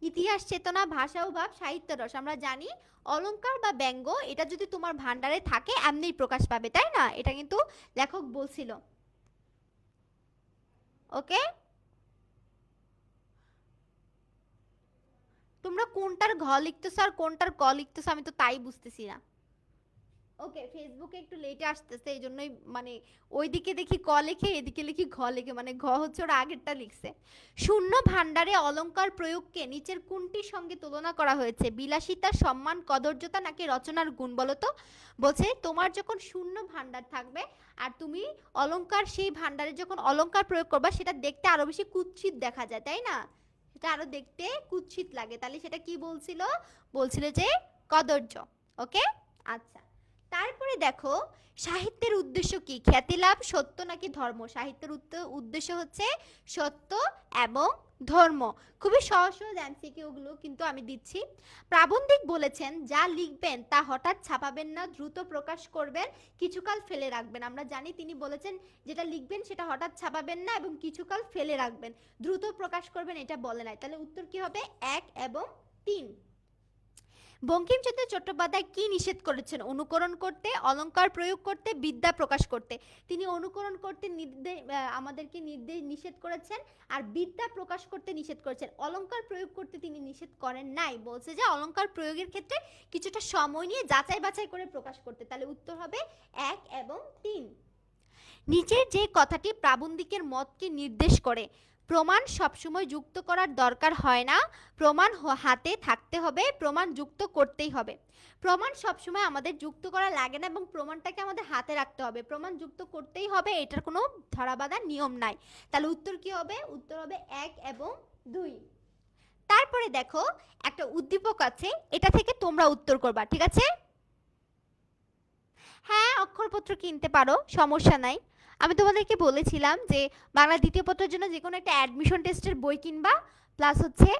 S2: ইতিহাস চেতনা, ভাষা ও ভাব, সাহিত্য রস। আমরা জানি অলংকার বা ব্যঙ্গ এটা যদি তোমার ভান্ডারে থাকে এমনিই প্রকাশ পাবে, তাই না? এটা কিন্তু লেখক বলছিল। ওকে, তোমরা কোনটার ঘ লিখতেছো আর কোনটার ক লিখতেছো আমি তো তাই বুঝতেছি না। ওকে, ফেসবুকে একটু লেটে আসতেছে, এই জন্যই মানে ওইদিকে দেখি ক লিখে, এদিকে লিখি ঘ লিখে, মানে ঘ হচ্ছে ওরা আগেরটা লিখছে। শূন্য ভান্ডারে অলংকার প্রয়োগকে নিচের কোনটির সঙ্গে তুলনা করা হয়েছে? বিলাসিতা, সম্মান, কদর্যতা নাকি রচনার গুণ? বলো তো। বলছে তোমার যখন শূন্য ভান্ডার থাকবে আর তুমি অলংকার, সেই ভান্ডারে যখন অলংকার প্রয়োগ করবা সেটা দেখতে আরো বেশি কুৎসিত দেখা যায়, তাই না? সেটা আরো দেখতে কুৎসিত লাগে, তাহলে সেটা কি বলছিল? বলছিল যে কদর্য। ওকে, আচ্ছা। তারপরে দেখো, সাহিত্যের উদ্দেশ্য কি? খ্যাতি লাভ, সত্য নাকি ধর্ম? সাহিত্যের উদ্দেশ্য হচ্ছে সত্য এবং ধর্ম। খুবই সহজ সহজ এমসিকিউ গুলো কিন্তু আমি দিচ্ছি। প্রাবন্ধিক বলেছেন যা লিখবেন তা হঠাৎ ছাপাবেন না, দ্রুত প্রকাশ করবেন, কিছুকাল ফেলে রাখবেন। আমরা জানি তিনি বলেছেন যেটা লিখবেন সেটা হঠাৎ ছাপাবেন না এবং কিছুকাল ফেলে রাখবেন, দ্রুত প্রকাশ করবেন এটা বলে নাই। তাহলে উত্তর কি হবে? 1 এবং 3। বঙ্কিমচন্দ্র চট্টোপাধ্যায় কি নিষেধ করেছেন? অনুকরণ করতে, অলংকার প্রয়োগ করতে, বিদ্যা প্রকাশ করতে। তিনি অনুকরণ করতে আমাদেরকে নিষেধ করেছেন, আর বিদ্যা প্রকাশ করতে নিষেধ করেছেন। অলংকার প্রয়োগ করতে তিনি নিষেধ করেন নাই, বলছে যে অলংকার প্রয়োগের ক্ষেত্রে কিছুটা সময় নিয়ে যাচাই বাছাই করে প্রকাশ করতে। তাহলে উত্তর হবে 1 এবং 3। নিচের যে কথাটি প্রাবন্ধিকের মতকে নির্দেশ করে? প্রমাণ সবসময় যুক্ত করার দরকার হয় না, প্রমাণ হাতে থাকতে হবে, প্রমাণ যুক্ত করতেই হবে। প্রমাণ সবসময় আমাদের যুক্ত করা লাগে না এবং প্রমাণটাকে আমাদের হাতে রাখতে হবে, প্রমাণ যুক্ত করতেই হবে, এটার কোনো ধরাবাঁধা নিয়ম নাই। তাহলে উত্তর কি হবে? উত্তর হবে 1 এবং 2। তারপরে দেখো, একটা উদ্দীপক আছে, এটা থেকে তোমরা উত্তর করবা, ঠিক আছে? হ্যাঁ, অক্ষরপত্র কিনতে পারো, সমস্যা নাই। আমি তোমাদেরকে বলেছিলাম যে বাংলা দ্বিতীয় পত্রের জন্য যে কোনো একটা অ্যাডমিশন টেস্টের বই কিনবা, প্লাস হচ্ছে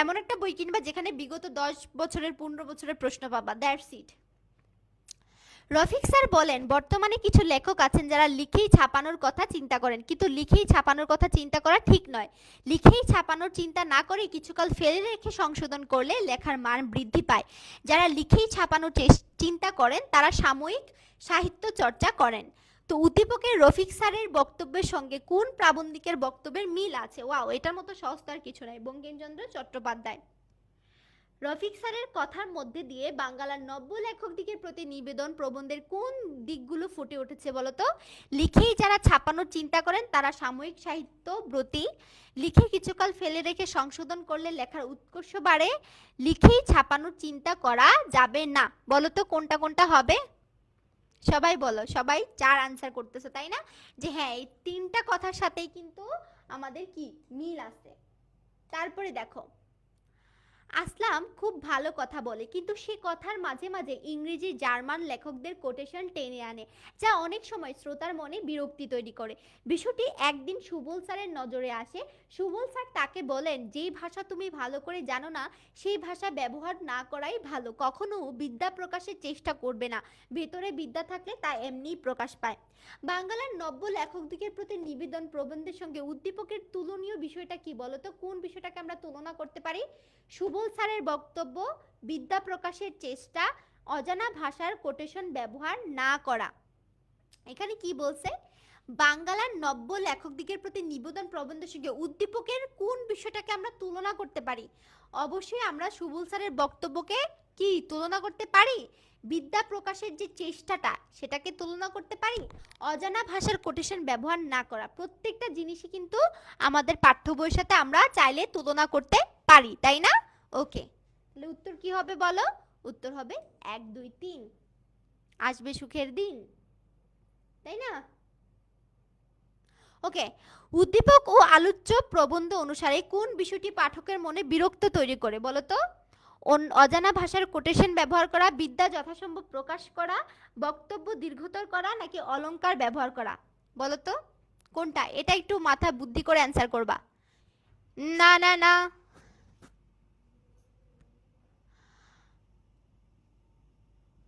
S2: এমন একটা বই কিনবা যেখানে বিগত 10 বছরের 15 বছরের প্রশ্ন পাবা, দ্যাটস ইট। রফিক স্যার বলেন বর্তমানে কিছু লেখক আছেন যারা লিখেই ছাপানোর কথা চিন্তা করেন, কিন্তু লিখেই ছাপানোর কথা চিন্তা করা ঠিক নয়। লিখেই ছাপানোর চিন্তা না করে কিছুকাল ফেলে রেখে সংশোধন করলে লেখার মান বৃদ্ধি পায়। যারা লিখেই ছাপানোর চিন্তা করেন তারা সাময়িক সাহিত্য চর্চা করেন। তো উদ্দীপকের রফিক স্যারের বক্তব্যের সঙ্গে কোন প্রাবন্ধিকের বক্তব্যের মিল আছে? ওয়াও, এটার মতো সহজ আর কিছু নাই। বঙ্কিমচন্দ্র চট্টোপাধ্যায়। রফিক স্যারের কথার মধ্যে দিয়ে বাংলার নব্য লেখকদিগের প্রতি নিবেদন প্রবন্ধের কোন দিকগুলো ফুটে উঠেছে বলতো? লিখেই যারা ছাপানোর চিন্তা করেন তারা সাময়িক সাহিত্য ব্রতী, লিখে কিছুকাল ফেলে রেখে সংশোধন করলে লেখার উৎকর্ষ বাড়ে, লিখেই ছাপানোর চিন্তা করা যাবে না। বলতো কোনটা কোনটা হবে? সবাই বলো, সবাই 4 আনসার করতেছে তাই না? যে হ্যাঁ, এই 3টা কথার সাথেই কিন্তু আমাদের কি মিল আছে। তারপরে দেখো, আসলাম খুব ভালো কথা বলে, কিন্তু সে কথার মাঝে মাঝে ইংরেজি, জার্মান লেখকদের কোটেশন টেনে আনে, যা অনেক সময় শ্রোতার মনে বিরক্তি তৈরি করে। বিষয়টি একদিন সুবল স্যারের নজরে আসে। সুবল স্যার তাকে বলেন, যেই ভাষা তুমি ভালো করে জানো না সেই ভাষা ব্যবহার না করাই ভালো, কখনো বিদ্যা প্রকাশের চেষ্টা করবে না, ভেতরে বিদ্যা থাকলে তা এমনিই প্রকাশ পায়। বাংলার নব্য লেখকদিগের প্রতি নিবেদন প্রবন্ধের সঙ্গে উদ্দীপকের তুলনীয় বিষয়টা কি বলতো? কোন বিষয়টাকে আমরা তুলনা করতে পারি? সুবল স্যারের বক্তব্য, বিদ্যা প্রকাশের চেষ্টা, অজানা ভাষার কোটেশন ব্যবহার না করা। এখানে কি বলছে? বাংলার নব্য লেখকদিগের প্রতি নিবেদন প্রবন্ধের সঙ্গে উদ্দীপকের কোন বিষয়টাকে আমরা তুলনা করতে পারি? অবশ্যই আমরা সুবল স্যারের বক্তব্যকে কি তুলনা করতে পারি? বিদ্যা প্রকাশের যে চেষ্টাটা সেটাকে তুলনা করতে পারি। অজানা ভাষার কোটেশন ব্যবহার না করা, প্রত্যেকটা জিনিসই কিন্তু আমাদের পাঠ্য বইয়ের সাথে আমরা চাইলে তুলনা করতে পারি, তাই না? ওকে, তাহলে উত্তর কি হবে বলো? উত্তর হবে 1 2 3। আসবে সুখের দিন, তাই না? ওকে, উদ্দীপক ও আলোচ্য প্রবন্ধ অনুসারে কোন বিষয়টি পাঠকের মনে বিরক্ত তৈরি করে বলো তো? অজানা ভাষার কোটেশন ব্যবহার করা, বিদ্যা যথাসম্ভব প্রকাশ করা, বক্তব্য দীর্ঘতর করা, নাকি অলংকার ব্যবহার করা? বলো তো কোনটা? এটা একটু মাথা বুদ্ধি করে অ্যান্সার করবা। না না না,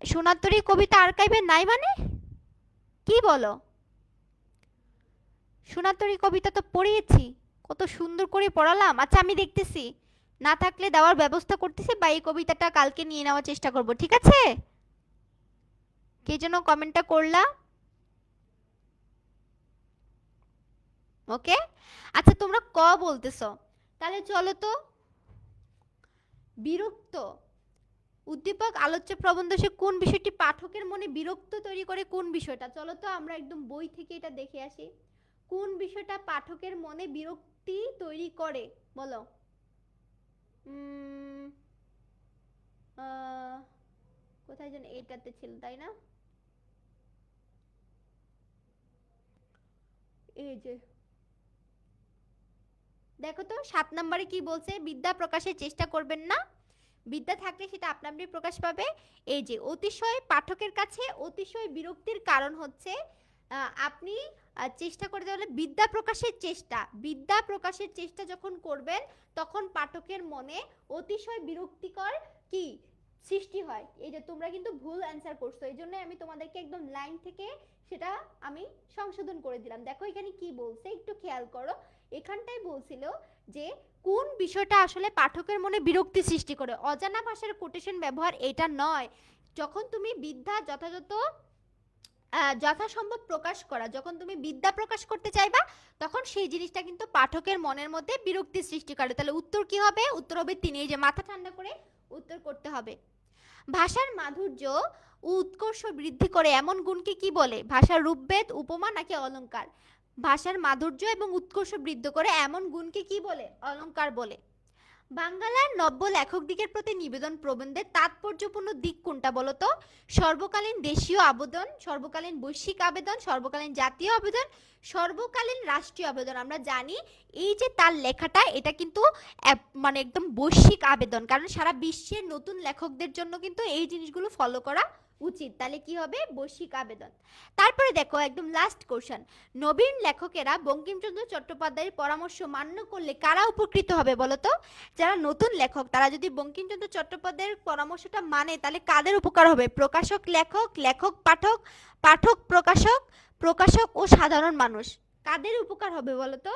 S2: সোনার কবিতা আর্কাইভে নাই মানে কি বলো? সোনার কবিতা তো পড়িয়েছি, কত সুন্দর করে পড়ালাম। আচ্ছা আমি দেখতেছি, না থাকলে দেওয়ার ব্যবস্থা করতেছি, বা এই কবিতাটা কালকে নিয়ে নেওয়ার চেষ্টা করব, ঠিক আছে? কে যেন কমেন্টটা করলা? ওকে, আচ্ছা তোমরা ক বলতেছো, তাহলে চলো তো। বিরক্ত, উদ্দীপক আলোচ্য প্রবন্ধ সে কোন বিষয়টি পাঠকের মনে বিরক্ত তৈরি করে, কোন বিষয়টা? চলো তো আমরা একদম বই থেকে এটা দেখে আসি, কোন বিষয়টা পাঠকের মনে বিরক্তি তৈরি করে বলো। কোথায় যেন এইটাতে ছিল, তাই না? এই যে দেখো তো 7 নম্বরে কি বলছে, বিদ্যা প্রকাশের চেষ্টা করবেন না, বিদ্যা থাকলে সেটা আপনা আপনি প্রকাশ পাবে। এই যে অতিশয়, পাঠকের কাছে অতিশয় বিরক্তির কারণ হচ্ছে আপনি চেষ্টা করে তাহলে বিদ্যা প্রকাশের চেষ্টা, বিদ্যা প্রকাশের চেষ্টা যখন করবেন তখন পাঠকের মনে অতিশয় বিরক্তিকর কি সৃষ্টি হয়। এই যে তোমরা কিন্তু ভুল অ্যান্সার করছো, এই জন্য আমি তোমাদেরকে একদম লাইন থেকে সেটা আমি সংশোধন করে দিলাম। দেখো এখানে কি বলছে একটু খেয়াল করো, এখানটাই বলছিল যে কোন বিষয়টা আসলে পাঠকের মনে বিরক্তি সৃষ্টি করে, অজানা ভাষার কোটেশন ব্যবহার, এটা নয়। যখন তুমি বিদ্যা যথাযথ যথাসম্ভব প্রকাশ করা, যখন তুমি বিদ্যা প্রকাশ করতে চাইবা তখন সেই জিনিসটা কিন্তু পাঠকের মনের মধ্যে বিরক্তি সৃষ্টি করে। তাহলে উত্তর কি হবে? উত্তর হবে 3। এই যে মাথা ঠান্ডা করে উত্তর করতে হবে। ভাষার মাধুর্য ও উৎকর্ষ বৃদ্ধি করে এমন গুণকে কি বলে? ভাষার রূপভেদ, উপমা, নাকি অলংকার? ভাষার মাধুর্য এবং উৎকর্ষ বৃদ্ধি করে এমন গুণকে কি বলে? অলংকার বলে। বাংলার নব্য লেখকদিগের প্রতি নিবেদন প্রবন্ধের তাৎপর্যপূর্ণ দিক কোনটা বলতো? সর্বকালীন দেশীয় আবেদন, সর্বকালীন বৈশ্বিক আবেদন, সর্বকালীন জাতীয় আবেদন, সর্বকালীন রাষ্ট্রীয় আবেদন। আমরা জানি এই যে তার লেখাটা, এটা কিন্তু মানে একদম বৈশ্বিক আবেদন, কারণ সারা বিশ্বের নতুন লেখকদের জন্য কিন্তু এই জিনিসগুলো ফলো করা উচিত। তাহলে কি হবে? বৈশ্বিক আবেদন। তারপরে দেখো একদম লাস্ট কোশ্চেন, নবীন লেখকেরা বঙ্কিমচন্দ্র চট্টোপাধ্যায়ের পরামর্শ মান্য করলে কারা উপকৃত হবে বলতো? যারা নতুন লেখক তারা যদি বঙ্কিমচন্দ্র চট্টোপাধ্যায়ের পরামর্শটা মানে তাহলে কাদের উপকার হবে? প্রকাশক লেখক, লেখক পাঠক, পাঠক প্রকাশক, প্রকাশক ও সাধারণ মানুষ। কাদের উপকার হবে বলতো?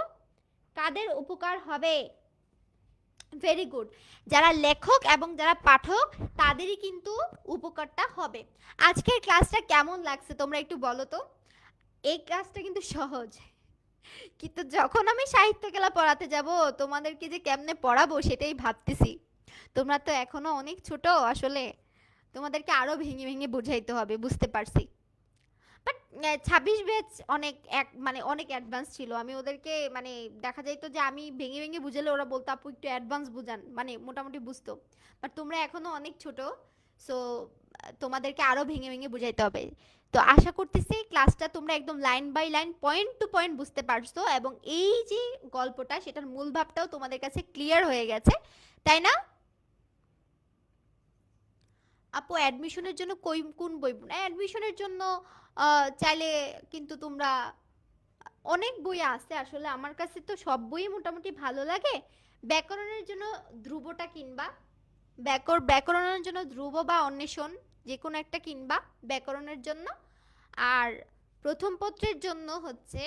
S2: কাদের উপকার হবে? ভেরি গুড, যারা লেখক এবং যারা পাঠক তাদেরই কিন্তু উপকারটা হবে। আজকের ক্লাসটা কেমন লাগছে তোমরা একটু বলো তো। এই ক্লাসটা কিন্তু সহজ, কিন্তু যখন আমি সাহিত্য খেলা পড়াতে যাব তোমাদেরকে যে কেমনে পড়াবো সেটাই ভাবতেছি। তোমরা তো এখনো অনেক ছোট, আসলে তোমাদেরকে আরো ভেঙে ভেঙে বুঝাইতে হবে, বুঝতে পারছি। বাট 26 ব্যাচ অনেক মানে অনেক অ্যাডভান্স ছিল, আমি ওদেরকে মানে দেখা যাইতো যে আমি ভেঙে ভেঙে বুঝালে ওরা বলতো আপু একটু অ্যাডভান্স বুঝান, মানে মোটামুটি বুঝতো। বাট তোমরা এখনো অনেক ছোট, সো তোমাদেরকে আরো ভেঙে ভেঙে বুঝাইতে হবে। তো আশা করতেছি ক্লাসটা তোমরা একদম line by line point to point বুঝতে পারছো, এবং এই যে গল্পটা সেটার মূল ভাবটাও তোমাদের কাছে ক্লিয়ার হয়ে গেছে, তাই না? আপু অ্যাডমিশনের জন্য কোন বই? অ্যাডমিশনের জন্য চাইলে কিন্তু তোমরা, অনেক বই আছে আসলে, আমার কাছে তো সব বই মোটামুটি ভালো লাগে। ব্যাকরণের জন্য ধ্রুবটা কিনবা, ব্যাকরণের জন্য ধ্রুব বা অন্বেষণ যে কোনো একটা কিনবা ব্যাকরণের জন্য। আর প্রথম পত্রের জন্য হচ্ছে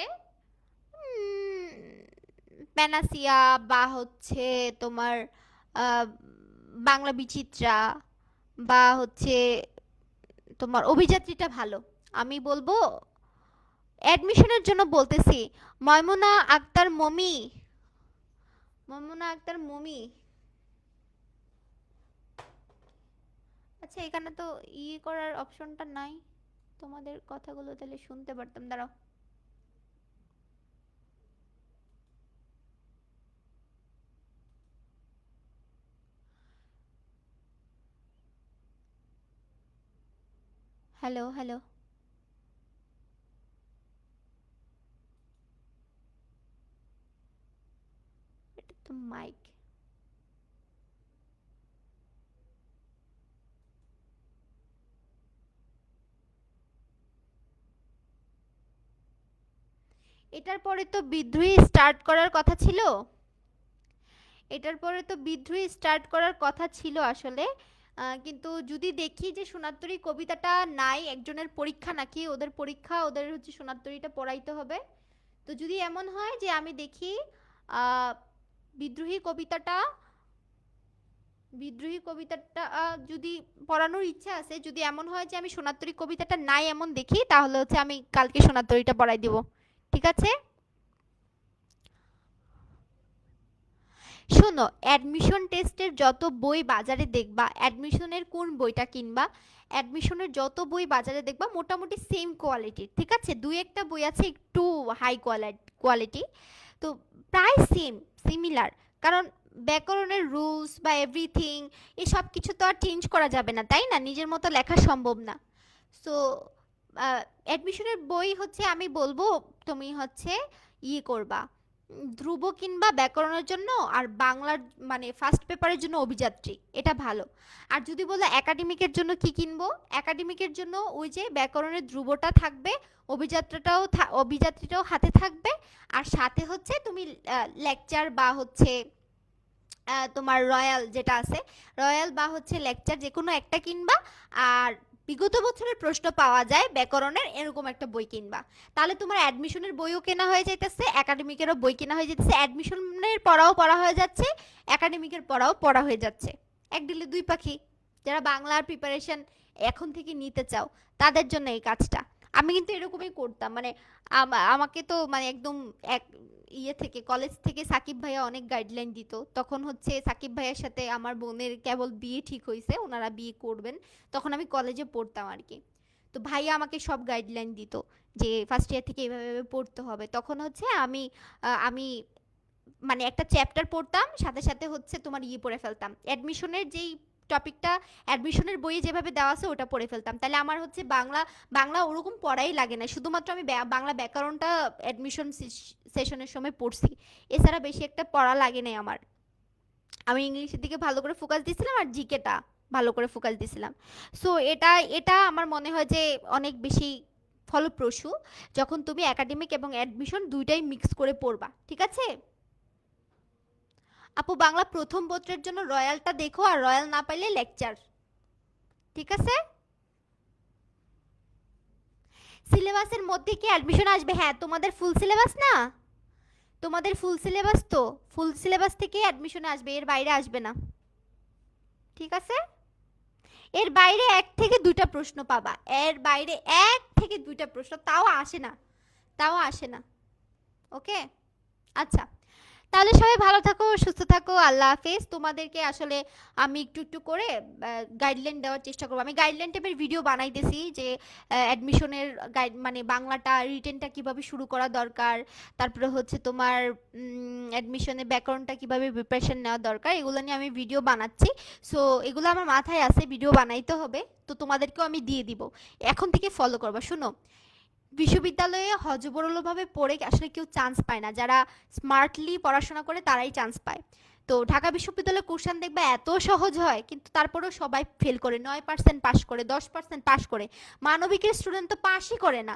S2: প্যানাসিয়া বা হচ্ছে তোমার বাংলা বিচিত্রা বা হচ্ছে তোমার অভিযাত্রীটা ভালো। আমি বলবো অ্যাডমিশনের জন্য বলতেছি ময়মুনা আক্তার মমি, ময়মুনা আক্তার মমি। আচ্ছা এখানে তো করার অপশনটা নাই, তোমাদের কথাগুলো তাহলে শুনতে পারতাম, দাঁড়াও। Hello hello. এটা তো মাইক। এটার পরে তো বিদ্রোহী স্টার্ট করার কথা ছিল। এটার পরে তো বিদ্রোহী স্টার্ট করার কথা ছিল আসলে। কিন্তু যদি দেখি যে সোনারতরী কবিতাটা নাই, একজনের পরীক্ষা নাকি, ওদের পরীক্ষা, ওদের হচ্ছে সোনারতরীটা পড়াইতে হবে। তো যদি এমন হয় যে আমি দেখি আহ, বিদ্রোহী কবিতাটা বিদ্রোহী কবিতাটা যদি পড়ানোর ইচ্ছা আছে, যদি এমন হয় যে আমি সোনারতরী কবিতাটা নাই এমন দেখি, তাহলে হচ্ছে আমি কালকে সোনারতরীটা পড়াই দিব। ঠিক আছে। শোনো, অ্যাডমিশন টেস্টের যত বই বাজারে দেখবা, অ্যাডমিশনের কোন বইটা কিনবা, অ্যাডমিশনের যত বই বাজারে দেখবা মোটামুটি সেম কোয়ালিটির। ঠিক আছে, দুই একটা বই আছে একটু হাই কোয়ালিটি, তো প্রায় সিমিলার। কারণ ব্যাকরণের রুলস বা এভরিথিং এই সব কিছু তো আর চেঞ্জ করা যাবে না, তাই না? নিজের মতো লেখা সম্ভব না। সো অ্যাডমিশনের বই হচ্ছে আমি বলবো তুমি হচ্ছে ইয়ে করবা, ধ্রুব কিংবা ব্যাকরণের জন্য, আর বাংলার মানে ফার্স্ট পেপারের জন্য অভিযাত্রী, এটা ভালো। আর যদি বলো একাডেমিকের জন্য কি কিনবো, একাডেমিকের জন্য ওই যে ব্যাকরণের ধ্রুবটা থাকবে, অভিযাত্রীটাও হাতে থাকবে, আর সাথে হচ্ছে তুমি লেকচার বা হচ্ছে তোমার রয়্যাল যেটা আছে, রয়্যাল বা হচ্ছে লেকচার যে কোনো একটা কিনবা। আর বিগত বছরের প্রশ্ন পাওয়া যায় ব্যাকরণের এরকম একটা বই কিনবা। তাহলে তোমার অ্যাডমিশনের বইও কেনা হয়ে যাইতেছে, একাডেমিকেরও বই কেনা হয়ে যাচ্ছে, অ্যাডমিশনের পড়াও পড়া হয়ে যাচ্ছে, একাডেমিকের পড়াও পড়া হয়ে যাচ্ছে। এক ডিলে দুই পাখি। যারা বাংলার প্রিপারেশন এখন থেকে নিতে চাও তাদের জন্য এই কাজটা। আমি কিন্তু এরকমই করতাম, মানে আমাকে তো মানে একদম এক ইয়ে থেকে, কলেজ থেকে সাকিব ভাইয়া অনেক গাইডলাইন দিত। তখন হচ্ছে সাকিব ভাইয়ের সাথে আমার বোনের কেবল বিয়ে ঠিক হয়েছে, ওনারা বিয়ে করবেন, তখন আমি কলেজে পড়তাম আর কি। তো ভাইয়া আমাকে সব গাইডলাইন দিত যে ফার্স্ট ইয়ার থেকে এভাবে এভাবে পড়তে হবে। তখন হচ্ছে আমি মানে একটা চ্যাপ্টার পড়তাম, সাথে সাথে হচ্ছে তোমার ইয়ে পড়ে ফেলতাম, অ্যাডমিশনের যেই টপিকটা অ্যাডমিশনের বইয়ে যেভাবে দেওয়া আছে ওটা পড়ে ফেলতাম। তাহলে আমার হচ্ছে বাংলা বাংলা ওরকম পড়াই লাগে না, শুধুমাত্র আমি বাংলা ব্যাকরণটা অ্যাডমিশন সেশনের সময় পড়ছি, এছাড়া বেশি একটা পড়া লাগে নাই আমার। আমি ইংলিশের দিকে ভালো করে ফোকাস দিয়েছিলাম আর জিকেটা ভালো করে ফোকাস দিয়েছিলাম। সো এটা এটা আমার মনে হয় যে অনেক বেশি ফলপ্রসূ যখন তুমি একাডেমিক এবং অ্যাডমিশন দুইটাই মিক্স করে পড়বা। ঠিক আছে আপু, বাংলা প্রথম পত্রের জন্য রয়্যালটা দেখো, আর রয়্যাল না পাইলে লেকচার। ঠিক আছে। সিলেবাসের মধ্যে কি অ্যাডমিশন আসবে? হ্যাঁ, তোমাদের ফুল সিলেবাস না, তোমাদের ফুল সিলেবাস, তো ফুল সিলেবাস থেকে অ্যাডমিশনে আসবে, এর বাইরে আসবে না। ঠিক আছে, এর বাইরে এক থেকে দুইটা প্রশ্ন পাবা, এর বাইরে এক থেকে দুইটা প্রশ্ন, তাও আসে না, তাও আসে না। ওকে, আচ্ছা, তাহলে সবাই ভালো থাকো, সুস্থ থাকো, আল্লাহ হাফেজ। তোমাদেরকে আসলে আমি একটু একটু করে গাইডলাইন দেওয়ার চেষ্টা করবো। আমি গাইডলাইন টাইপের ভিডিও বানাইতেছি যে অ্যাডমিশনের গাইড মানে বাংলাটা রিটেনটা কিভাবে শুরু করা দরকার, তারপরে হচ্ছে তোমার অ্যাডমিশনের ব্যাকরণটা কিভাবে প্রিপারেশন নেওয়া দরকার, এগুলো নিয়ে আমি ভিডিও বানাচ্ছি। সো এগুলো আমার মাথায় আছে, ভিডিও বানাইতে হবে, তো তোমাদেরকেও আমি দিয়ে দিব, এখন থেকে ফলো করবা। শুনো, বিশ্ববিদ্যালয়ে হযবরলভাবে পড়ে আসলে কেউ চান্স পায় না, যারা স্মার্টলি পড়াশোনা করে তারাই চান্স পায়। তো ঢাকা বিশ্ববিদ্যালয়ের কোশ্চেন দেখবা এত সহজ হয়, কিন্তু তারপরেও সবাই ফেল করে, 9% পাস করে, 10% পাস করে, মানবিকের স্টুডেন্ট তো পাসই করে না।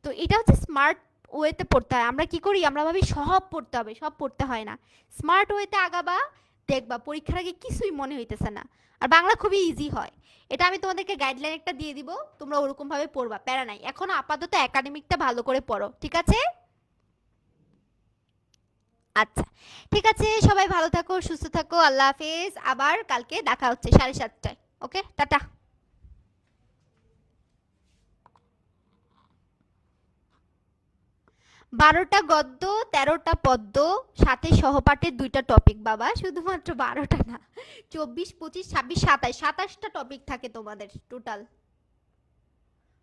S2: তো এটা হচ্ছে স্মার্ট ওয়েতে পড়তে হয়। আমরা কি করি, আমরা ভাবি সব পড়তে হবে, সব পড়তে হয় না। স্মার্ট ওয়েতে আগাবা, দেখবা পরীক্ষার আগে কিছুই মনে হইতেছে না, আর বাংলা খুবই ইজি হয়। এটা আমি তোমাদেরকে গাইডলাইন একটা দিয়ে দিব, তোমরা ওরকম ভাবে পড়বা, প্যারা নাই। এখন আপাতত একাডেমিকটা ভালো করে পড়ো, ঠিক আছে? আচ্ছা, ঠিক আছে, সবাই ভালো থাকো, সুস্থ থাকো, আল্লাহ হাফেজ। আবার কালকে দেখা হচ্ছে 7:30টায়। ওকে, টাটা। 12টা গদ্য, 13টা পদ্য, সাথে সহপাঠের 2টা টপিক বাবা, শুধুমাত্র 12টা না, 24, 25, 26, 27, 27টা টপিক থাকে তোমাদের টোটাল।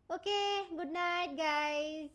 S2: ওকে, গুড নাইট গাইস।